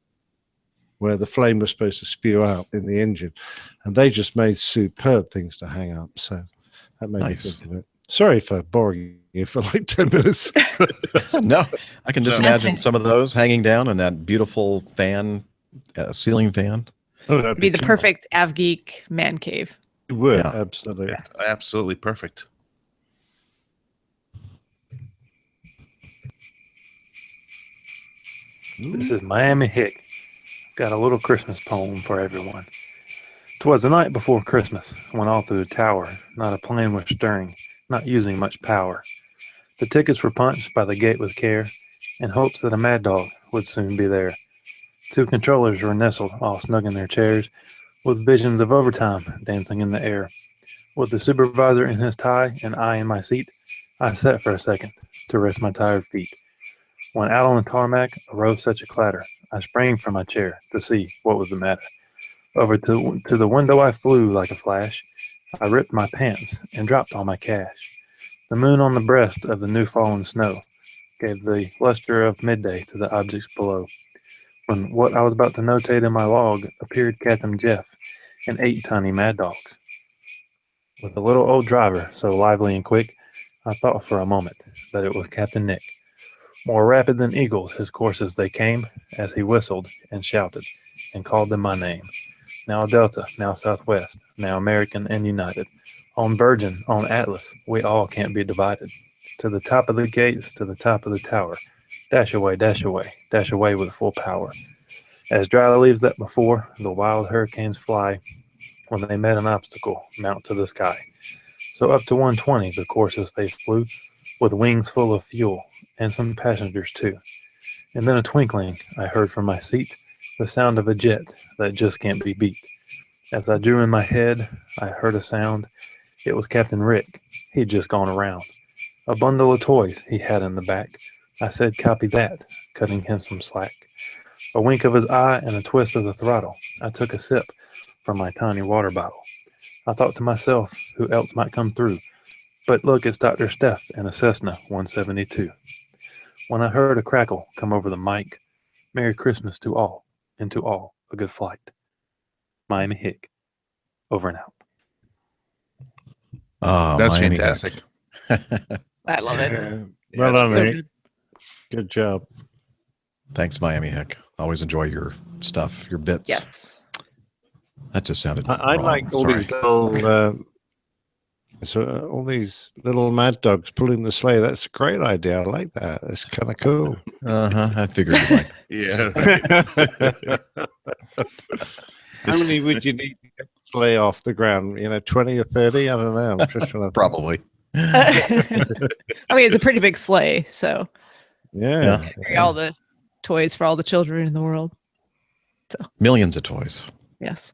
where the flame was supposed to spew out in the engine, and they just made superb things to hang up. So that made me think of it. Sorry for boring you for like 10 minutes. No, I can just imagine some of those hanging down in that beautiful fan, ceiling fan. Oh, that'd be the perfect AvGeek man cave. It would, absolutely. Yes. Absolutely perfect. This is Miami Hick. Got a little Christmas poem for everyone. 'Twas the night before Christmas, when all through the tower not a plane was stirring, not using much power. The tickets were punched by the gate with care, in hopes that a mad dog would soon be there. 2 controllers were nestled all snug in their chairs, with visions of overtime dancing in the air. With the supervisor in his tie and I in my seat, I sat for a second to rest my tired feet. When out on the tarmac arose such a clatter, I sprang from my chair to see what was the matter. Over to the window I flew like a flash. I ripped my pants and dropped all my cash. The moon on the breast of the new fallen snow gave the luster of midday to the objects below. When what I was about to notate in my log appeared Captain Jeff and 8 tiny mad dogs. With the little old driver so lively and quick, I thought for a moment that it was Captain Nick. More rapid than eagles his courses they came, as he whistled and shouted and called them my name. Now Delta, now Southwest, now American and United. On Virgin, on Atlas, we all can't be divided. To the top of the gates, to the top of the tower. Dash away, dash away, dash away with full power. As dry leaves that before the wild hurricanes fly, when they met an obstacle, mount to the sky. So up to 120 the courses they flew, with wings full of fuel, and some passengers too. And then a twinkling, I heard from my seat the sound of a jet that just can't be beat. As I drew in my head, I heard a sound. It was Captain Rick. He'd just gone around. A bundle of toys he had in the back. I said, copy that, cutting him some slack. A wink of his eye and a twist of the throttle. I took a sip from my tiny water bottle. I thought to myself, who else might come through? But look, it's Dr. Steph in a Cessna 172. When I heard a crackle come over the mic, Merry Christmas to all, and to all a good flight. Miami Hick, over and out. That's Miami fantastic. I love it. Well done, So mate. good. Good job. Thanks, Miami Hick. Always enjoy your stuff, your bits. Yes. That just sounded I wrong. like all Sorry. these little, all these little mad dogs pulling the sleigh. That's a great idea. I like that. That's kind of cool. I figured you might. Yeah. How many would you need to get the sleigh off the ground? 20 or 30? I don't know. I'm just trying to Probably. I mean, it's a pretty big sleigh, so Yeah. carry all the toys for all the children in the world. Millions of toys. Yes.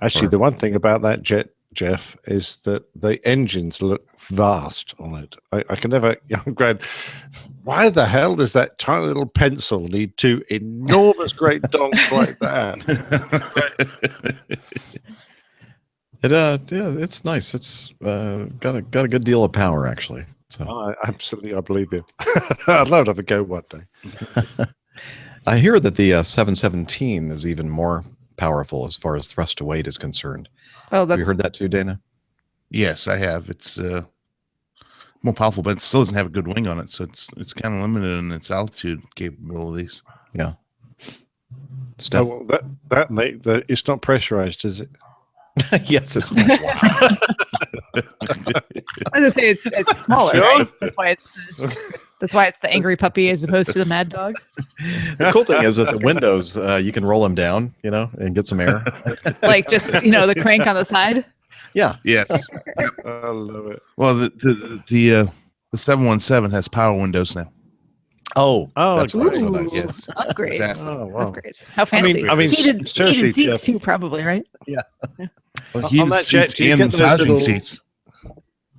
Actually, the one thing about that jet, Jeff, is that the engines look vast on it. I can never, why the hell does that tiny little pencil need 2 enormous great donks like that? Yeah, it's nice. It's got a good deal of power, actually. So I believe you. I'd love to have a go one day. I hear that the 717 is even more powerful as far as thrust to weight is concerned. Oh, Have you heard that too, Dana? Yes, I have. It's more powerful, but it still doesn't have a good wing on it, so it's kind of limited in its altitude capabilities. Yeah. Steph? Oh, well, that it's not pressurized, is it? Yes, it's I was gonna say it's smaller, Sure. right? That's why it's the angry puppy as opposed to the mad dog. The cool thing is that the windows, you can roll them down, and get some air. Like just the crank on the side. Yeah. Yes. I love it. Well, the 717 has power windows now. Oh, Oh, that's why it's so Ooh, nice. Yes. Upgrades. Exactly. Oh, wow. Upgrades. How fancy. I mean, heated seriously, seats Jeff. too, probably, right? Well, On heated that jet, seats do you and get those massaging little- seats.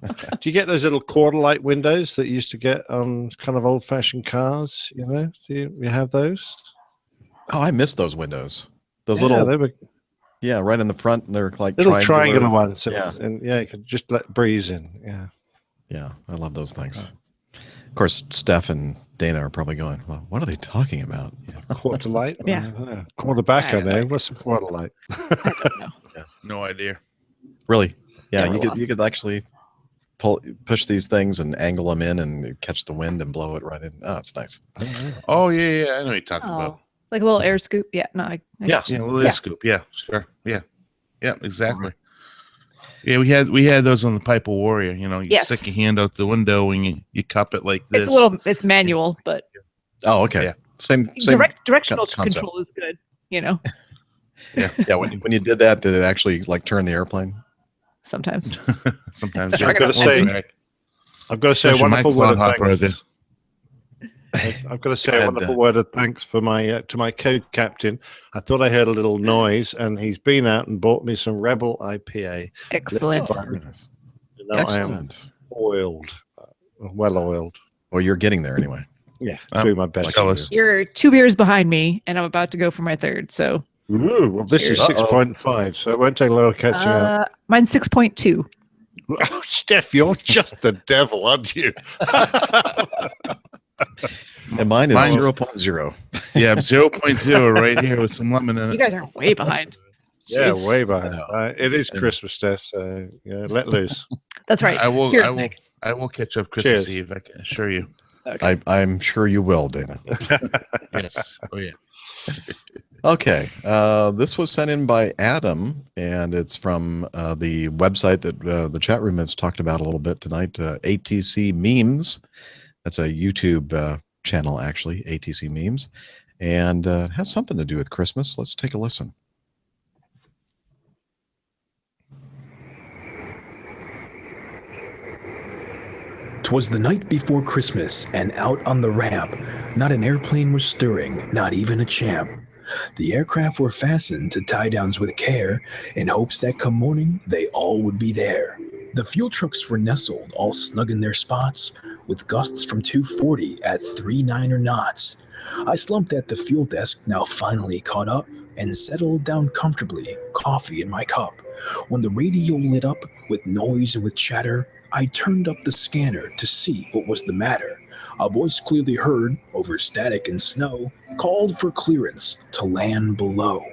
Do you get those little quarter light windows that you used to get on kind of old fashioned cars? Do you have those? Oh, I miss those windows. Those Yeah, little, they were right in the front. They're like little triangular ones. Yeah. And you could just let breeze in. Yeah. Yeah, I love those things. Of course, Steph and Dana are probably going, well, what are they talking about? Quarter light? Yeah. Quarter back, I I don't know. know. What's a quarter light? I don't know. No idea. Really? Yeah, Yeah, we're you could actually push these things and angle them in and catch the wind and blow it right in. Oh, it's nice. Oh yeah, I know what you're talking about. Like a little air scoop. Yeah, no, Yeah. Yeah, a little air scoop. Yeah, sure. Yeah, exactly. Yeah, we had those on the Piper Warrior. You Yes. stick your hand out the window and you cup it like this. it's manual, but Oh, okay. Same directional concept. control is good, you know. Yeah. When you did that, did it actually like turn the airplane? Sometimes. Sometimes. I've got to say a wonderful word of thanks. I've got to say a wonderful word of thanks for my to my co-captain. I thought I heard a little noise, and he's been out and bought me some Rebel IPA. Excellent. I am oiled, well oiled. Well, you're getting there anyway. Yeah, doing my best. You're 2 beers behind me, and I'm about to go for my third. So, well, this is 6.5, so it won't take a lot of catching up. Mine's 6.2. Oh, Steph, you're just the devil, aren't you? And mine's 0.0. Yeah, 0.0 right here with some lemon in it. You guys are way behind. Yeah, way behind. It is Christmas, Steph, so yeah, let loose. That's right. I will catch up Christmas Eve, I can assure you. Okay. I'm sure you will, Dana. Yes. Oh, yeah. Okay. This was sent in by Adam, and it's from the website that the chat room has talked about a little bit tonight, ATC Memes. That's a YouTube channel, actually, ATC Memes. And it has something to do with Christmas. Let's take a listen. 'Twas the night before Christmas, and out on the ramp, not an airplane was stirring, not even a champ. The aircraft were fastened to tie-downs with care, in hopes that come morning they all would be there. The fuel trucks were nestled, all snug in their spots, with gusts from 240 at 3.9 knots. I slumped at the fuel desk, now finally caught up, and settled down comfortably, coffee in my cup. When the radio lit up, with noise and with chatter, I turned up the scanner to see what was the matter. A voice clearly heard, over static and snow, called for clearance to land below.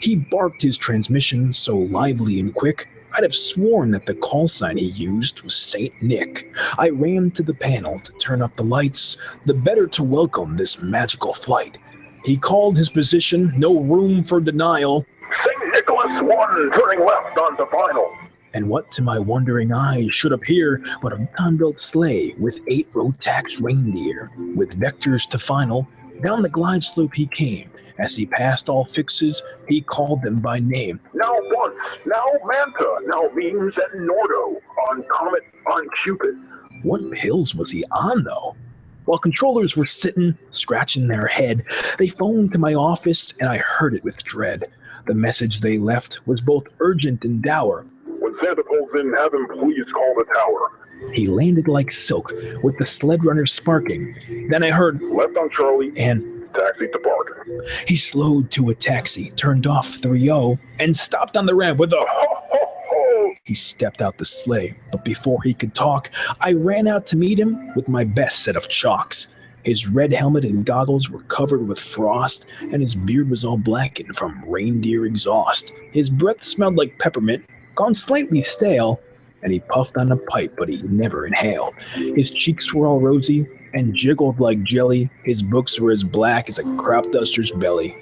He barked his transmission so lively and quick, I'd have sworn that the call sign he used was Saint Nick. I ran to the panel to turn up the lights, the better to welcome this magical flight. He called his position, no room for denial. St. Nicholas 1, turning left onto final. And what to my wondering eyes should appear but a Con-built sleigh with 8 road-taxed reindeer. With vectors to final, down the glide slope he came. As he passed all fixes, he called them by name. Now Bunce, now Manta, now Beams and Nordo, on Comet, on Cupid. What pills was he on, though? While controllers were sitting, scratching their head, they phoned to my office, and I heard it with dread. The message they left was both urgent and dour. When Santa pulls in, have him please call the tower. He landed like silk, with the sled runner sparking. Then I heard, left on Charlie, and taxi to park. He slowed to a taxi, turned off 3-0, and stopped on the ramp with a ho-ho-ho. He stepped out the sleigh, but before he could talk, I ran out to meet him with my best set of chalks. His red helmet and goggles were covered with frost, and his beard was all blackened from reindeer exhaust. His breath smelled like peppermint, gone slightly stale, and he puffed on a pipe, but he never inhaled. His cheeks were all rosy and jiggled like jelly. His books were as black as a crop duster's belly.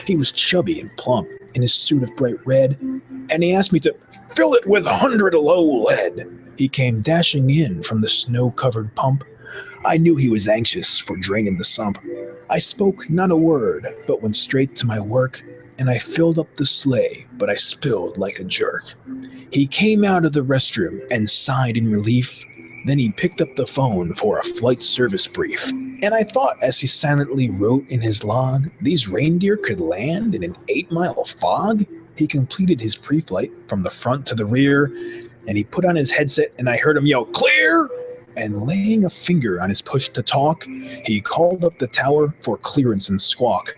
He was chubby and plump in his suit of bright red, and he asked me to fill it with 100 low lead. He came dashing in from the snow-covered pump. I knew he was anxious for draining the sump. I spoke not a word, but went straight to my work, and I filled up the sleigh, but I spilled like a jerk. He came out of the restroom and sighed in relief. Then he picked up the phone for a flight service brief. And I thought, as he silently wrote in his log, these reindeer could land in an 8-mile fog. He completed his pre-flight from the front to the rear, and he put on his headset, and I heard him yell, "Clear!" And laying a finger on his push to talk, he called up the tower for clearance and squawk.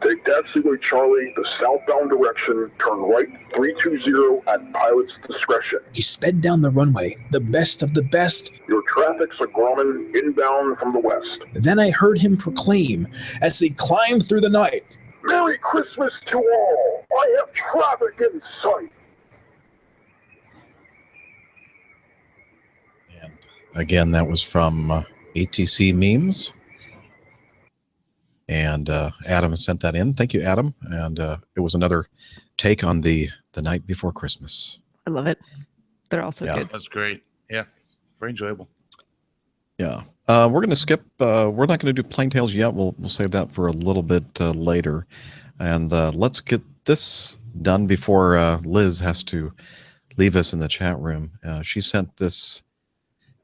Take taxiway Charlie, the southbound direction, turn right 320 at pilot's discretion. He sped down the runway, the best of the best. Your traffic's a Grumman inbound from the west. Then I heard him proclaim, as he climbed through the night, Merry Christmas to all! I have traffic in sight! And again, that was from ATC Memes. And Adam sent that in. Thank you, Adam. And it was another take on the night before Christmas. I love it. They're also good. That's great. Yeah, very enjoyable. Yeah. We're going to skip. We're not going to do Plain Tales yet. We'll save that for a little bit later. And let's get this done before Liz has to leave us in the chat room. She sent this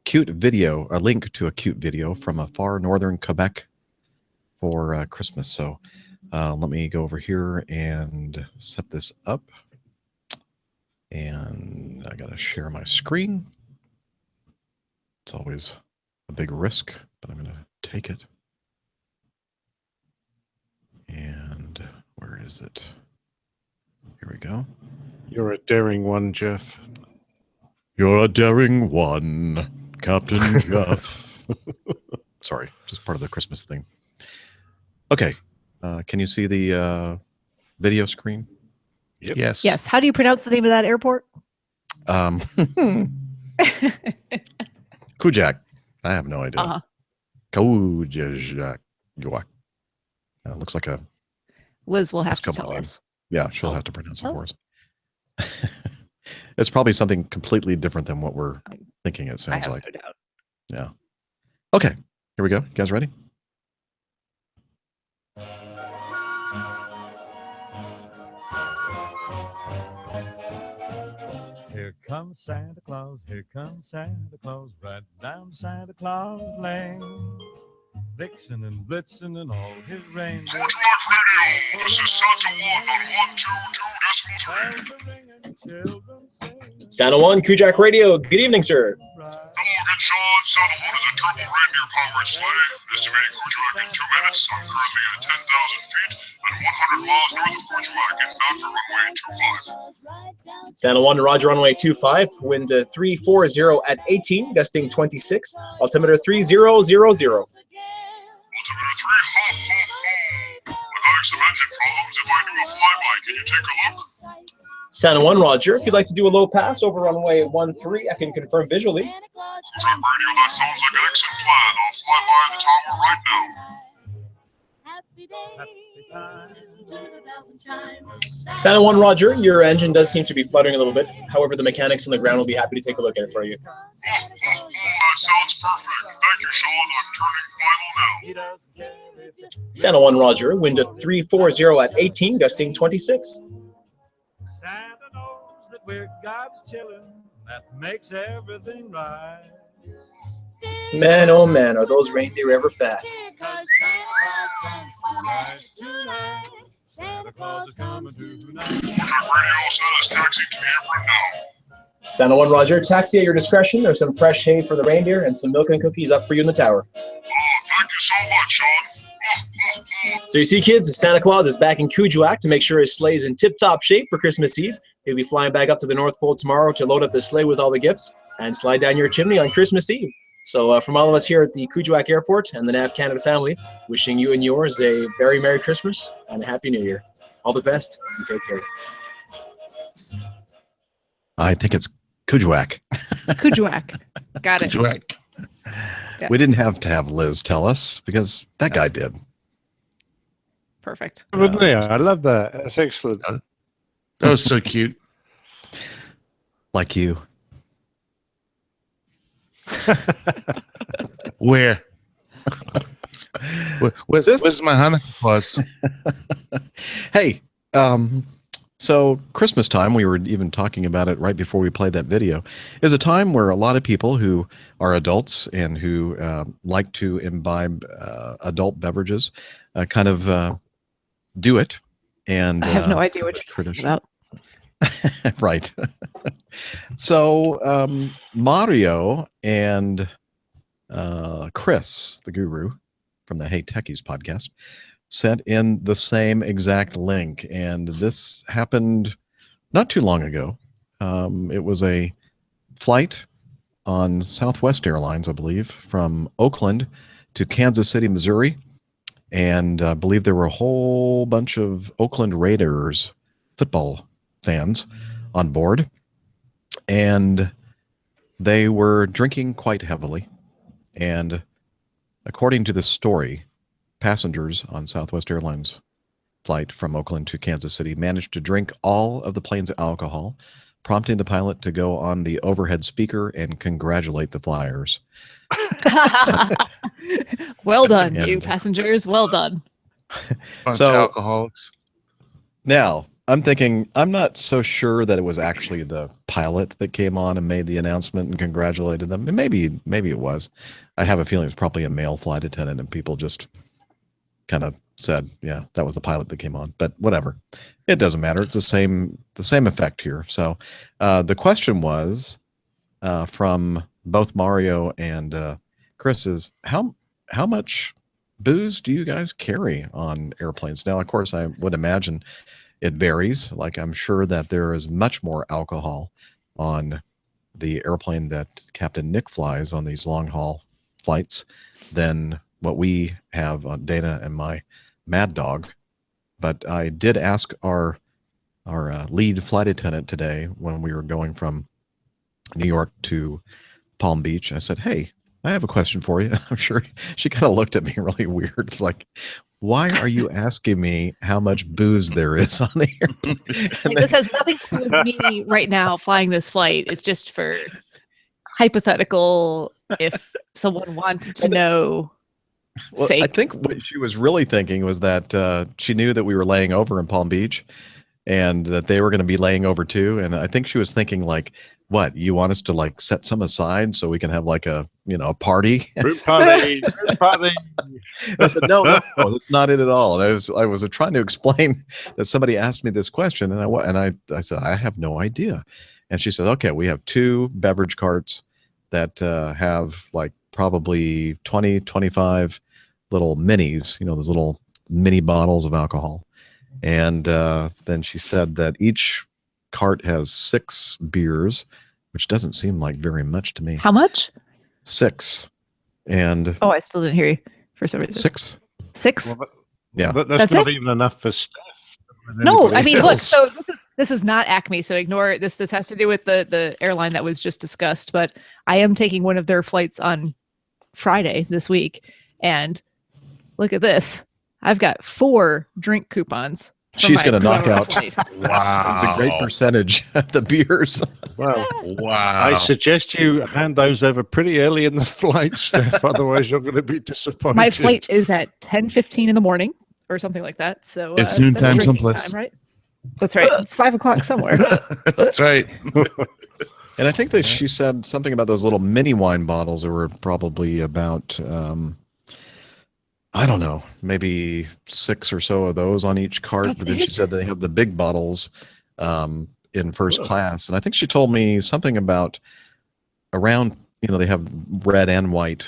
cute video, a link to a cute video from a far northern Quebec for Christmas. So let me go over here and set this up. And I got to share my screen. It's always a big risk, but I'm going to take it. And where is it? Here we go. You're a daring one, Jeff. You're a daring one, Captain Jeff. Sorry, just part of the Christmas thing. Okay. Can you see the video screen? Yep. Yes. Yes. How do you pronounce the name of that airport? Kujak. I have no idea. Uh-huh. Kujak. Looks like a... Liz will have to couple tell names. us. Yeah, she'll have to pronounce it for us. It's probably something completely different than what we're thinking it sounds like. No doubt. Yeah. Okay. Here we go. You guys ready? Here comes Santa Claus, here comes Santa Claus, right down Santa Claus Lane. Vixen and Blitzen and all his reindeer. Radio, this is Santa 1 on 122.3. Santa 1, Kujak Radio. Good evening, sir. Hello again, Sean. Santa 1 is a turbo reindeer powered sleigh. Estimating Kujak in 2 minutes. I'm currently at 10,000 feet and 100 miles north of Kujak and bound for runway 25. Santa 1, Roger, runway 25. Wind 340 at 18, gusting 26. Altimeter 3000. Altimeter 3, ho, ho, ho. I'm having some engine problems. If I do a flyby, can you take a look? Santa 1, Roger. If you'd like to do a low pass over runway 13, I can confirm visually. Kujak Radio, that sounds like an excellent plan. I'll fly by the tower right now. Santa 1, Roger. Your engine does seem to be fluttering a little bit. However, the mechanics on the ground will be happy to take a look at it for you. Oh, that sounds perfect. Thank you, Sean. I'm turning final now. Santa 1, Roger. Wind 340 at 18, gusting 26. Santa knows that we're God's children. That makes everything right. Man, oh man, are those reindeer ever fast. Santa Claus is coming tonight. Kujak Radio, Santa's taxi to the apron now. Santa 1, Roger. Taxi at your discretion. There's some fresh hay for the reindeer and some milk and cookies up for you in the tower. Oh, thank you so much, Sean. So you see, kids, Santa Claus is back in Kujak to make sure his sleigh is in tip-top shape for Christmas Eve. He'll be flying back up to the North Pole tomorrow to load up his sleigh with all the gifts and slide down your chimney on Christmas Eve. So from all of us here at the Kujak Airport and the NAV Canada family, wishing you and yours a very Merry Christmas and a Happy New Year. All the best and take care. I think it's Kujak. Kujak. Got it. Kujak. Yeah. We didn't have to have Liz tell us because that guy did. Perfect. Wouldn't he? I love that. That's excellent. That was so cute. Like you. Where? Where's my Hanukkah claus? Hey, so Christmas time, we were even talking about it right before we played that video, is a time where a lot of people who are adults and who like to imbibe adult beverages kind of do it. And I have no idea what you're tradition. talking about. Right. So Mario and Chris, the guru from the Hey Techies podcast, sent in the same exact link. And this happened not too long ago. It was a flight on Southwest Airlines, I believe, from Oakland to Kansas City, Missouri. And I believe there were a whole bunch of Oakland Raiders football fans on board. And they were drinking quite heavily. And according to this story, passengers on Southwest Airlines flight from Oakland to Kansas City managed to drink all of the plane's alcohol, prompting the pilot to go on the overhead speaker and congratulate the flyers. Well done, you And- passengers. Well done. Bunch So- of alcoholics. Now, I'm thinking, I'm not so sure that it was actually the pilot that came on and made the announcement and congratulated them. And maybe it was. I have a feeling it was probably a male flight attendant, and people just kind of said, yeah, that was the pilot that came on. But whatever. It doesn't matter. It's the same effect here. So the question was from both Mario and Chris is, how much booze do you guys carry on airplanes? Now, of course, I would imagine it varies. Like, I'm sure that there is much more alcohol on the airplane that Captain Nick flies on these long haul flights than what we have on Dana and my Mad Dog. But I did ask our lead flight attendant today when we were going from New York to Palm Beach. I said, hey, I have a question for you. I'm sure she kind of looked at me really weird. It's like, why are you asking me how much booze there is on the airplane? Like, this has nothing to do with me right now flying this flight. It's just for hypothetical, if someone wanted to know. Well, I think what she was really thinking was that she knew that we were laying over in Palm Beach and that they were going to be laying over too. And I think she was thinking like, what, you want us to like set some aside so we can have like a party? Group party, group party. I said, no, that's not it at all. And I was trying to explain that somebody asked me this question, and I said, I have no idea. And she said, okay, we have 2 beverage carts that have like probably 20, 25 little minis, those little mini bottles of alcohol. And then she said that each cart has 6 beers, which doesn't seem like very much to me. How much? 6. And oh, I still didn't hear you for some reason. 6. 6? Well, yeah, but that's not even enough for Steph. No, I mean, look. So this is not Acme. So ignore it. This has to do with the airline that was just discussed. But I am taking one of their flights on Friday this week, and look at this. I've got 4 drink coupons. She's going to knock out Wow. the great percentage of the beers. Well, wow. I suggest you hand those over pretty early in the flight, Steph. Otherwise, you're going to be disappointed. My flight is at 10:15 in the morning or something like that. So it's noontime that's drinking someplace. time, right? That's right. It's 5 o'clock somewhere. That's right. And I think that she said something about those little mini wine bottles that were probably about, I don't know, maybe 6 or so of those on each cart. But then she said they have the big bottles in first class. And I think she told me something about around, they have red and white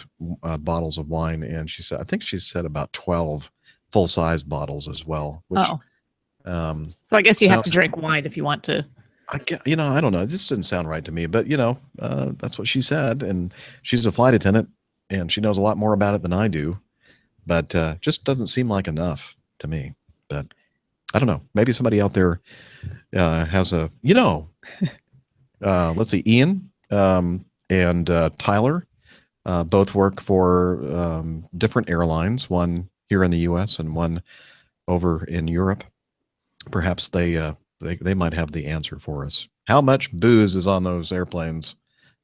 bottles of wine. And I think she said about 12 full-size bottles as well. Which, so I guess you have to drink wine if you want to. I don't know. It just didn't sound right to me. But, that's what she said. And she's a flight attendant, and she knows a lot more about it than I do. But just doesn't seem like enough to me. But I don't know. Maybe somebody out there has a, let's see, Ian and Tyler both work for different airlines, one here in the U.S. and one over in Europe. Perhaps they might have the answer for us. How much booze is on those airplanes,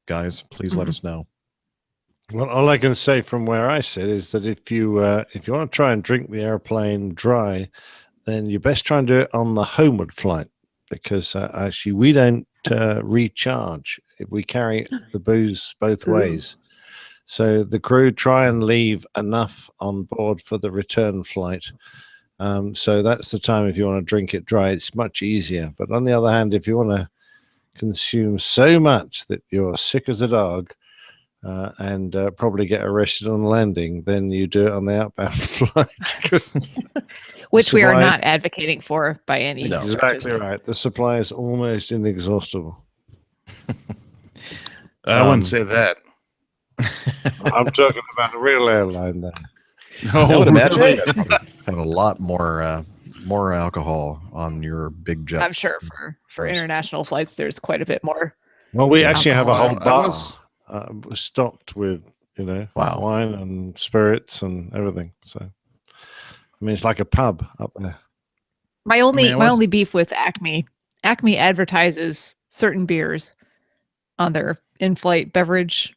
guys? Please let us know. Well, all I can say from where I sit is that if you want to try and drink the airplane dry, then you best try and do it on the homeward flight, because actually we don't recharge. We carry the booze both ways. So the crew try and leave enough on board for the return flight. So that's the time if you want to drink it dry, it's much easier. But on the other hand, if you want to consume so much that you're sick as a dog, and probably get arrested on landing, then you do it on the outbound flight. Which we are not advocating for by any means. Exactly right. The supply is almost inexhaustible. I wouldn't say that. I'm talking about a real airline then. I would imagine you guys probably have a lot more alcohol on your big jets. I'm sure for international flights, there's quite a bit more. Well, we actually have a whole bar was stocked with, wow, wine and spirits and everything. So, I mean, it's like a pub up there. My only beef with Acme advertises certain beers on their in-flight beverage,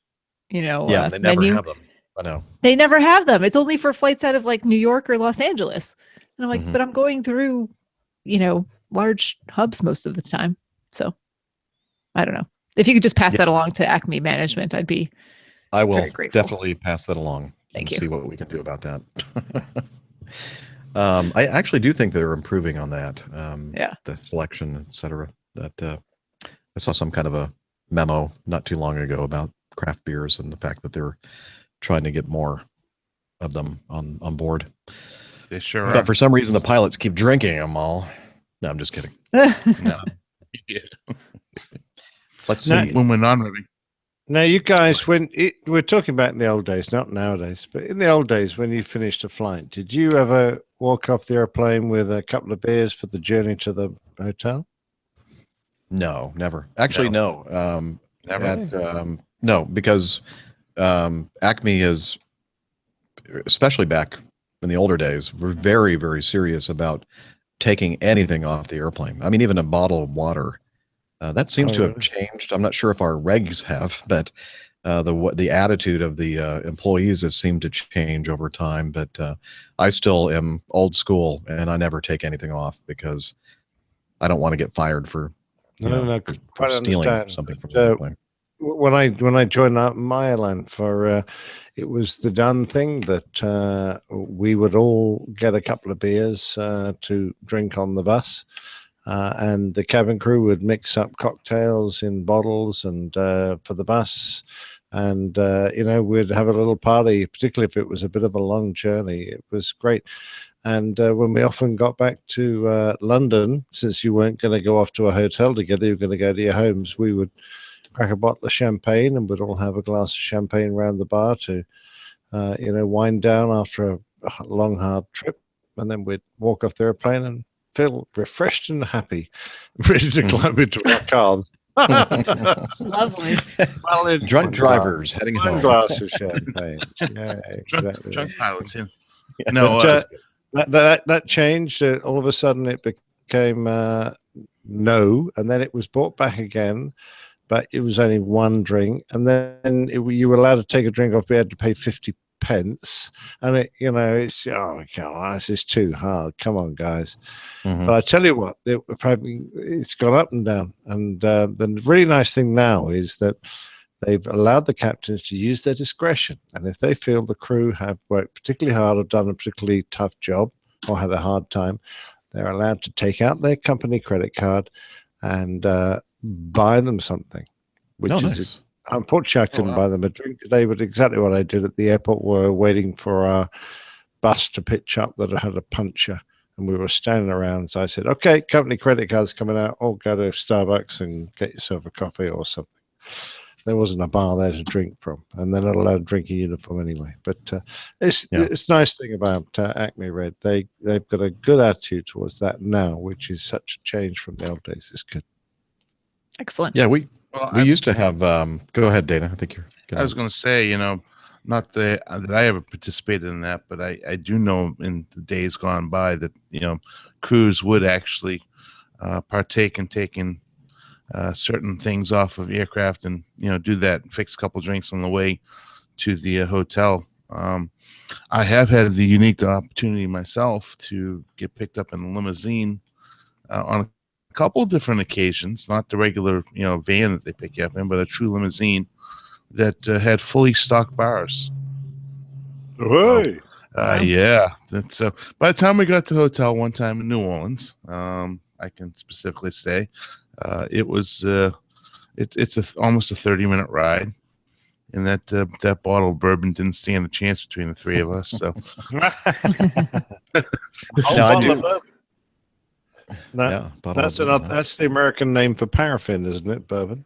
They never menu. have them. I know. They never have them. It's only for flights out of like New York or Los Angeles. And I'm like, Mhm. but I'm going through, large hubs most of the time. So I don't know. If you could just pass that along to Acme management, I'd be I will very grateful. definitely pass that along Thank and you. see what we can do about that. I actually do think they're improving on that. The selection, et cetera. That I saw some kind of a memo not too long ago about craft beers and the fact that they're trying to get more of them on board. They sure are. But for some reason, the pilots keep drinking them all. No, I'm just kidding. No. Yeah. Let's No, see. When we're not ready. Now, you guys, we're talking about in the old days, not nowadays, but in the old days when you finished a flight, did you ever walk off the airplane with a couple of beers for the journey to the hotel? No, never. Actually, no. Never? No, because Acme is, especially back in the older days, we're very, very serious about taking anything off the airplane. I mean, even a bottle of water. That seems to have changed. I'm not sure if our regs have, but the attitude of the employees has seemed to change over time. But I still am old school, and I never take anything off because I don't want to get fired for for stealing something from the airplane. When I joined my airline it was the done thing that we would all get a couple of beers to drink on the bus. And the cabin crew would mix up cocktails in bottles and for the bus. And, we'd have a little party, particularly if it was a bit of a long journey. It was great. And when we often got back to London, since you weren't going to go off to a hotel together, you were going to go to your homes, we would crack a bottle of champagne and we'd all have a glass of champagne around the bar to, wind down after a long, hard trip. And then we'd walk off the airplane and feel refreshed and happy, ready to climb into our cars. Lovely. Drunk drivers heading home. One glass of champagne. Yeah, exactly. Drunk pilots, yeah. No, that changed. All of a sudden, it became no, and then it was brought back again, but it was only one drink, and then you were allowed to take a drink off, but you had to pay 50 pence, and it's this is too hard. Come on, guys. But I tell you what, it's gone up and down, and the really nice thing now is that they've allowed the captains to use their discretion, and if they feel the crew have worked particularly hard or done a particularly tough job or had a hard time, they're allowed to take out their company credit card and buy them something, which is nice. Unfortunately, I couldn't buy them a drink today, but exactly what I did at the airport. We were waiting for our bus to pitch up that had a puncture, and we were standing around. So I said, okay, company credit card's coming out. I'll go to Starbucks and get yourself a coffee or something. There wasn't a bar there to drink from, and they're not allowed to drink in uniform anyway. But it's a nice thing about Acme Red. They've got a good attitude towards that now, which is such a change from the old days. It's good. Excellent. Yeah, we used to have. Go ahead, Dana. I think you're. I was going to say, not that I ever participated in that, but I do know in the days gone by that crews would actually partake in taking certain things off of aircraft and do that, fix a couple drinks on the way to the hotel. I have had the unique opportunity myself to get picked up in a limousine on a couple of different occasions, not the regular van that they pick you up in, but a true limousine that had fully stocked bars. Hey. Yeah, that's by the time we got to the hotel one time in New Orleans, I can specifically say it was it's almost a 30-minute ride, and that bottle of bourbon didn't stand a chance between the three of us. So I do. That's the American name for paraffin, isn't it? Bourbon.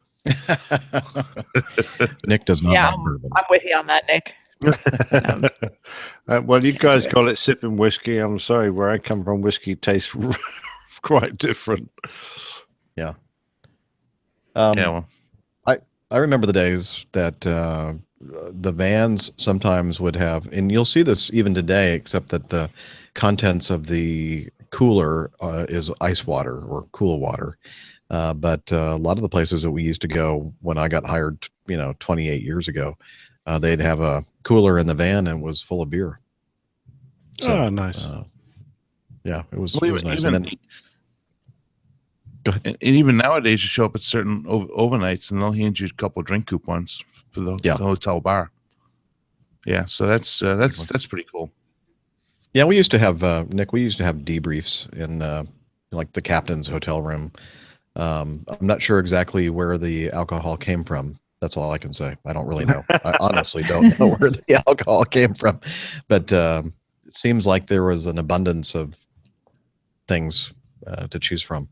Nick does not. Yeah, like bourbon. I'm with you on that, Nick. Well, you guys call it sipping whiskey. I'm sorry, where I come from, whiskey tastes quite different. Yeah. Well, I remember the days that the vans sometimes would have, and you'll see this even today, except that the contents of the cooler is ice water or cool water. But a lot of the places that we used to go when I got hired, 28 years ago, they'd have a cooler in the van and it was full of beer. So, nice. Yeah, it was Well, nice. even, And then, go ahead. And even nowadays, you show up at certain overnights, and they'll hand you a couple of drink coupons for the hotel bar. Yeah, so that's pretty cool. Yeah, we used to have Nick. We used to have debriefs in like the captain's hotel room. I'm not sure exactly where the alcohol came from. That's all I can say. I don't really know. I honestly don't know where the alcohol came from, but it seems like there was an abundance of things to choose from.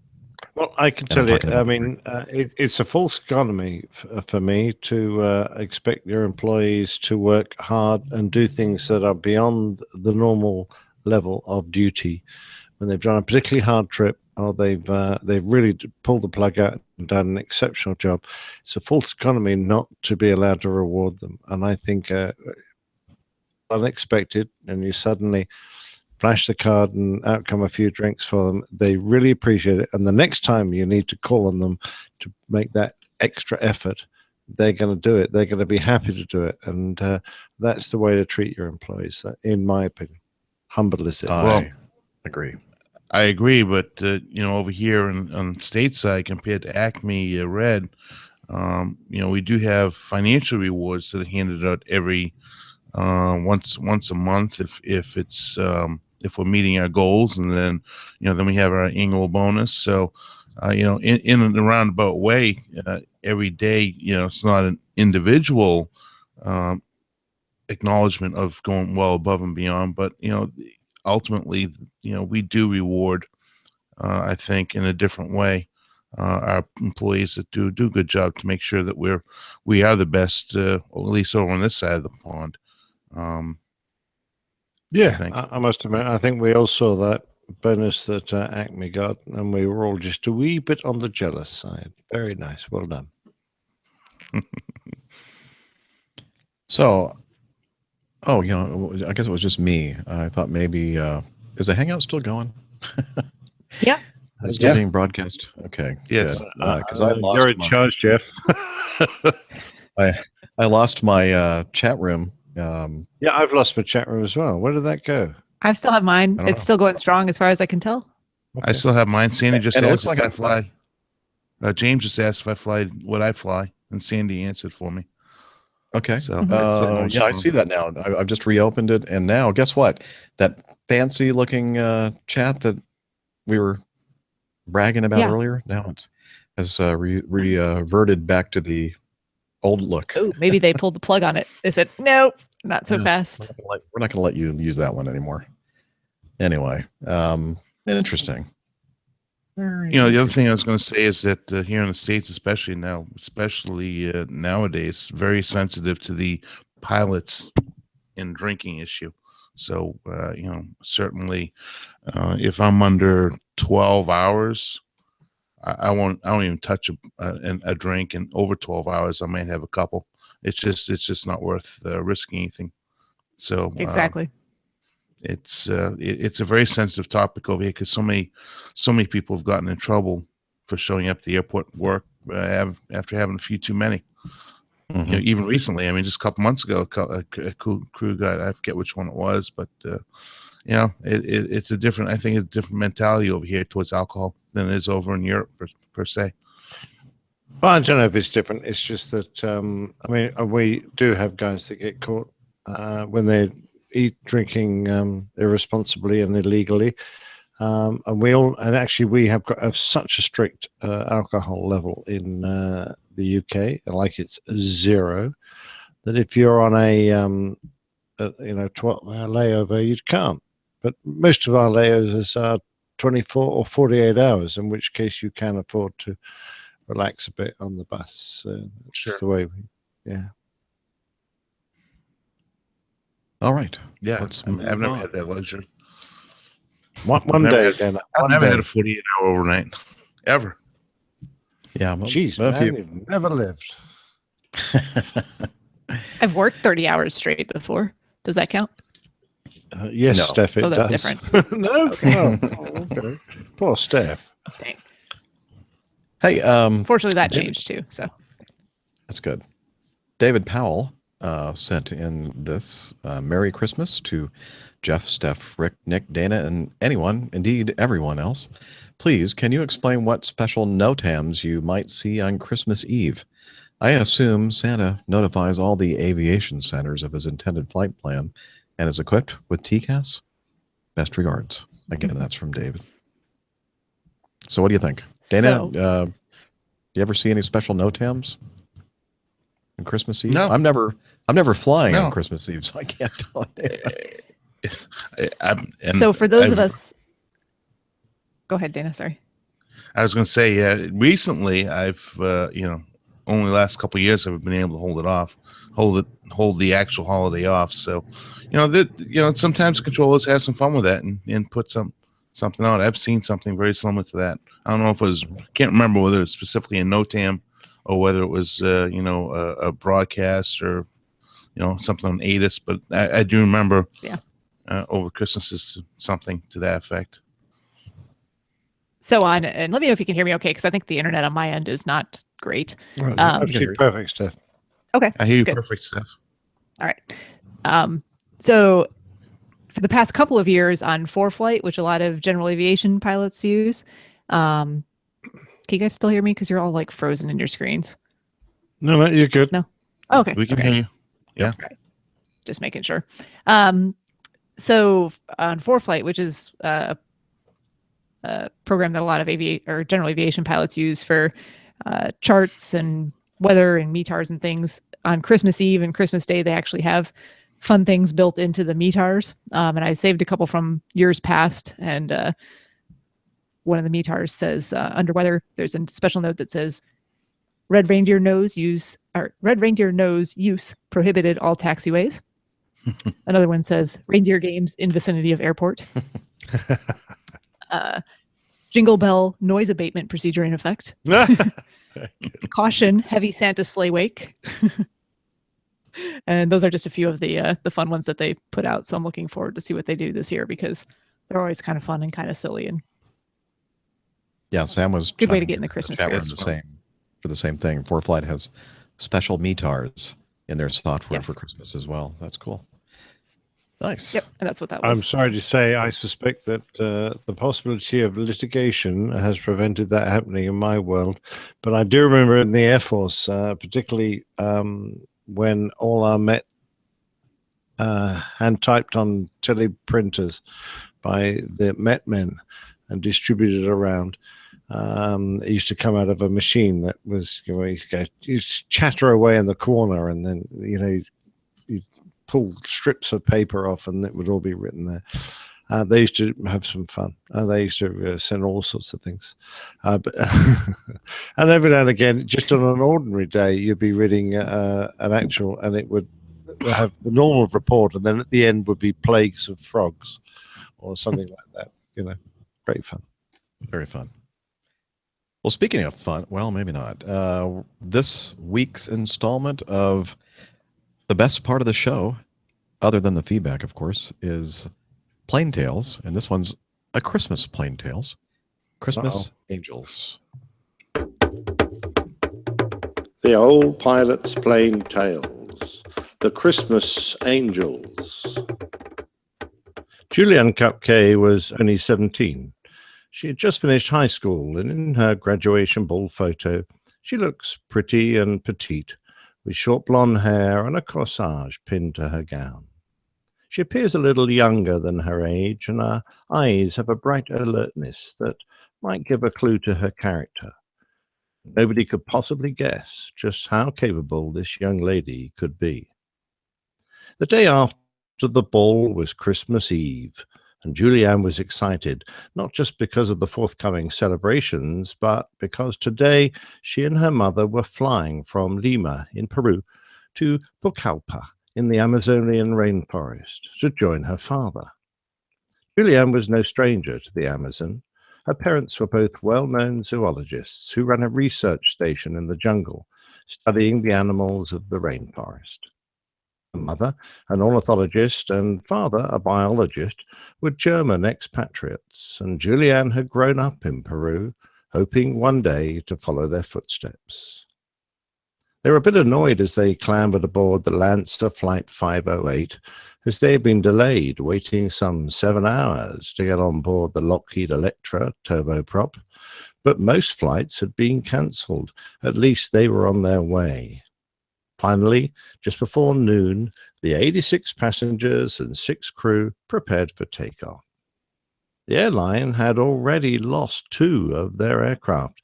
Well, I can tell you, I mean, it's a false economy for me to expect your employees to work hard and do things that are beyond the normal level of duty when they've done a particularly hard trip or they've really pulled the plug out and done an exceptional job. It's a false economy not to be allowed to reward them. And I think unexpected, and you suddenly flash the card and out come a few drinks for them, they really appreciate it. And the next time you need to call on them to make that extra effort, they're going to do it. They're going to be happy to do it. And that's the way to treat your employees, in my opinion. Humble as it. I agree. I agree, but over here on stateside compared to Acme Red, we do have financial rewards that are handed out every once a month if it's if we're meeting our goals, and then then we have our annual bonus. So in a roundabout way, every day, it's not an individual acknowledgement of going well above and beyond, but ultimately, we do reward, I think, in a different way, our employees that do a good job to make sure that we are the best, or at least over on this side of the pond. I must admit, I think we all saw that bonus that Acme got, and we were all just a wee bit on the jealous side. Very nice. Well done. So, I guess it was just me. I thought maybe is the Hangout still going? Yeah. It's still being broadcast. Okay. Yes. Because I lost. You're in charge, Jeff. I lost my chat room. Yeah, I've lost my chat room as well. Where did that go? I still have mine. I don't It's know. still going strong as far as I can tell. I still have mine. Sandy just And it asked looks if like I fly. James just asked if I fly, would I fly? And Sandy answered for me. Okay. So Yeah, I see that now. I've just reopened it, and now guess what? That fancy-looking chat that we were bragging about earlier, now it has reverted back to the old look. Oh, maybe they pulled the plug on it. They said, nope, not so fast. We're not going to let you use that one anymore. Anyway, interesting. The other thing I was going to say is that here in the States, especially nowadays, very sensitive to the pilots and drinking issue. So, certainly, if I'm under 12 hours, I don't even touch a drink, and over 12 hours, I might have a couple. It's just not worth risking anything. So exactly. It's a very sensitive topic over here because so many people have gotten in trouble for showing up at the airport work after having a few too many. Mm-hmm. Even recently, I mean, just a couple months ago, a crew guy, I forget which one it was, but it's a different. I think it's a different mentality over here towards alcohol than it is over in Europe per se. Well, I don't know if it's different. It's just that I mean, we do have guys that get caught when they drinking irresponsibly and illegally, and actually we have got such a strict alcohol level in the UK, like it's 0, that if you're on a 12-hour layover, you can't. But most of our layovers are 24 or 48 hours, in which case you can afford to relax a bit on the bus. So that's the way All right. Yeah, Let's I've never move had that luxury. One day, then. I've never had a 48-hour overnight, ever. Yeah, well, jeez, man, you've never lived. I've worked 30 hours straight before. Does that count? Yes, No. Steph, it that's does. different. No? Okay. Oh, okay. Poor Steph. Dang. Hey, fortunately that changed too. So that's good. David Powell sent in this Merry Christmas to Jeff, Steph, Rick, Nick, Dana, and anyone, indeed everyone else. Please, can you explain what special NOTAMs you might see on Christmas Eve? I assume Santa notifies all the aviation centers of his intended flight plan and is equipped with TCAS? Best regards. Again, that's from David. So what do you think? Dana, do you ever see any special NOTAMs on Christmas Eve? No. I'm never flying on Christmas Eve, so I can't tell you. So for those of us, go ahead, Dana. Sorry. I was going to say, recently I've, only last couple of years I've been able to hold the actual holiday off. So, sometimes controllers have some fun with that and put something out. I've seen something very similar to that. I don't know if it was, can't remember whether it's specifically a NOTAM or whether it was, a broadcast or, something on ATIS, but I do remember over Christmas is something to that effect. So and let me know if you can hear me okay, because I think the internet on my end is not great. Absolutely perfect, Steph. Okay. I hear you good. perfect, Steph. All right. So for the past couple of years on ForeFlight, which a lot of general aviation pilots use, can you guys still hear me? Because you're all like frozen in your screens. No, you're good. No. Oh, okay. We can hear you. Yeah. Right. Just making sure. So on ForeFlight, which is a program that a lot of general aviation pilots use for charts and weather and METARs and things, on Christmas Eve and Christmas Day, they actually have fun things built into the METARs. And I saved a couple from years past. And one of the METARs says, under weather, there's a special note that says, red reindeer nose use prohibited all taxiways. Another one says reindeer games in vicinity of airport. Jingle bell noise abatement procedure in effect. Caution, heavy Santa sleigh wake. And those are just a few of the fun ones that they put out. So I'm looking forward to see what they do this year, because they're always kind of fun and kind of silly. And yeah, Sam was good way to get in the Christmas spirit. For the same thing. ForeFlight has special METARs in their software for Christmas as well. That's cool. Nice. Yep, and that's what that was. I'm sorry to say, I suspect that the possibility of litigation has prevented that happening in my world. But I do remember in the Air Force, particularly when all our Met hand typed on teleprinters by the Met men and distributed around. It used to come out of a machine that was, you chatter away in the corner, and then you pull strips of paper off, and it would all be written there. They used to have some fun. They used to send all sorts of things, but and every now and again, just on an ordinary day, you'd be reading an actual, and it would have the normal report, and then at the end would be plagues of frogs or something like that. Great fun. Very fun. Well, speaking of fun, well, maybe not. This week's installment of the best part of the show, other than the feedback, of course, is Plain Tales, and this one's a Christmas Plain Tales. Christmas Angels. The Old Pilot's Plain Tales. The Christmas Angels. Julianne Cupkay was only 17. She had just finished high school, and in her graduation ball photo, she looks pretty and petite, with short blonde hair and a corsage pinned to her gown. She appears a little younger than her age, and her eyes have a bright alertness that might give a clue to her character. Nobody could possibly guess just how capable this young lady could be. The day after the ball was Christmas Eve, and Julianne was excited, not just because of the forthcoming celebrations, but because today she and her mother were flying from Lima in Peru to Pucallpa in the Amazonian rainforest to join her father. Julianne was no stranger to the Amazon. Her parents were both well-known zoologists who ran a research station in the jungle, studying the animals of the rainforest. Her mother, an ornithologist, and father, a biologist, were German expatriates, and Julianne had grown up in Peru hoping one day to follow their footsteps. They were a bit annoyed as they clambered aboard the Lancer Flight 508, as they had been delayed, waiting some 7 hours to get on board the Lockheed Electra turboprop. But most flights had been cancelled. At least they were on their way. Finally, just before noon, the 86 passengers and 6 crew prepared for takeoff. The airline had already lost 2 of their aircraft,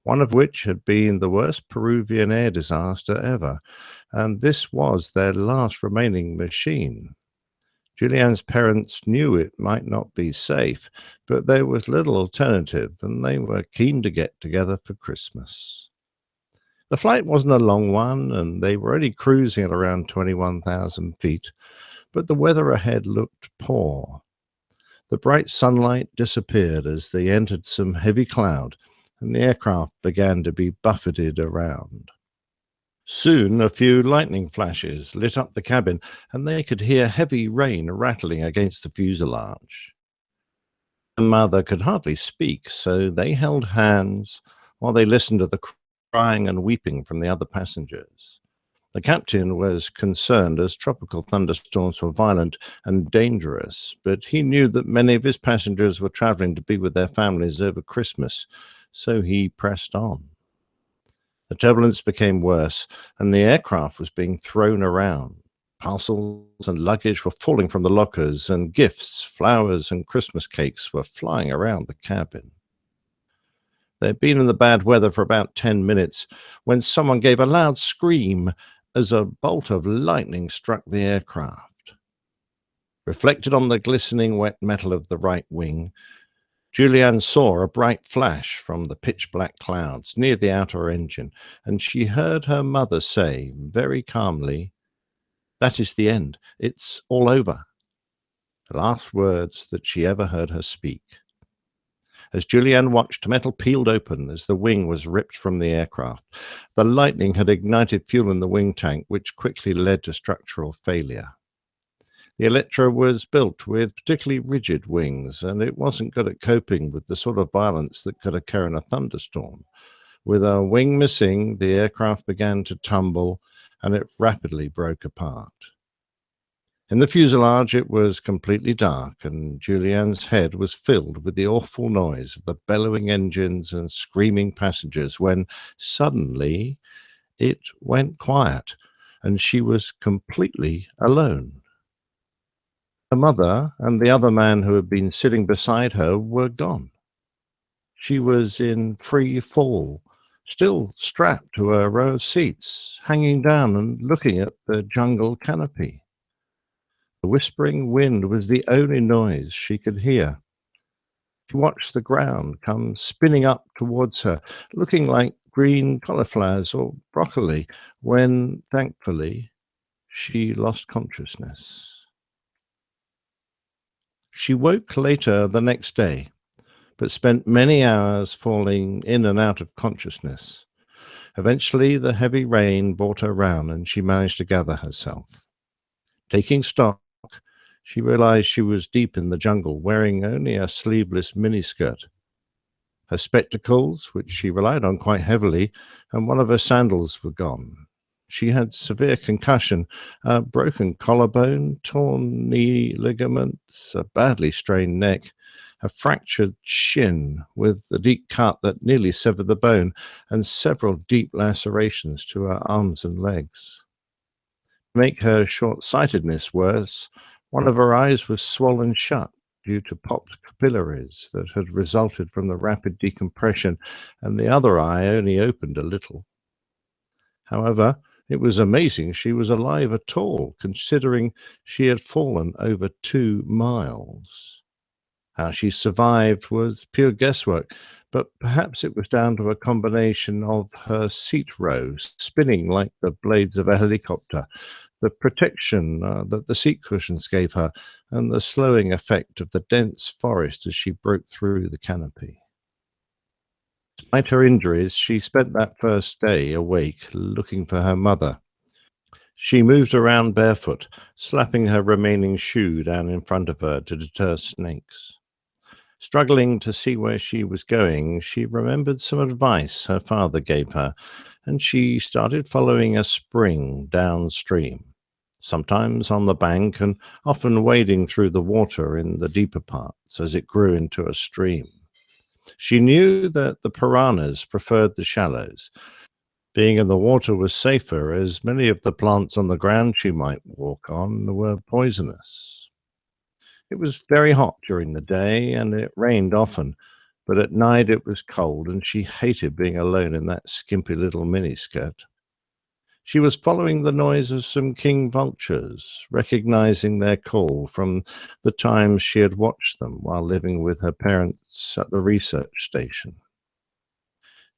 one of which had been the worst Peruvian air disaster ever, and this was their last remaining machine. Julianne's parents knew it might not be safe, but there was little alternative, and they were keen to get together for Christmas. The flight wasn't a long one, and they were only cruising at around 21,000 feet, but the weather ahead looked poor. The bright sunlight disappeared as they entered some heavy cloud, and the aircraft began to be buffeted around. Soon a few lightning flashes lit up the cabin, and they could hear heavy rain rattling against the fuselage. The mother could hardly speak, so they held hands while they listened to the crying and weeping from the other passengers. The captain was concerned as tropical thunderstorms were violent and dangerous, but he knew that many of his passengers were traveling to be with their families over Christmas, so he pressed on. The turbulence became worse, and the aircraft was being thrown around. Parcels and luggage were falling from the lockers, and gifts, flowers, and Christmas cakes were flying around the cabin. They had been in the bad weather for about 10 minutes when someone gave a loud scream as a bolt of lightning struck the aircraft. Reflected on the glistening wet metal of the right wing, Julianne saw a bright flash from the pitch-black clouds near the outer engine, and she heard her mother say very calmly, "That is the end. It's all over." The last words that she ever heard her speak. As Julianne watched, metal peeled open as the wing was ripped from the aircraft. The lightning had ignited fuel in the wing tank, which quickly led to structural failure. The Electra was built with particularly rigid wings, and it wasn't good at coping with the sort of violence that could occur in a thunderstorm. With a wing missing, the aircraft began to tumble, and it rapidly broke apart. In the fuselage, it was completely dark, and Julianne's head was filled with the awful noise of the bellowing engines and screaming passengers when, suddenly, it went quiet, and she was completely alone. Her mother and the other man who had been sitting beside her were gone. She was in free fall, still strapped to a row of seats, hanging down and looking at the jungle canopy. The whispering wind was the only noise she could hear. She watched the ground come spinning up towards her, looking like green cauliflowers or broccoli, when, thankfully, she lost consciousness. She woke later the next day, but spent many hours falling in and out of consciousness. Eventually, the heavy rain brought her round, and she managed to gather herself. Taking stock, she realized she was deep in the jungle, wearing only a sleeveless miniskirt. Her spectacles, which she relied on quite heavily, and one of her sandals were gone. She had severe concussion, a broken collarbone, torn knee ligaments, a badly strained neck, a fractured shin with a deep cut that nearly severed the bone, and several deep lacerations to her arms and legs. To make her short-sightedness worse, one of her eyes was swollen shut due to popped capillaries that had resulted from the rapid decompression, and the other eye only opened a little. However, it was amazing she was alive at all, considering she had fallen over 2 miles. How she survived was pure guesswork, but perhaps it was down to a combination of her seat rows spinning like the blades of a helicopter, the protection that the seat cushions gave her, and the slowing effect of the dense forest as she broke through the canopy. Despite her injuries, she spent that first day awake, looking for her mother. She moved around barefoot, slapping her remaining shoe down in front of her to deter snakes. Struggling to see where she was going, she remembered some advice her father gave her, and she started following a spring downstream, sometimes on the bank and often wading through the water in the deeper parts as it grew into a stream. She knew that the piranhas preferred the shallows. Being in the water was safer, as many of the plants on the ground she might walk on were poisonous. It was very hot during the day, and it rained often, but at night it was cold, and she hated being alone in that skimpy little miniskirt. She was following the noise of some king vultures, recognizing their call from the times she had watched them while living with her parents at the research station.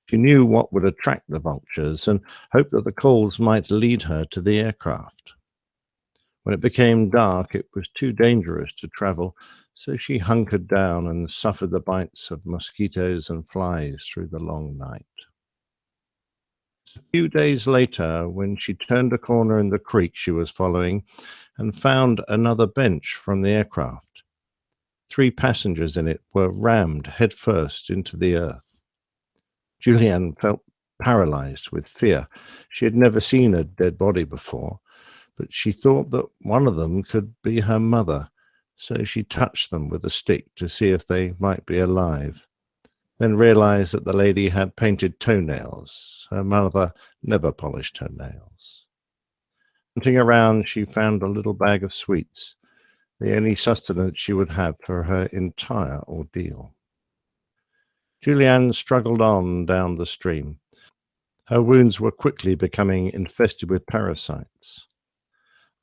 She knew what would attract the vultures and hoped that the calls might lead her to the aircraft. When it became dark, it was too dangerous to travel, so she hunkered down and suffered the bites of mosquitoes and flies through the long night. A few days later, when she turned a corner in the creek she was following and found another bench from the aircraft, 3 passengers in it were rammed headfirst into the earth. Julianne felt paralyzed with fear. She had never seen a dead body before, but she thought that one of them could be her mother, so she touched them with a stick to see if they might be alive, then realized that the lady had painted toenails. Her mother never polished her nails. Hunting around, she found a little bag of sweets, the only sustenance she would have for her entire ordeal. Julianne struggled on down the stream. Her wounds were quickly becoming infested with parasites.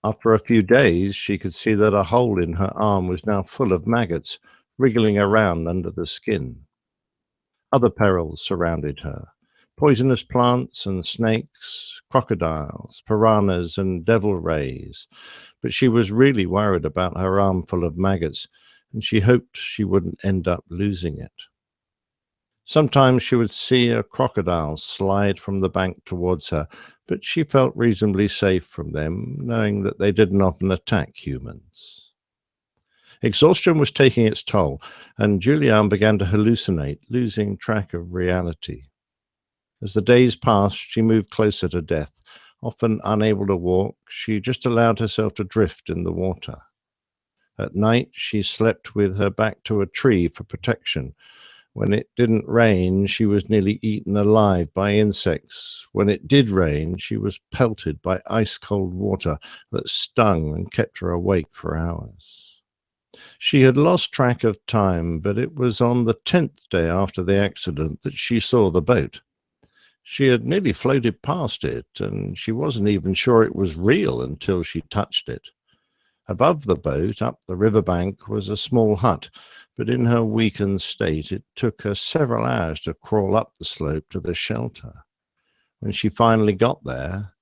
After a few days, she could see that a hole in her arm was now full of maggots, wriggling around under the skin. Other perils surrounded her: poisonous plants and snakes, crocodiles, piranhas, and devil rays. But she was really worried about her arm full of maggots, and she hoped she wouldn't end up losing it. Sometimes she would see a crocodile slide from the bank towards her, but she felt reasonably safe from them, knowing that they didn't often attack humans. Exhaustion was taking its toll, and Julianne began to hallucinate, losing track of reality. As the days passed, she moved closer to death. Often unable to walk, she just allowed herself to drift in the water. At night, she slept with her back to a tree for protection. When it didn't rain, she was nearly eaten alive by insects. When it did rain, she was pelted by ice-cold water that stung and kept her awake for hours. She had lost track of time, but it was on the 10th day after the accident that she saw the boat. She had nearly floated past it, and she wasn't even sure it was real until she touched it. Above the boat, up the riverbank, was a small hut, but in her weakened state, it took her several hours to crawl up the slope to the shelter. When she finally got there,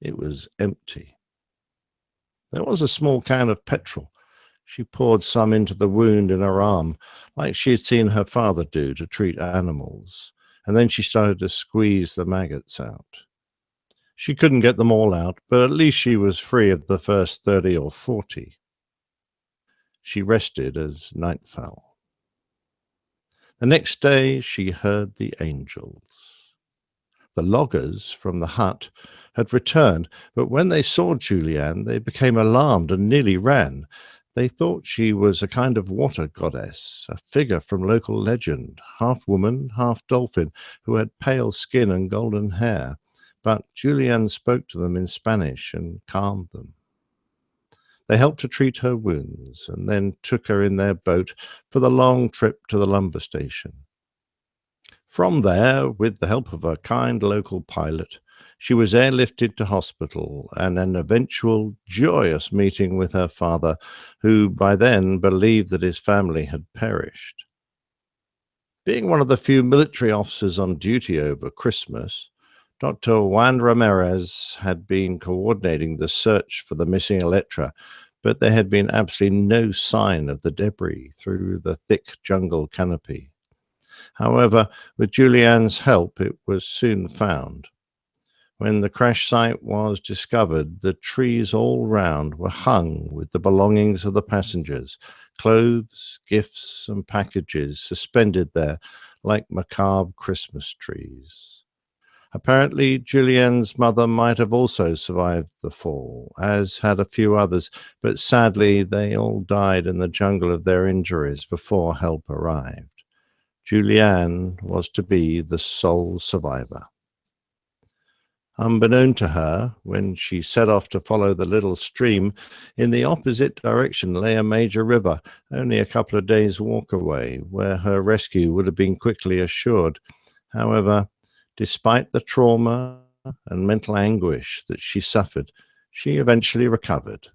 it was empty. There was a small can of petrol. She poured some into the wound in her arm, like she had seen her father do to treat animals, and then she started to squeeze the maggots out. She couldn't get them all out, but at least she was free of the first 30 or 40. She rested as night fell. The next day, she heard the angels. The loggers from the hut had returned, but when they saw Julianne, they became alarmed and nearly ran. They thought she was a kind of water goddess, a figure from local legend, half woman, half dolphin, who had pale skin and golden hair. But Julianne spoke to them in Spanish and calmed them. They helped to treat her wounds and then took her in their boat for the long trip to the lumber station. From there, with the help of a kind local pilot, she was airlifted to hospital and an eventual joyous meeting with her father, who by then believed that his family had perished. Being one of the few military officers on duty over Christmas, Dr. Juan Ramirez had been coordinating the search for the missing Electra, but there had been absolutely no sign of the debris through the thick jungle canopy. However, with Julianne's help, it was soon found. When the crash site was discovered, the trees all round were hung with the belongings of the passengers, clothes, gifts, and packages suspended there like macabre Christmas trees. Apparently, Julianne's mother might have also survived the fall, as had a few others, but sadly they all died in the jungle of their injuries before help arrived. Julianne was to be the sole survivor. Unbeknown to her, when she set off to follow the little stream, in the opposite direction lay a major river, only a couple of days' walk away, where her rescue would have been quickly assured. However, despite the trauma and mental anguish that she suffered, she eventually recovered,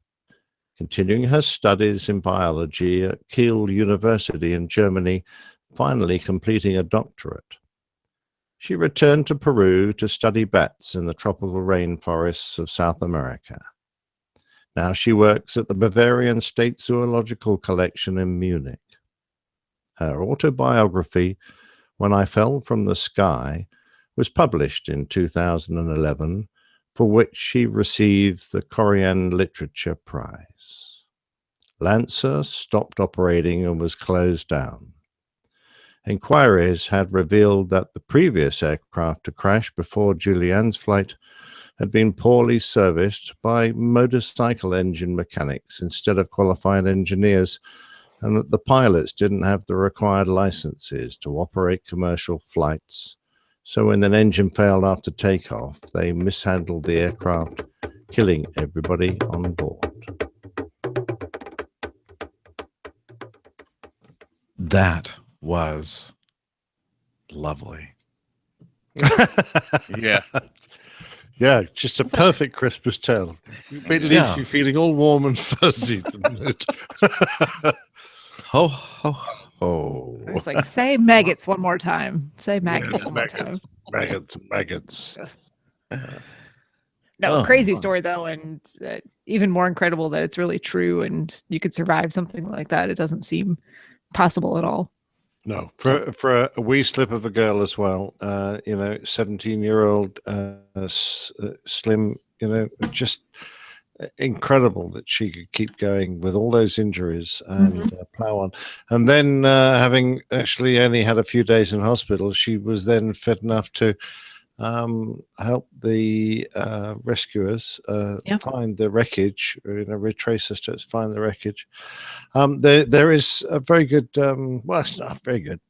continuing her studies in biology at Kiel University in Germany, finally completing a doctorate. She returned to Peru to study bats in the tropical rainforests of South America. Now she works at the Bavarian State Zoological Collection in Munich. Her autobiography, When I Fell from the Sky, was published in 2011, for which she received the Korean Literature Prize. Lancer stopped operating and was closed down. Inquiries had revealed that the previous aircraft to crash before Julianne's flight had been poorly serviced by motorcycle engine mechanics instead of qualified engineers, and that the pilots didn't have the required licenses to operate commercial flights. So when an engine failed after takeoff, they mishandled the aircraft, killing everybody on board. That was lovely. Yeah. Yeah, just a perfect Christmas tale. It leaves you feeling all warm and fuzzy. Ho, ho, ho. It's like, say maggots one more time. Say maggots one more time. Maggots. No, crazy story though, and even more incredible that it's really true and you could survive something like that. It doesn't seem possible at all. No, for a wee slip of a girl as well, 17-year-old slim, just incredible that she could keep going with all those injuries and plow on. And then having actually only had a few days in hospital, she was then fit enough to help the rescuers find the wreckage, retrace the steps, find the wreckage. There is a very good, well, it's not very good.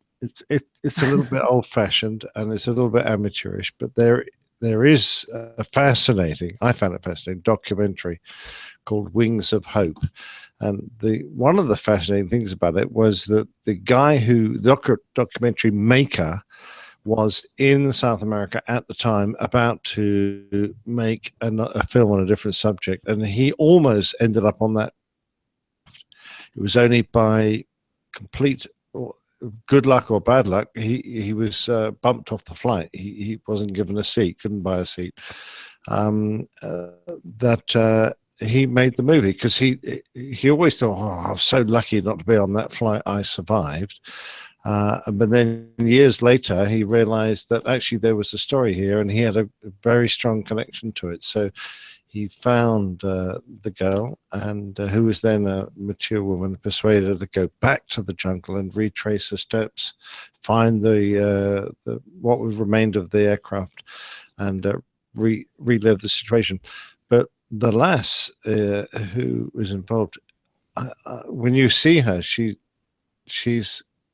It's a little bit old-fashioned and it's a little bit amateurish, but there is a fascinating, I found it fascinating, documentary called Wings of Hope. And one of the fascinating things about it was that the guy the documentary maker was in South America at the time about to make a film on a different subject, and he almost ended up on that. It was only by complete good luck or bad luck he was bumped off the flight. He wasn't given a seat, couldn't buy a seat. He made the movie because he always thought, I was so lucky not to be on that flight. I survived. But then years later, he realized that actually there was a story here and he had a very strong connection to it. So he found the girl, and who was then a mature woman, persuaded her to go back to the jungle and retrace her steps, find the what was remained of the aircraft, and relive the situation. But the lass who was involved, when you see her, she's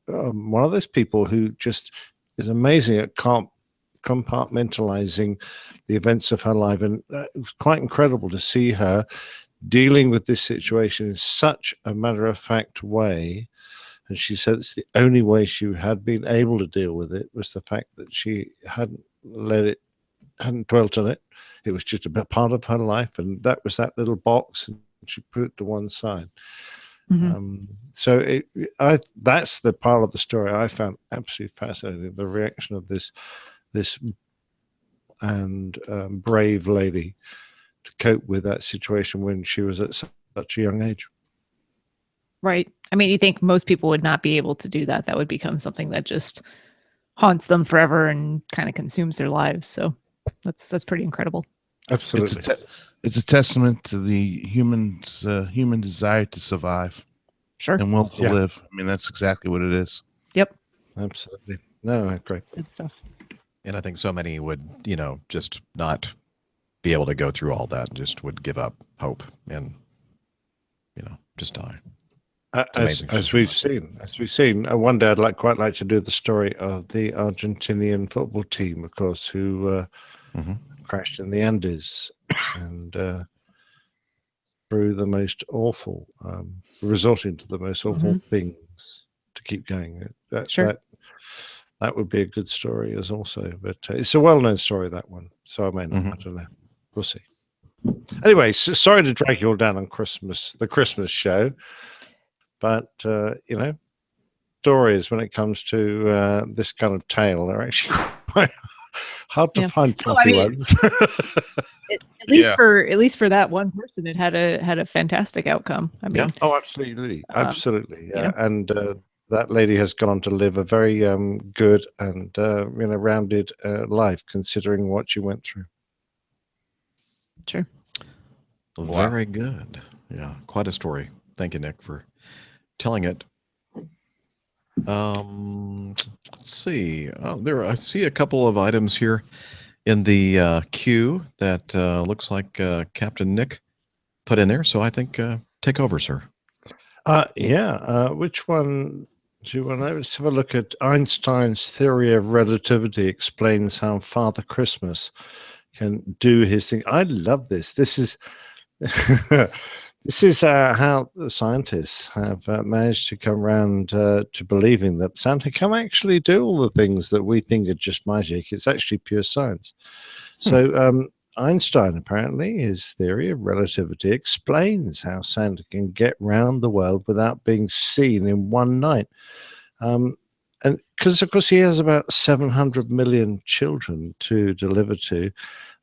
one of those people who just is amazing at compartmentalizing the events of her life, and it was quite incredible to see her dealing with this situation in such a matter-of-fact way. And she said it's the only way she had been able to deal with it was the fact that she hadn't dwelt on it. It was just a part of her life, and that was that little box, and she put it to one side. So that's the part of the story I found absolutely fascinating, the reaction of this and brave lady to cope with that situation when she was at such a young age. Right. I mean, you think most people would not be able to do that. That would become something that just haunts them forever and kind of consumes their lives. So That's pretty incredible. Absolutely. It's a testament to the human desire to survive. Sure. And will to live. I mean, that's exactly what it is. Yep. Absolutely. No, great. Good stuff. And I think so many would, just not be able to go through all that and just would give up hope and, just die. As we've seen, one day I'd quite like to do the story of the Argentinian football team, of course, who crashed in the Andes and through the most awful, resorting to the most awful things to keep going. That would be a good story as also, but it's a well-known story, that one. So I mean, I don't know. We'll see. Anyway, sorry to drag you all down on the Christmas show, but stories when it comes to this kind of tale are actually quite hard to find fluffy ones. At least for that one person, it had a fantastic outcome. I mean, oh, absolutely, and that lady has gone on to live a very good and rounded life, considering what she went through. Sure. Very good. Yeah, quite a story. Thank you, Nick, for telling it. Let's see. I see a couple of items here in the queue that looks like Captain Nick put in there. So I think take over, sir. Which one do you want to? Let's have a look at Einstein's theory of relativity explains how Father Christmas can do his thing. I love this. This is this is how the scientists have managed to come around to believing that Santa can actually do all the things that we think are just magic. It's actually pure science. So Einstein, apparently, his theory of relativity explains how Santa can get round the world without being seen in one night. And because, of course, he has about 700 million children to deliver to,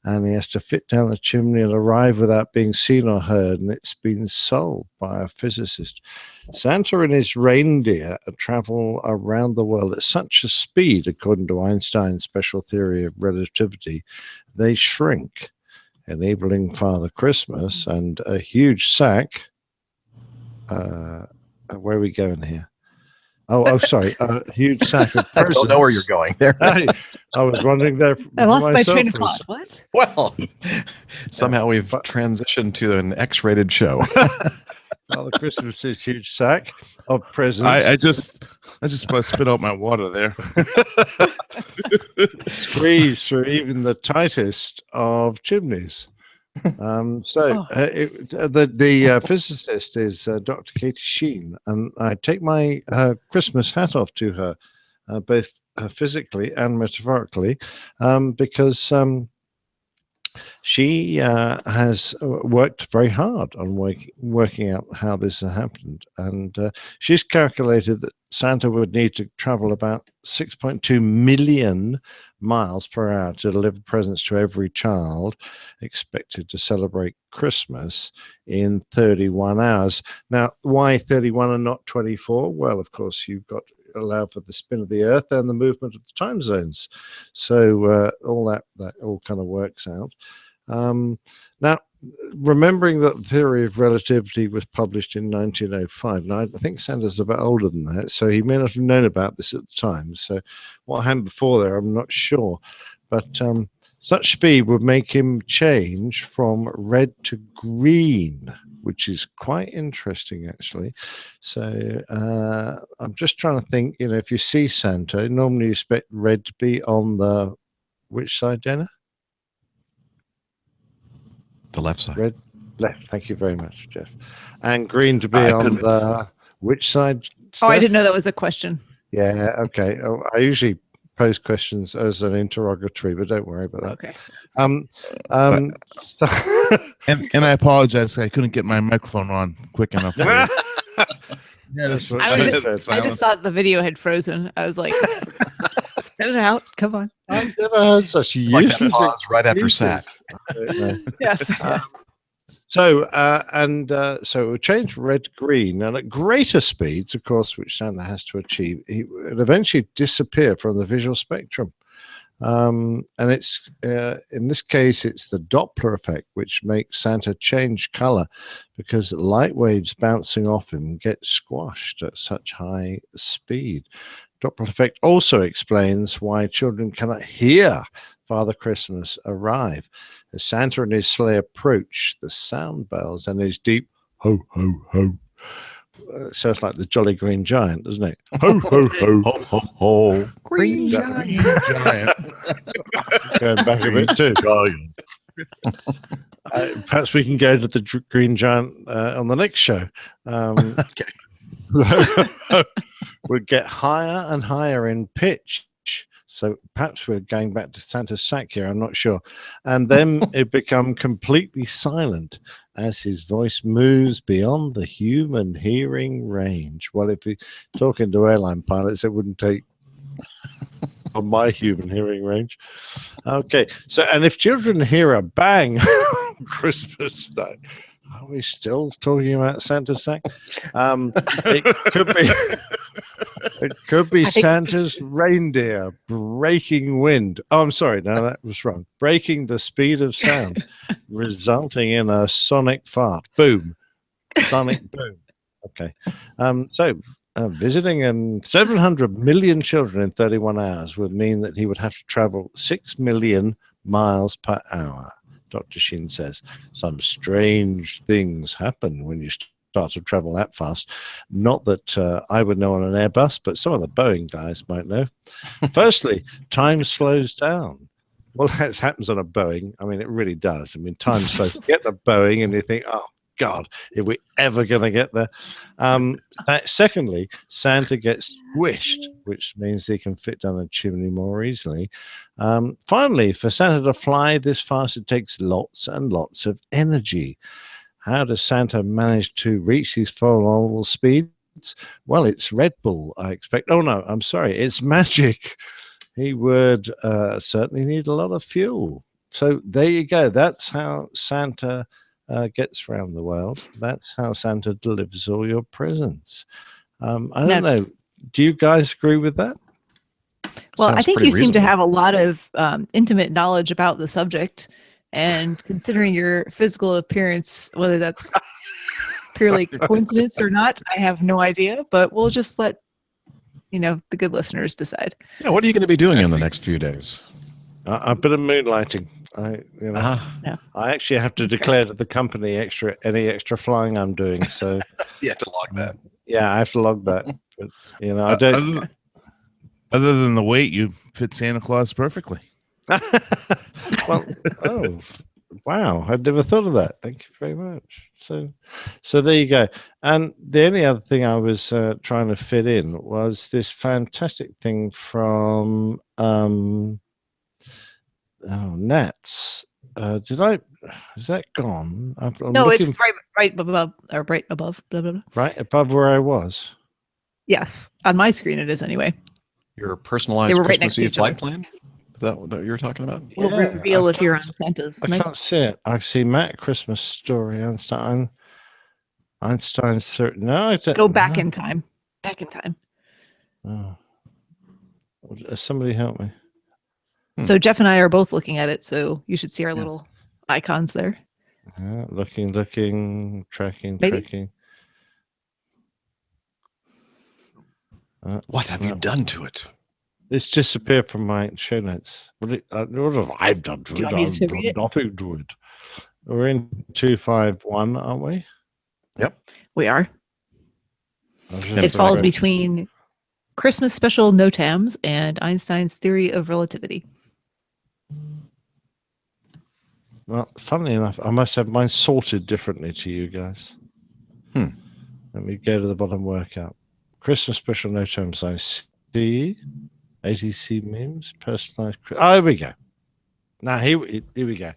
and he has to fit down the chimney and arrive without being seen or heard, and it's been solved by a physicist. Santa and his reindeer travel around the world at such a speed, according to Einstein's special theory of relativity, they shrink, enabling Father Christmas and a huge sack. Where are we going here? Oh, sorry. A huge sack of presents. I don't know where you're going there. I was wondering there. I lost my train of thought. What? Well, somehow we've transitioned to an X-rated show. Father Christmas's huge sack of presents. I just spit out my water there. Squeeze through even the tightest of chimneys. The physicist is Dr. Katie Sheen, and I take my Christmas hat off to her, both physically and metaphorically, because she has worked very hard on working out how this has happened, and she's calculated that Santa would need to travel about 6.2 million miles per hour to deliver presents to every child expected to celebrate Christmas in 31 hours. Now, why 31 and not 24? Well, of course, you've got to allow for the spin of the earth and the movement of the time zones. So all that all kind of works out. Now, remembering that the theory of relativity was published in 1905, now I think Santa's a bit older than that, so he may not have known about this at the time. So what happened before there, I'm not sure. But such speed would make him change from red to green, which is quite interesting, actually. So I'm just trying to think, if you see Santa, normally you expect red to be on the, which side, Jenna? The left side. Red, left. Thank you very much, Jeff. And green to be on the which side? Steph? Oh, I didn't know that was a question. Yeah. Okay. I usually pose questions as an interrogatory, but don't worry about that. Okay. And I apologize. I couldn't get my microphone on quick enough. I just thought the video had frozen. I was like, spit it out. Come on. I've never heard such useless pause right after sack. Yes. So it would change red to green, and at greater speeds, of course, which Santa has to achieve, it would eventually disappear from the visual spectrum. And it's in this case, it's the Doppler effect, which makes Santa change color because light waves bouncing off him get squashed at such high speed. Doppler effect also explains why children cannot hear Father Christmas arrive. As Santa and his sleigh approach, the sound bells and his deep ho, ho, ho. Sounds like the Jolly Green Giant, doesn't it? Ho, ho, ho, ho, ho, ho. Green Giant. Going back a bit too. Perhaps we can go to the Green Giant on the next show. Okay. We'd get higher and higher in pitch. So perhaps we're going back to Santa's sack here, I'm not sure. And then it become completely silent as his voice moves beyond the human hearing range. Well, if you're talking to airline pilots, it wouldn't take on my human hearing range. Okay, so and if children hear a bang on Christmas Day, are we still talking about Santa's sack? It could be Santa's reindeer breaking wind. Oh, I'm sorry, no, that was wrong. Breaking the speed of sound, resulting in a sonic fart. Boom, sonic boom. Okay, visiting 700 million children in 31 hours would mean that he would have to travel 6 million miles per hour. Dr. Shin says some strange things happen when you start to travel that fast. Not that I would know on an Airbus, but some of the Boeing guys might know. Firstly, time slows down. Well, that happens on a Boeing. I mean, it really does. I mean, time slows. You get the Boeing and you think, oh, God, are we ever going to get there? Secondly, Santa gets squished, which means he can fit down a chimney more easily. Finally, for Santa to fly this fast, it takes lots and lots of energy. How does Santa manage to reach these phenomenal speeds? Well, it's Red Bull, I expect. Oh, no, I'm sorry. It's magic. He would certainly need a lot of fuel. So there you go. That's how Santa gets around the world. That's how Santa delivers all your presents. I don't know. Do you guys agree with that? Well, I think you seem to have a lot of intimate knowledge about the subject, and considering your physical appearance, whether that's purely coincidence or not, I have no idea, but we'll just let the good listeners decide. Yeah, what are you going to be doing in the next few days? A bit of moonlighting. I actually have to declare to the company any extra flying I'm doing. So you have to log that. Yeah, I have to log that. But I don't. Other than the weight, you fit Santa Claus perfectly. Well, oh, wow! I'd never thought of that. Thank you very much. So there you go. And the only other thing I was trying to fit in was this fantastic thing from Nats. Is that gone? No, it's right above, or right above. Blah, blah, blah. Right above where I was. Yes, on my screen it is anyway. Your personalized Christmas Eve flight plan? Is that what you're talking about? We'll reveal if you're on Santa's. I can't see it. I see Matt Christmas Story. Einstein's certain. No, I don't. Go back in time. Back in time. Oh. Somebody help me. So Jeff and I are both looking at it, so you should see our little icons there. Looking, tracking. What have you done to it? It's disappeared from my show notes. What have I done to it? I've done nothing to it. We're in 251, aren't we? Yep. We are. It falls between Christmas Special NOTAMs and Einstein's Theory of Relativity. Well, funnily enough, I must have mine sorted differently to you guys. Let me go to the bottom workout. Christmas Special NOTAMs I see. ATC memes, personalized. Oh, here we go. Now here we go.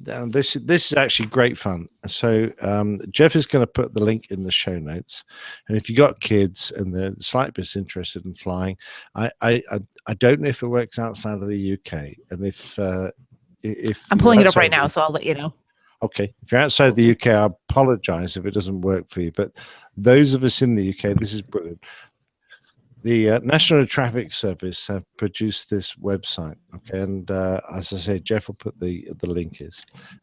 Now, this is actually great fun. So Jeff is going to put the link in the show notes, and if you got kids and they're slightly bit interested in flying, I don't know if it works outside of the UK, and if I'm pulling it up right now, so I'll let you know. Okay, if you're outside the UK, I apologize if it doesn't work for you, but those of us in the UK, this is brilliant. The National Traffic Service have produced this website, okay, and as I say, Jeff will put the link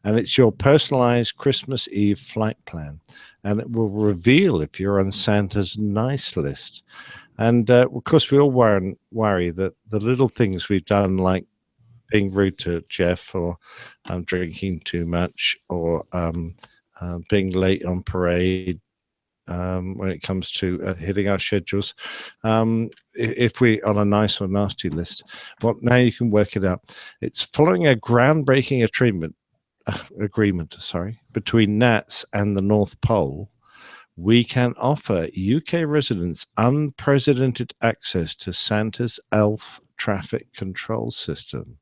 and it's your personalized Christmas Eve flight plan, and it will reveal if you're on Santa's nice list. And of course, we all worry that the little things we've done, like being rude to Jeff, or drinking too much, or being late on parade, when it comes to hitting our schedules, if we on a nice or nasty list. Well, now you can work it out. It's following a groundbreaking agreement between NATS and the North Pole. We can offer UK residents unprecedented access to Santa's elf traffic control system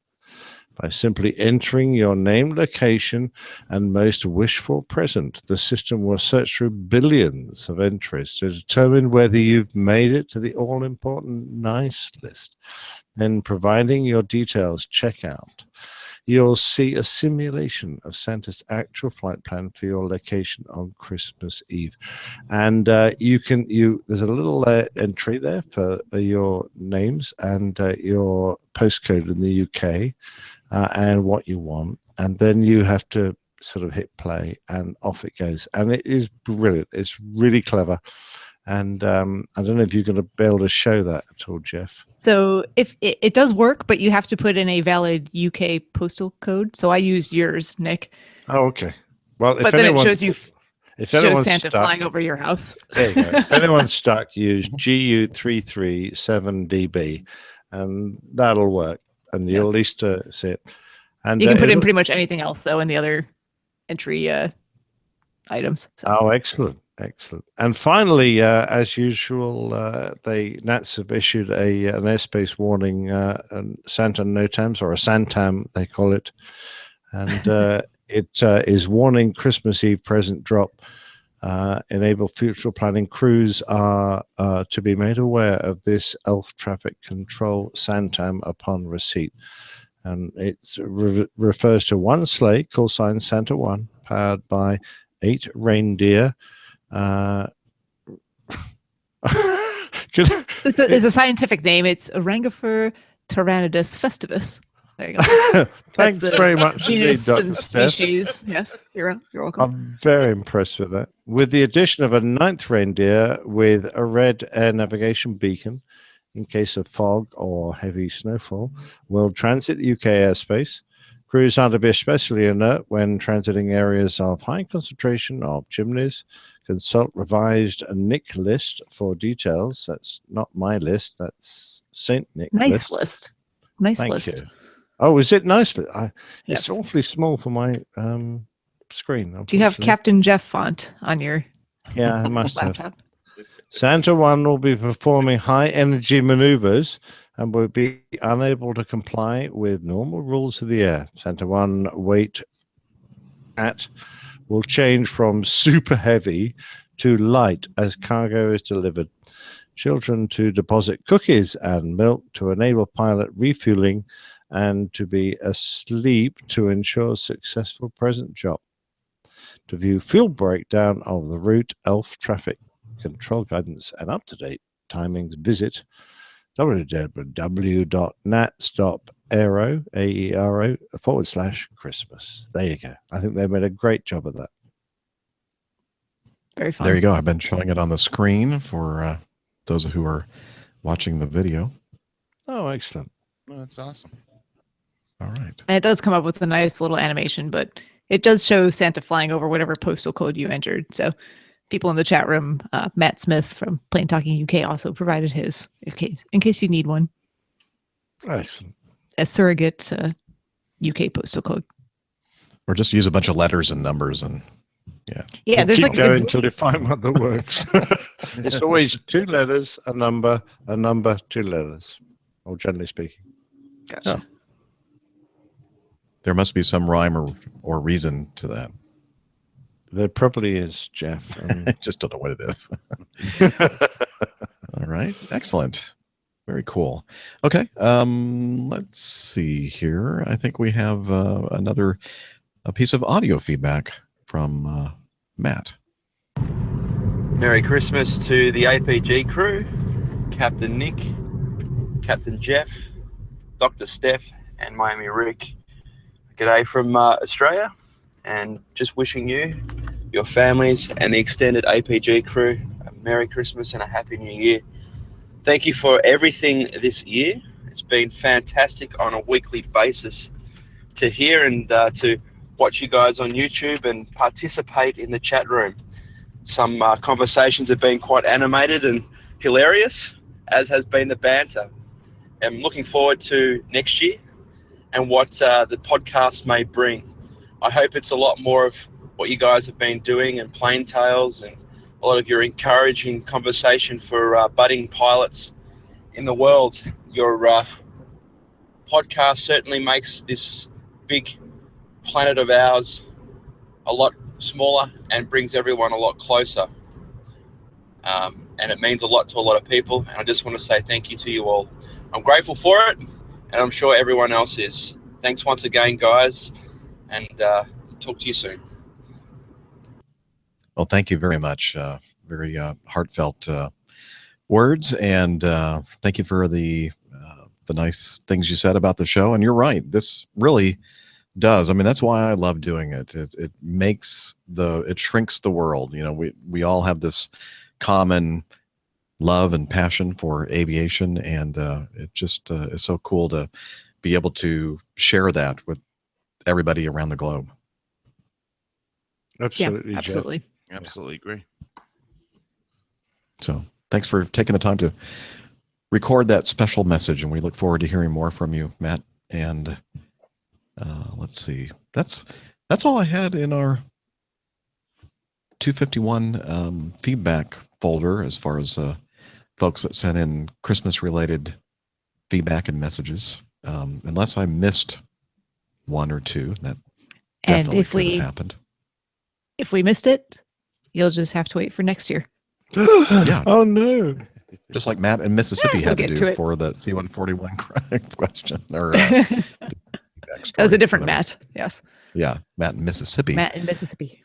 by simply entering your name, location, and most wished-for present. The system will search through billions of entries to determine whether you've made it to the all-important nice list. Then, providing your details checkout, you'll see a simulation of Santa's actual flight plan for your location on Christmas Eve. And there's a little entry there for your names and your postcode in the UK. And what you want, and then you have to sort of hit play, and off it goes. And it is brilliant. It's really clever. And I don't know if you're going to be able to show that at all, Jeff. So if it does work, but you have to put in a valid UK postal code. So I used yours, Nick. Oh, okay. Well, but then it shows you. If shows anyone's Santa stuck, flying over your house. There you go. If anyone's stuck, use GU337DB, and that'll work. And you'll at least see it. And you can put in pretty much anything else, though, in the other entry items. So. Oh, excellent. And finally, as usual, NATS have issued an airspace warning, Santa NOTAMs, or a Santam, they call it. And it is warning Christmas Eve present drop. Enable future planning. Crews are to be made aware of this elf traffic control Santam upon receipt. And it refers to one sleigh, call sign Santa 1, powered by 8 reindeer. It's a scientific name. It's Orangifer Tyrannidus festivus. There you go. Thanks very much genus indeed, and Dr. Steph. species. Yes, you're welcome. I'm very impressed with that. With the addition of a 9th reindeer with a red air navigation beacon in case of fog or heavy snowfall, will transit the UK airspace. Crews are to be especially alert when transiting areas of high concentration of chimneys. Consult revised Nick list for details. That's not my list. That's Saint Nick list. Nice Thank list. you. Oh, is it nicely? Yes. It's awfully small for my screen. Do you have Captain Jeff font on your Yeah, I must laptop? have. Santa 1 will be performing high-energy maneuvers and will be unable to comply with normal rules of the air. Santa 1 weight will change from super heavy to light as cargo is delivered. Children to deposit cookies and milk to enable pilot refueling, and to be asleep to ensure successful present job. To view fuel breakdown of the route, ELF traffic control guidance, and up-to-date timings, visit www.nats.aero.Christmas. There you go. I think they made a great job of that. Very fun. There you go. I've been showing it on the screen for those who are watching the video. Oh, excellent. Oh, that's awesome. All right. And it does come up with a nice little animation, but it does show Santa flying over whatever postal code you entered. So people in the chat room, Matt Smith from Plain Talking UK also provided his in case you need one. Excellent. A surrogate UK postal code. Or just use a bunch of letters and numbers and Yeah, there's keep like going until you find one that works. It's always 2 letters, a number, 2 letters, or generally speaking. Gotcha. Oh. There must be some rhyme or reason to that. There probably is, Jeff. I just don't know what it is. All right. Excellent. Very cool. Okay. Let's see here. I think we have a piece of audio feedback from Matt. Merry Christmas to the APG crew. Captain Nick, Captain Jeff, Dr. Steph, and Miami Rick. G'day from Australia, and just wishing you, your families, and the extended APG crew a Merry Christmas and a Happy New Year. Thank you for everything this year. It's been fantastic on a weekly basis to hear and to watch you guys on YouTube and participate in the chat room. Some conversations have been quite animated and hilarious, as has been the banter. I'm looking forward to next year and what the podcast may bring. I hope it's a lot more of what you guys have been doing and plain tales and a lot of your encouraging conversation for budding pilots in the world. Your podcast certainly makes this big planet of ours a lot smaller and brings everyone a lot closer. And it means a lot to a lot of people. And I just want to say thank you to you all. I'm grateful for it, and I'm sure everyone else is. Thanks once again, guys, and talk to you soon. Well, thank you very much. Very heartfelt words, and thank you for the nice things you said about the show. And you're right, this really does. I mean, that's why I love doing it. It makes it shrinks the world. You know, we all have this common love and passion for aviation, and it just is so cool to be able to share that with everybody around the globe. Absolutely, yeah, absolutely. Absolutely agree. So thanks for taking the time to record that special message, and we look forward to hearing more from you, Matt. And let's see, that's all I had in our 251 feedback folder as far as folks that sent in Christmas related feedback and messages, unless I missed one or two. That definitely could have happened. If we missed it, you'll just have to wait for next year. Yeah. Oh no. Just like Matt in Mississippi had to do for the C-141 question. Or, that was a different Matt. Yes. Yeah, Matt in Mississippi. Matt in Mississippi.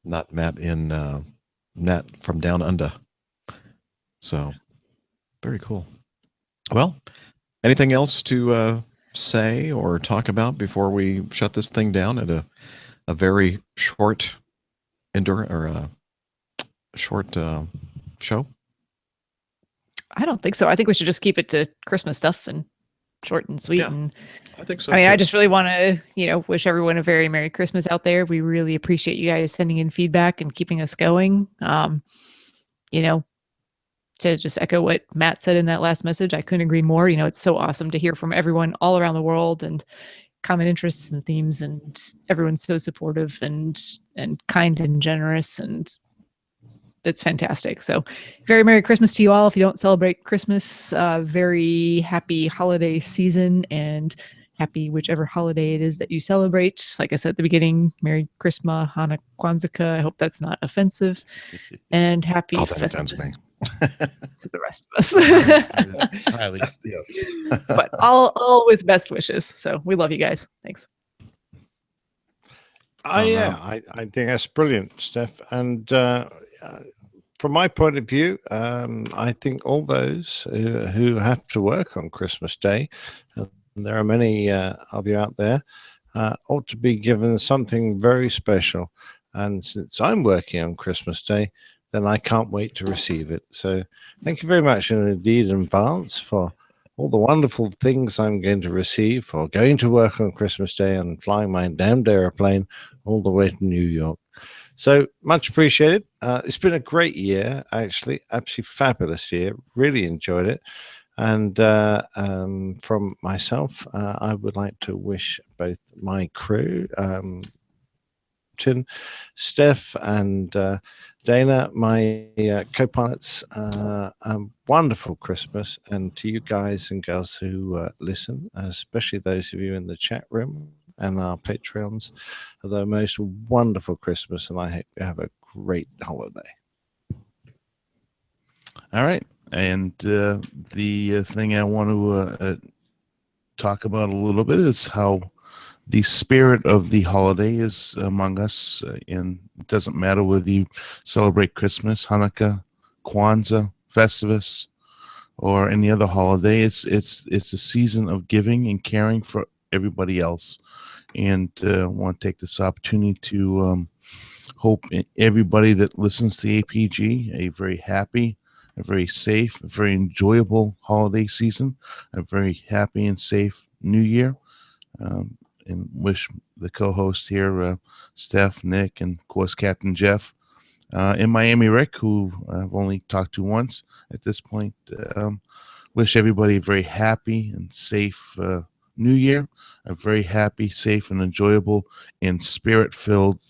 Not Matt in Matt from down under. So very cool. Well, anything else to say or talk about before we shut this thing down at a very short show? I don't think so. I think we should just keep it to Christmas stuff and short and sweet. Yeah, and I think so. I mean, too. I just really want to, wish everyone a very Merry Christmas out there. We really appreciate you guys sending in feedback and keeping us going. To just echo what Matt said in that last message, I couldn't agree more. It's so awesome to hear from everyone all around the world and common interests and themes, and everyone's so supportive and kind and generous, and it's fantastic. So very Merry Christmas to you all. If you don't celebrate Christmas, very happy holiday season, and happy whichever holiday it is that you celebrate. Like I said at the beginning, Merry Christmas, Hanukkah, Kwanzaa. I hope that's not offensive. And happy Oh, that Festivus offends me. to the rest of us. Yes. But all with best wishes. So we love you guys. Thanks. I think that's brilliant, Steph. And from my point of view, I think all those who have to work on Christmas Day, and there are many of you out there, ought to be given something very special. And since I'm working on Christmas Day, then I can't wait to receive it. So thank you very much indeed in advance for all the wonderful things I'm going to receive for going to work on Christmas Day and flying my damned airplane all the way to New York. So much appreciated. It's been a great year, actually. Absolutely fabulous year. Really enjoyed it. And from myself, I would like to wish both my crew, Tin, Steph, and Dana, my co-pilots, a wonderful Christmas. And to you guys and girls who listen, especially those of you in the chat room and our Patreons, the most wonderful Christmas. And I hope you have a great holiday. All right. And the thing I want to talk about a little bit is how the spirit of the holiday is among us. And it doesn't matter whether you celebrate Christmas, Hanukkah, Kwanzaa, Festivus, or any other holiday. It's a season of giving and caring for everybody else. And I want to take this opportunity to hope everybody that listens to APG a very happy, a very safe, a very enjoyable holiday season, a very happy and safe New Year. And wish the co-host here, Steph, Nick, and of course Captain Jeff, in Miami, Rick, who I've only talked to once at this point. Wish everybody a very happy and safe New Year, a very happy, safe, and enjoyable and spirit-filled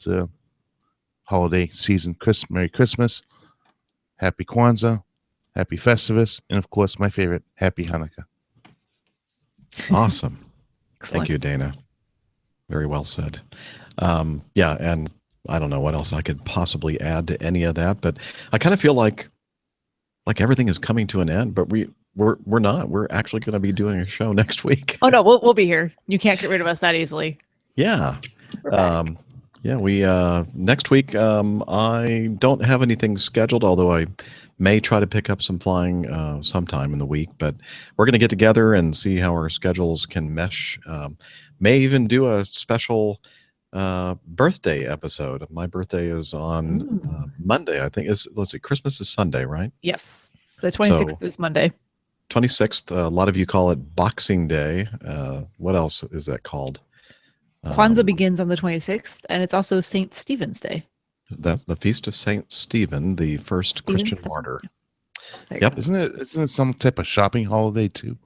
holiday season. Merry Christmas, Happy Kwanzaa, Happy Festivus, and of course, my favorite, Happy Hanukkah. Awesome. Thank you, Dana. Very well said. Yeah, and I don't know what else I could possibly add to any of that, but I kind of feel like everything is coming to an end, but we're not. We're actually going to be doing a show next week. Oh no, we'll be here. You can't get rid of us that easily. Yeah. Yeah, we next week I don't have anything scheduled, although I may try to pick up some flying sometime in the week, but we're going to get together and see how our schedules can mesh. May even do a special birthday episode. My birthday is on Monday, I think. Let's see, Christmas is Sunday, right? Yes. The 26th is Monday. 26th. A lot of you call it Boxing Day. What else is that called? Kwanzaa begins on the 26th, and it's also St. Stephen's Day. That's the Feast of St. Stephen, the first Christian martyr. Yep. Isn't it some type of shopping holiday too?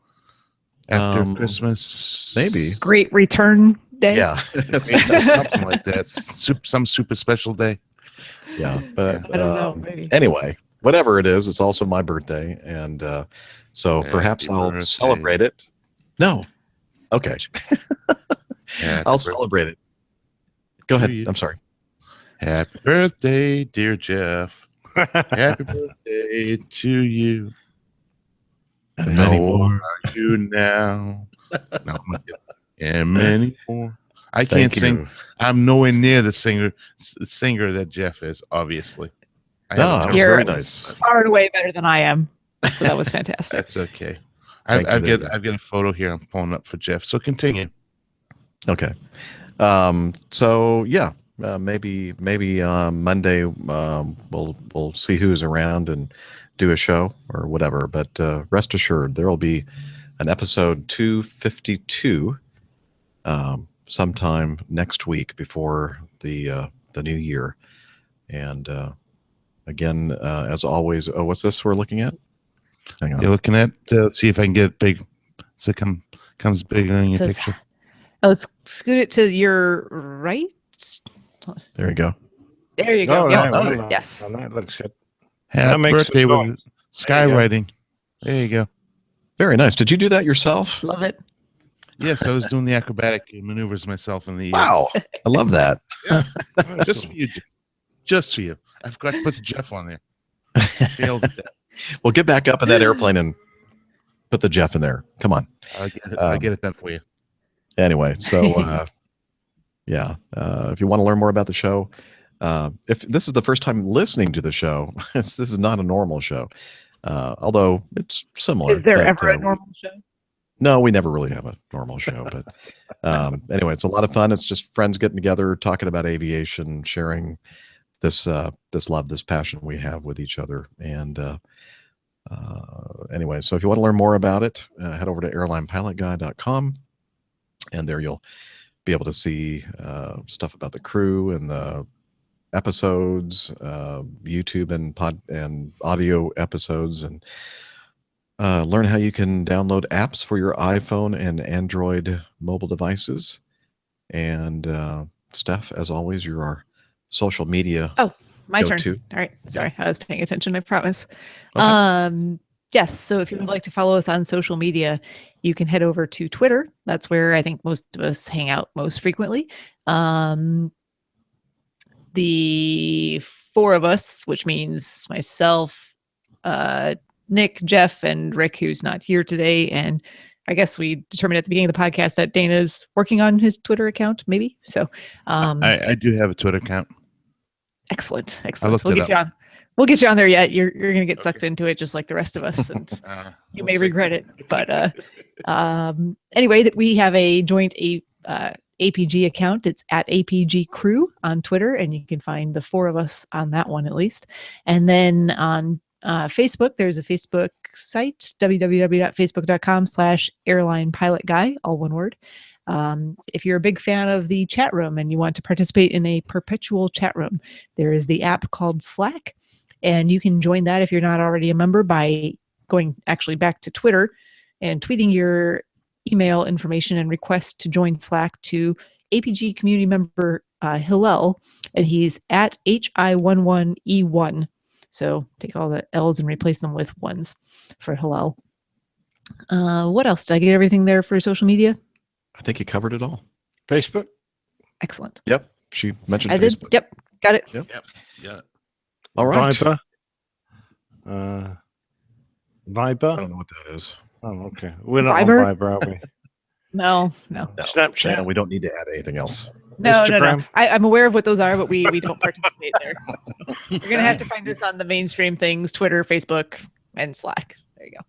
After Christmas, maybe. Great Return Day. Yeah, something like that. Some super special day. Yeah, but I don't know. Maybe. Anyway, whatever it is, it's also my birthday, and so perhaps I'll celebrate it. No, okay, I'll celebrate it. Go ahead. I'm sorry. Happy birthday, dear Jeff. Happy birthday to you. And many more. Are you now? No, and many more. I can't sing. I'm nowhere near the singer that Jeff is. Obviously, that was very nice. Far and away better than I am. So that was fantastic. That's okay. I've got a photo here. I'm pulling up for Jeff. So continue. Okay. So yeah. Maybe Monday we'll see who's around and do a show or whatever. But rest assured, there will be an episode 252 sometime next week before the new year. And again, as always, what's this we're looking at? Hang on. You're looking at see if I can get it big. So it comes big on your picture. Oh, scoot it to your right. There you go. There you go. Yes. That looks good. Happy birthday with skywriting. There you go. Very nice. Did you do that yourself? Love it. Yes, I was doing the acrobatic maneuvers myself in the. Wow, I love that. Yeah. Just for you. Just for you. I forgot to put the Jeff on there. Failed at that. Well, get back up in that airplane and put the Jeff in there. Come on. I'll get it done for you. Anyway, so. Yeah. If you want to learn more about the show, if this is the first time listening to the show, this is not a normal show, although it's similar. Is there ever a normal show? No, we never really have a normal show. But anyway, it's a lot of fun. It's just friends getting together, talking about aviation, sharing this love, this passion we have with each other. And anyway, so if you want to learn more about it, head over to airlinepilotguy.com, and there you'll be able to see stuff about the crew and the episodes, YouTube and audio episodes, and learn how you can download apps for your iPhone and Android mobile devices. And Steph, as always, you're our social media. Oh, my turn. All right. Sorry, I was paying attention. I promise. Okay. Yes. So if you would like to follow us on social media, you can head over to Twitter. That's where I think most of us hang out most frequently. The four of us, which means myself, Nick, Jeff, and Rick, who's not here today. And I guess we determined at the beginning of the podcast that Dana's working on his Twitter account, maybe. So I do have a Twitter account. Excellent. We'll We'll get you on there yet. You're gonna get sucked into it just like the rest of us, and you may regret it. But anyway, that we have a joint APG account. It's at APG Crew on Twitter, and you can find the 4 of us on that one at least. And then on Facebook, there's a Facebook site, www.facebook.com/airline pilot guy, all one word. If you're a big fan of the chat room and you want to participate in a perpetual chat room, there is the app called Slack, and you can join that if you're not already a member by going actually back to Twitter and tweeting your email information and request to join Slack to APG community member Hillel, and he's at HI11E1. So take all the L's and replace them with ones for Hillel. What else? Did I get everything there for social media? I think you covered it all. Facebook? Excellent. Yep. She mentioned I Facebook. did. Yep. Got it. Yep. Yeah. All right. Viber? Viber? I don't know what that is. Oh, okay. We're not Viber? on Viber, are we? No. Snapchat? And we don't need to add anything else. No. Instagram? I'm aware of what those are, but we don't participate there. You're going to have to find us on the mainstream things, Twitter, Facebook, and Slack. There you go.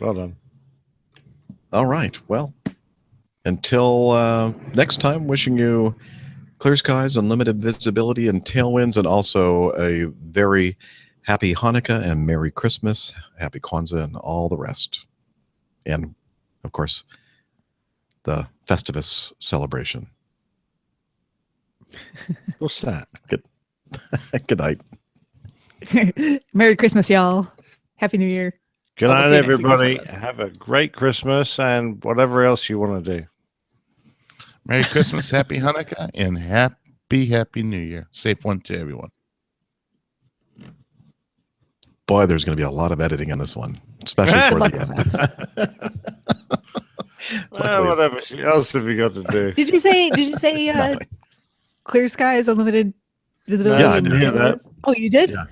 Well done. All right. Well, until next time, wishing you clear skies, unlimited visibility, and tailwinds, and also a very happy Hanukkah and Merry Christmas, Happy Kwanzaa, and all the rest. And, of course, the Festivus celebration. What's that? Good. Good night. Merry Christmas, y'all. Happy New Year. Good We'll night, see you next week before everybody. that. Have a great Christmas and whatever else you want to do. Merry Christmas, Happy Hanukkah, and Happy New Year. Safe one to everyone. Boy, there's going to be a lot of editing on this one, especially for the end. Well, whatever else have you got to do? Did you say clear skies, unlimited visibility? Yeah, I did. hear that. Oh, you did? Yeah.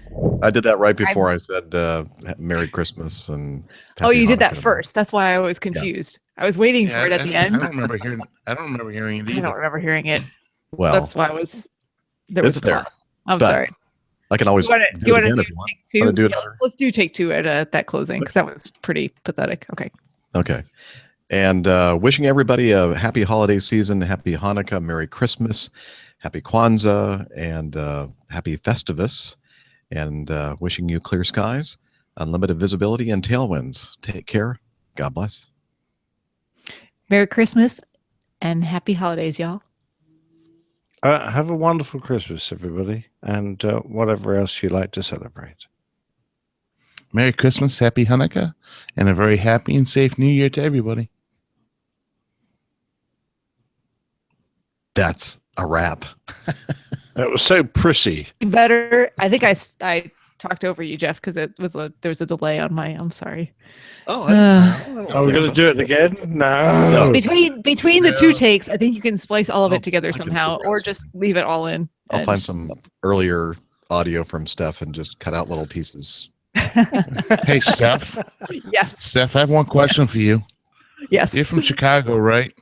I did that right before I said Merry Christmas and Oh, Happy you did that Hanukkah. first. That's why I was confused. I was waiting for it at the end. I don't remember hearing it I either. don't remember hearing it. Well, That's why there was it's a there. pause. I'm But sorry. I can always Do you want to do if you want. take two? Wanna do Yeah, another? let's do take two at that closing because that was pretty pathetic. Okay. Okay. And wishing everybody a happy holiday season, happy Hanukkah, Merry Christmas, happy Kwanzaa, and happy Festivus. And wishing you clear skies, unlimited visibility, and tailwinds. Take care. God bless. Merry Christmas and happy holidays, y'all. Have a wonderful Christmas, everybody, and whatever else you like to celebrate. Merry Christmas, Happy Hanukkah, and a very happy and safe New Year to everybody. That's a wrap. That was so prissy. Better. I think I talked over you, Jeff, because there was a delay on my. I'm sorry. Oh, Are we going to do it again? No. Between the two takes, I think you can splice all of it together somehow, or just leave it all in. I'll find some earlier audio from Steph and just cut out little pieces. Hey, Steph. Yes. Steph, I have one question for you. Yes. You're from Chicago, right?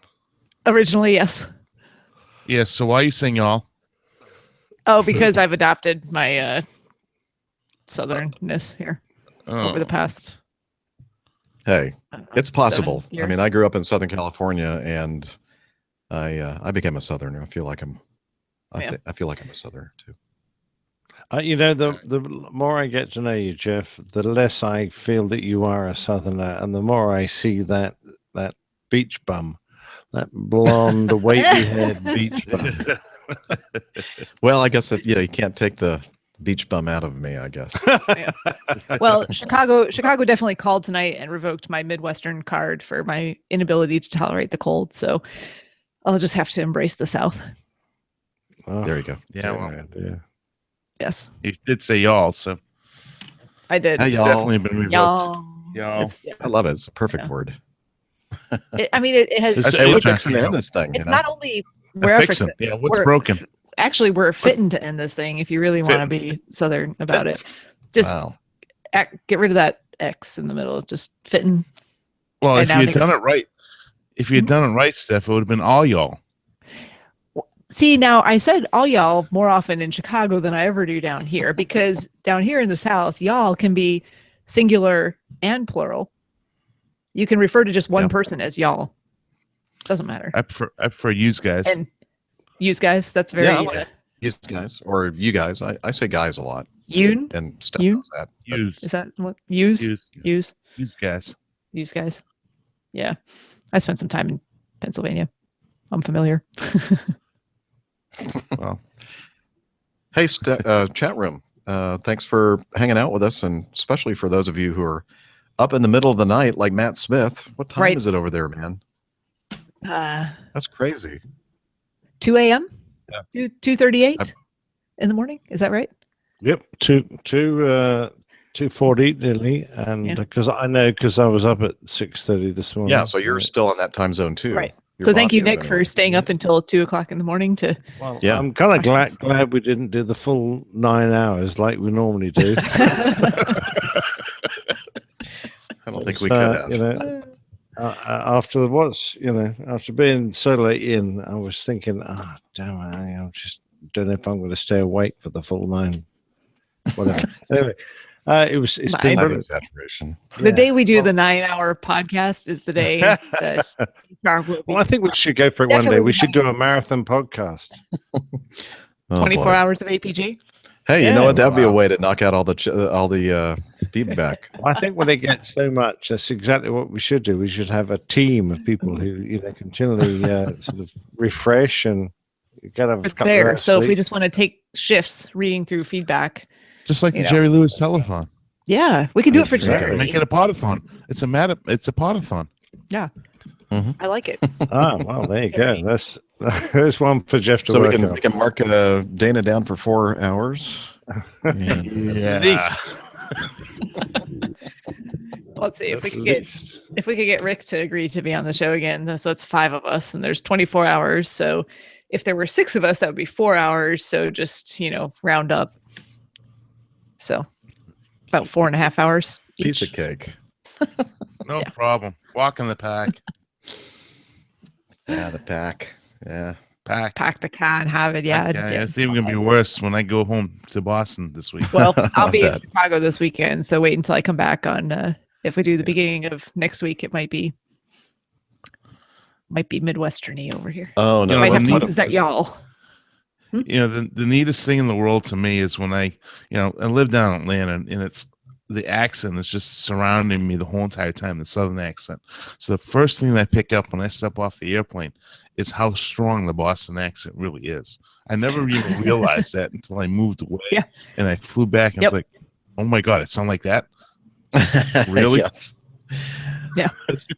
Originally, yes. Yes. So why are you saying y'all? Oh, because I've adopted my southernness here over the past. Hey, it's possible. 7 years. I mean, I grew up in Southern California, and I became a Southerner. I feel like I'm a Southerner too. You know, the more I get to know you, Jeff, the less I feel that you are a Southerner, and the more I see that beach bum, that blonde, wavy-haired beach bum. Well, I guess that you can't take the beach bum out of me, I guess. Yeah. Well, Chicago definitely called tonight and revoked my Midwestern card for my inability to tolerate the cold. So I'll just have to embrace the South. Oh, there you go. Yeah, well, yes. You did say y'all, so I did. Hey, it's y'all. definitely been revoked. Y'all. I love it. It's a perfect word. It has. We're fixing to end this thing. It's not only we're fixing. Yeah, what's broken? Actually, we're fitting to end this thing if you really want to be Southern about it. Just get rid of that X in the middle. Just fitting. Well, if you had done it right, Steph, it would have been all y'all. See, now I said all y'all more often in Chicago than I ever do down here, because down here in the South, y'all can be singular and plural. You can refer to just one person as y'all. Doesn't matter. I prefer use guys. And use guys, that's very... Yeah, I like use guys or you guys. I say guys a lot. You? And Steph You? knows that. Use. Is that what? Use Use guys. Use guys. Yeah. I spent some time in Pennsylvania. I'm familiar. Well, hey, chat room. Thanks for hanging out with us, and especially for those of you who are up in the middle of the night, like Matt Smith. What time is it over there, man? That's crazy. 2 a.m. Yeah. 2:38 in the morning. Is that right? Yep, 2:40 nearly, and because I was up at 6:30 this morning. Yeah, so you're still in that time zone too. Right. Your So thank you, body is Nick, anyway. for staying up until 2 o'clock in the morning to... Well, yeah. I'm kind of glad we didn't do the full 9 hours like we normally do. I don't think we could have. You know, after after being so late in, I was thinking, damn, I just don't know if I'm going to stay awake for the full 9. Whatever. Anyway, it's been an exaggeration. The day we do the 9-hour podcast is the day that well, I think we should go for it one day. We should do a marathon podcast. 24 hours of APG. Hey, you know what? That'd be a way to knock out all the feedback. Well, I think when they get so much, that's exactly what we should do. We should have a team of people who continually sort of refresh and get a couple of hours So if we sleep. just want to take shifts reading through feedback, Just like the Jerry Lewis telethon. Yeah, we can do it for charity. Make it a podathon. It's a podathon. Yeah. I like it. Well, there you go. There's one for Jeff to So work we on. can mark Dana down for 4 hours. Yeah. Let's see if we could get Rick to agree to be on the show again. So it's 5 of us, and there's 24 hours. So if there were 6 of us, that would be 4 hours. So just round up. So about 4.5 hours. Piece of cake. No problem. Walk in the pack. Yeah, the pack. Yeah. Pack the car and have it. Yeah. It's even going to be worse when I go home to Boston this week. Well, I'll be in Chicago this weekend, so wait until I come back on. If we do the beginning of next week, it might be Midwestern-y over here. Oh no! Might have to use that y'all. The neatest thing in the world to me is when I live down in Atlanta, and it's the accent is just surrounding me the whole entire time, the Southern accent. So the first thing that I pick up when I step off the airplane is how strong the Boston accent really is. I never even realized that until I moved away and I flew back and I was like, oh my God, it sounds like that? Really? Yes. Yeah.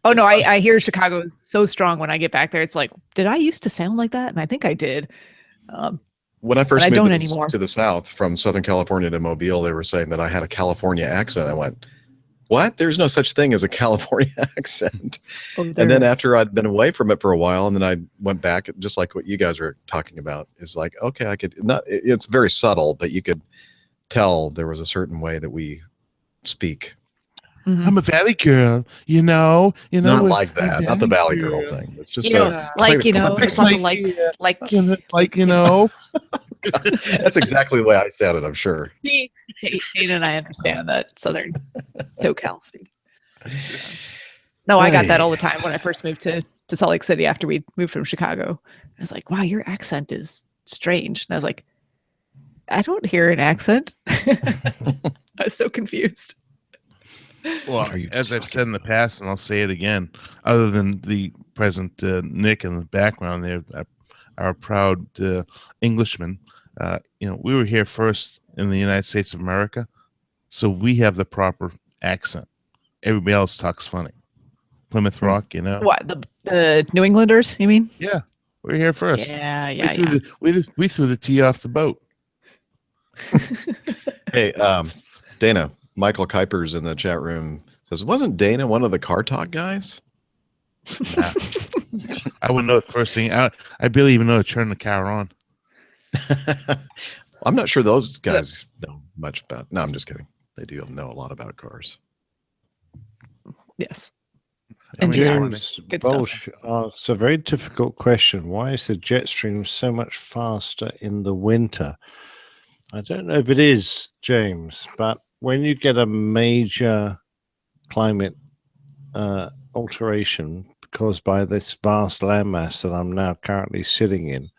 Oh no, I hear Chicago is so strong when I get back there. It's like, did I used to sound like that? And I think I did. When I first don't moved anymore. to the South from Southern California to Mobile, they were saying that I had a California accent. I went, what? There's no such thing as a California accent. And then after I'd been away from it for a while, and then I went back, just like what you guys were talking about, is like, okay, I could not, it's very subtle, but you could tell there was a certain way that we speak. Mm-hmm. I'm a Valley girl, Not like that. Not the Valley girl thing. It's just That's exactly the way I sounded, I'm sure. Shane and I understand that Southern SoCal speak. No, I got that all the time when I first moved to Salt Lake City after we moved from Chicago. I was like, wow, your accent is strange. And I was like, I don't hear an accent. I was so confused. Well, as I've said in the past, and I'll say it again, other than the present Nick in the background there, our proud Englishman, we were here first in the United States of America, so we have the proper accent. Everybody else talks funny. Plymouth Rock, What, the New Englanders, you mean? Yeah, we're here first. Yeah. We threw the tea off the boat. Hey, Dana, Michael Kuiper's in the chat room, says, wasn't Dana one of the Car Talk guys? Nah. I wouldn't know the first thing. I barely even know to turn the car on. I'm not sure those guys know much about. No, I'm just kidding. They do know a lot about cars. Yes. And James good stuff. Bolsh asks a very difficult question. Why is the jet stream so much faster in the winter? I don't know if it is, James, but when you get a major climate alteration caused by this vast landmass that I'm now currently sitting in,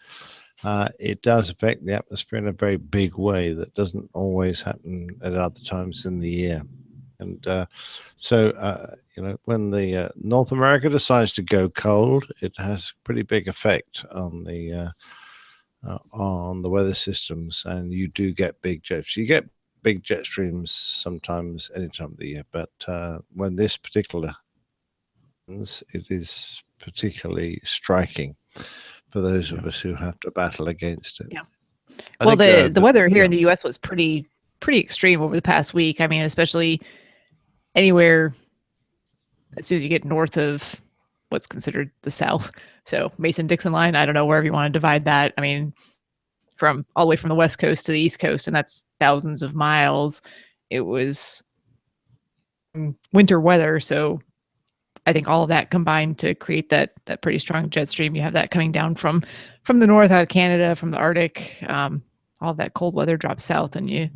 it does affect the atmosphere in a very big way that doesn't always happen at other times in the year. And when the North America decides to go cold, it has a pretty big effect on the weather systems, and you do get big jets. You get big jet streams sometimes any time of the year, but when this particular happens, it is particularly striking for those of us who have to battle against it. Yeah. Well, the weather here in the U.S. was pretty extreme over the past week. I mean, especially anywhere as soon as you get north of what's considered the South. So Mason-Dixon line, I don't know, wherever you want to divide that. I mean, from all the way from the West Coast to the East Coast, and that's thousands of miles. It was winter weather. So I think all of that combined to create that pretty strong jet stream. You have that coming down from the north out of Canada, from the Arctic. All of that cold weather drops south, and you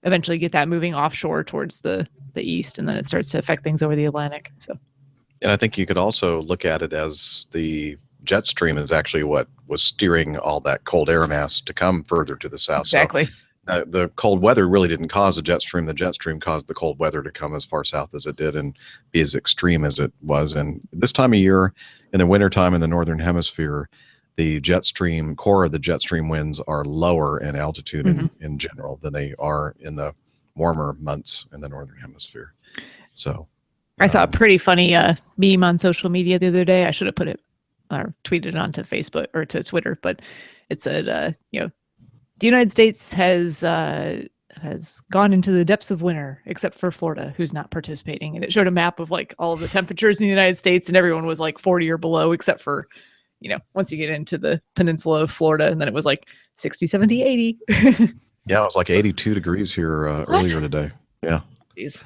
eventually get that moving offshore towards the east, and then it starts to affect things over the Atlantic. So, and I think you could also look at it as the jet stream is actually what was steering all that cold air mass to come further to the south. Exactly. So, the cold weather really didn't cause the jet stream. The jet stream caused the cold weather to come as far south as it did and be as extreme as it was. And this time of year, in the wintertime in the northern hemisphere, the jet stream core of the jet stream winds are lower in altitude in general than they are in the warmer months in the northern hemisphere. So I saw a pretty funny meme on social media the other day. I should have put it or tweeted it onto Facebook or to Twitter, but it said, the United States has gone into the depths of winter, except for Florida, who's not participating. And it showed a map of like all of the temperatures in the United States, and everyone was like 40 or below, except for, once you get into the peninsula of Florida, and then it was like 60, 70, 80. Yeah, it was like 82 degrees here earlier today. Yeah. Jeez.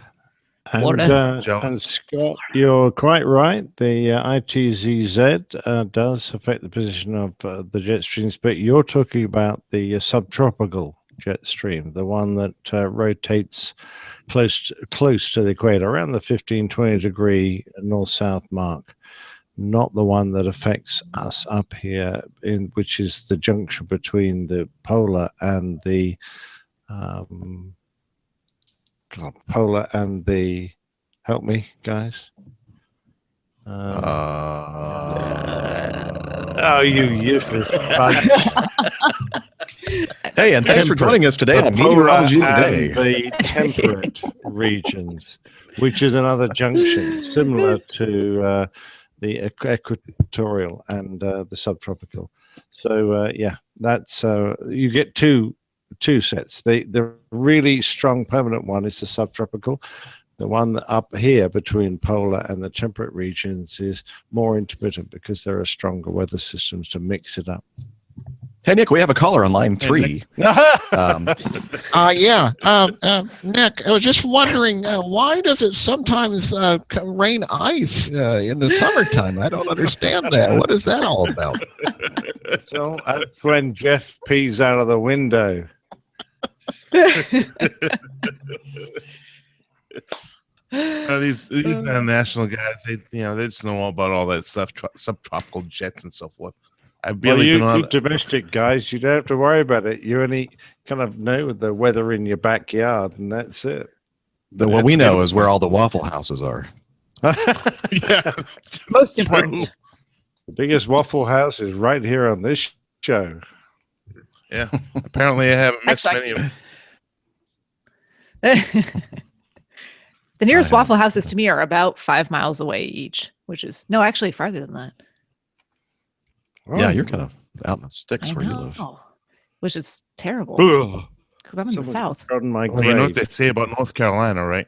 And Scott, you're quite right. The ITZZ does affect the position of the jet streams, but you're talking about the subtropical jet stream, the one that rotates close to the equator, around the 15-20 degree north-south mark, not the one that affects us up here, which is the junction between the polar and the help me, guys. Oh, you useless bunch. Hey, and thanks for joining us today on Meteorology Today. The temperate regions, which is another junction similar to the equatorial and the subtropical. So that's you get two sets. The really strong permanent one is the subtropical. The one that up here between polar and the temperate regions is more intermittent because there are stronger weather systems to mix it up. Hey, Nick, we have a caller on line 3. Nick, I was just wondering, why does it sometimes rain ice in the summertime? I don't understand that. What is that all about? So that's when Jeff pees out of the window. These national guys, they just know all about all that stuff, subtropical jets and so forth. You domestic guys, you don't have to worry about it. You only kind of know the weather in your backyard, and that's it. What we know is where all the Waffle Houses are. Yeah, most important. The biggest Waffle House is right here on this show. Yeah, apparently I haven't missed many of them. The nearest Waffle Houses to me are about 5 miles away each, which is actually farther than that. Oh. Yeah, you're kind of out in the sticks where you live. Which is terrible. Because I'm in the South. You know what they say about North Carolina, right?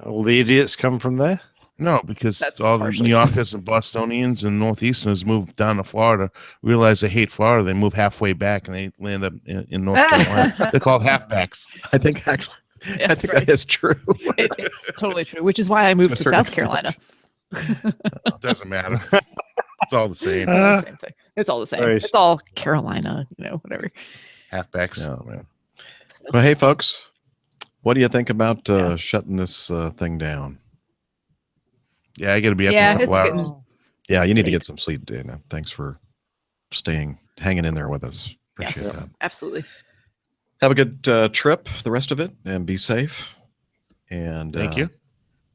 All the idiots come from there? No, because all the New Yorkers and Bostonians and Northeasterners move down to Florida, realize they hate Florida, they move halfway back, and they land up in North Carolina. They're called halfbacks. I think actually I think that is true. It's totally true, which is why I moved a to certain South Carolina. It doesn't matter. It's all the same. It's all the same thing. It's all the same. Very It's all Carolina, whatever. Halfbacks. Oh, man. Well, hey, folks, what do you think about shutting this thing down? Yeah, I got to be up Yeah, in a couple it's hours. getting Yeah, you need to get some sleep, Dana. Thanks for hanging in there with us. Appreciate yes, that. absolutely. Have a good trip, the rest of it, and be safe. And Thank you.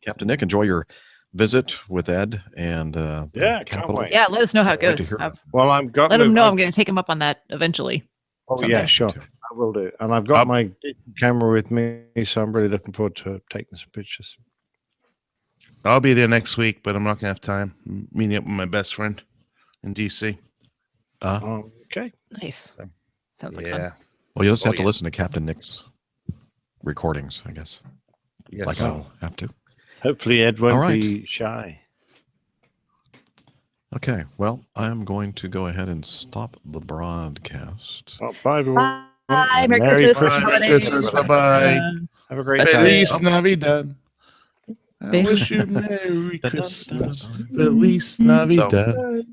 Captain Nick, enjoy your visit with Ed and the Yeah, can't Capitol. wait. Yeah, let us know how it Can't wait to goes. hear about it. Well, I've got. Let him know I've- I'm going to take him up on that eventually. Oh someday. yeah, sure. I will do. And I've got my camera with me, so I'm really looking forward to taking some pictures. I'll be there next week, but I'm not gonna have time. I'm meeting up with my best friend in DC. Okay. Nice. Sounds like Yeah. fun. Well, you'll just Oh, have to yeah. listen to Captain Nick's recordings, I guess. Yes. Like I'll have to. Hopefully, Ed won't All right. be shy. Okay. Well, I'm going to go ahead and stop the broadcast. Oh, bye, everyone. Bye. And Merry Christmas, Merry everybody. Christmas. Bye-bye. Have a great Feliz day. Navidad. I wish you Merry Christmas. Feliz Navidad.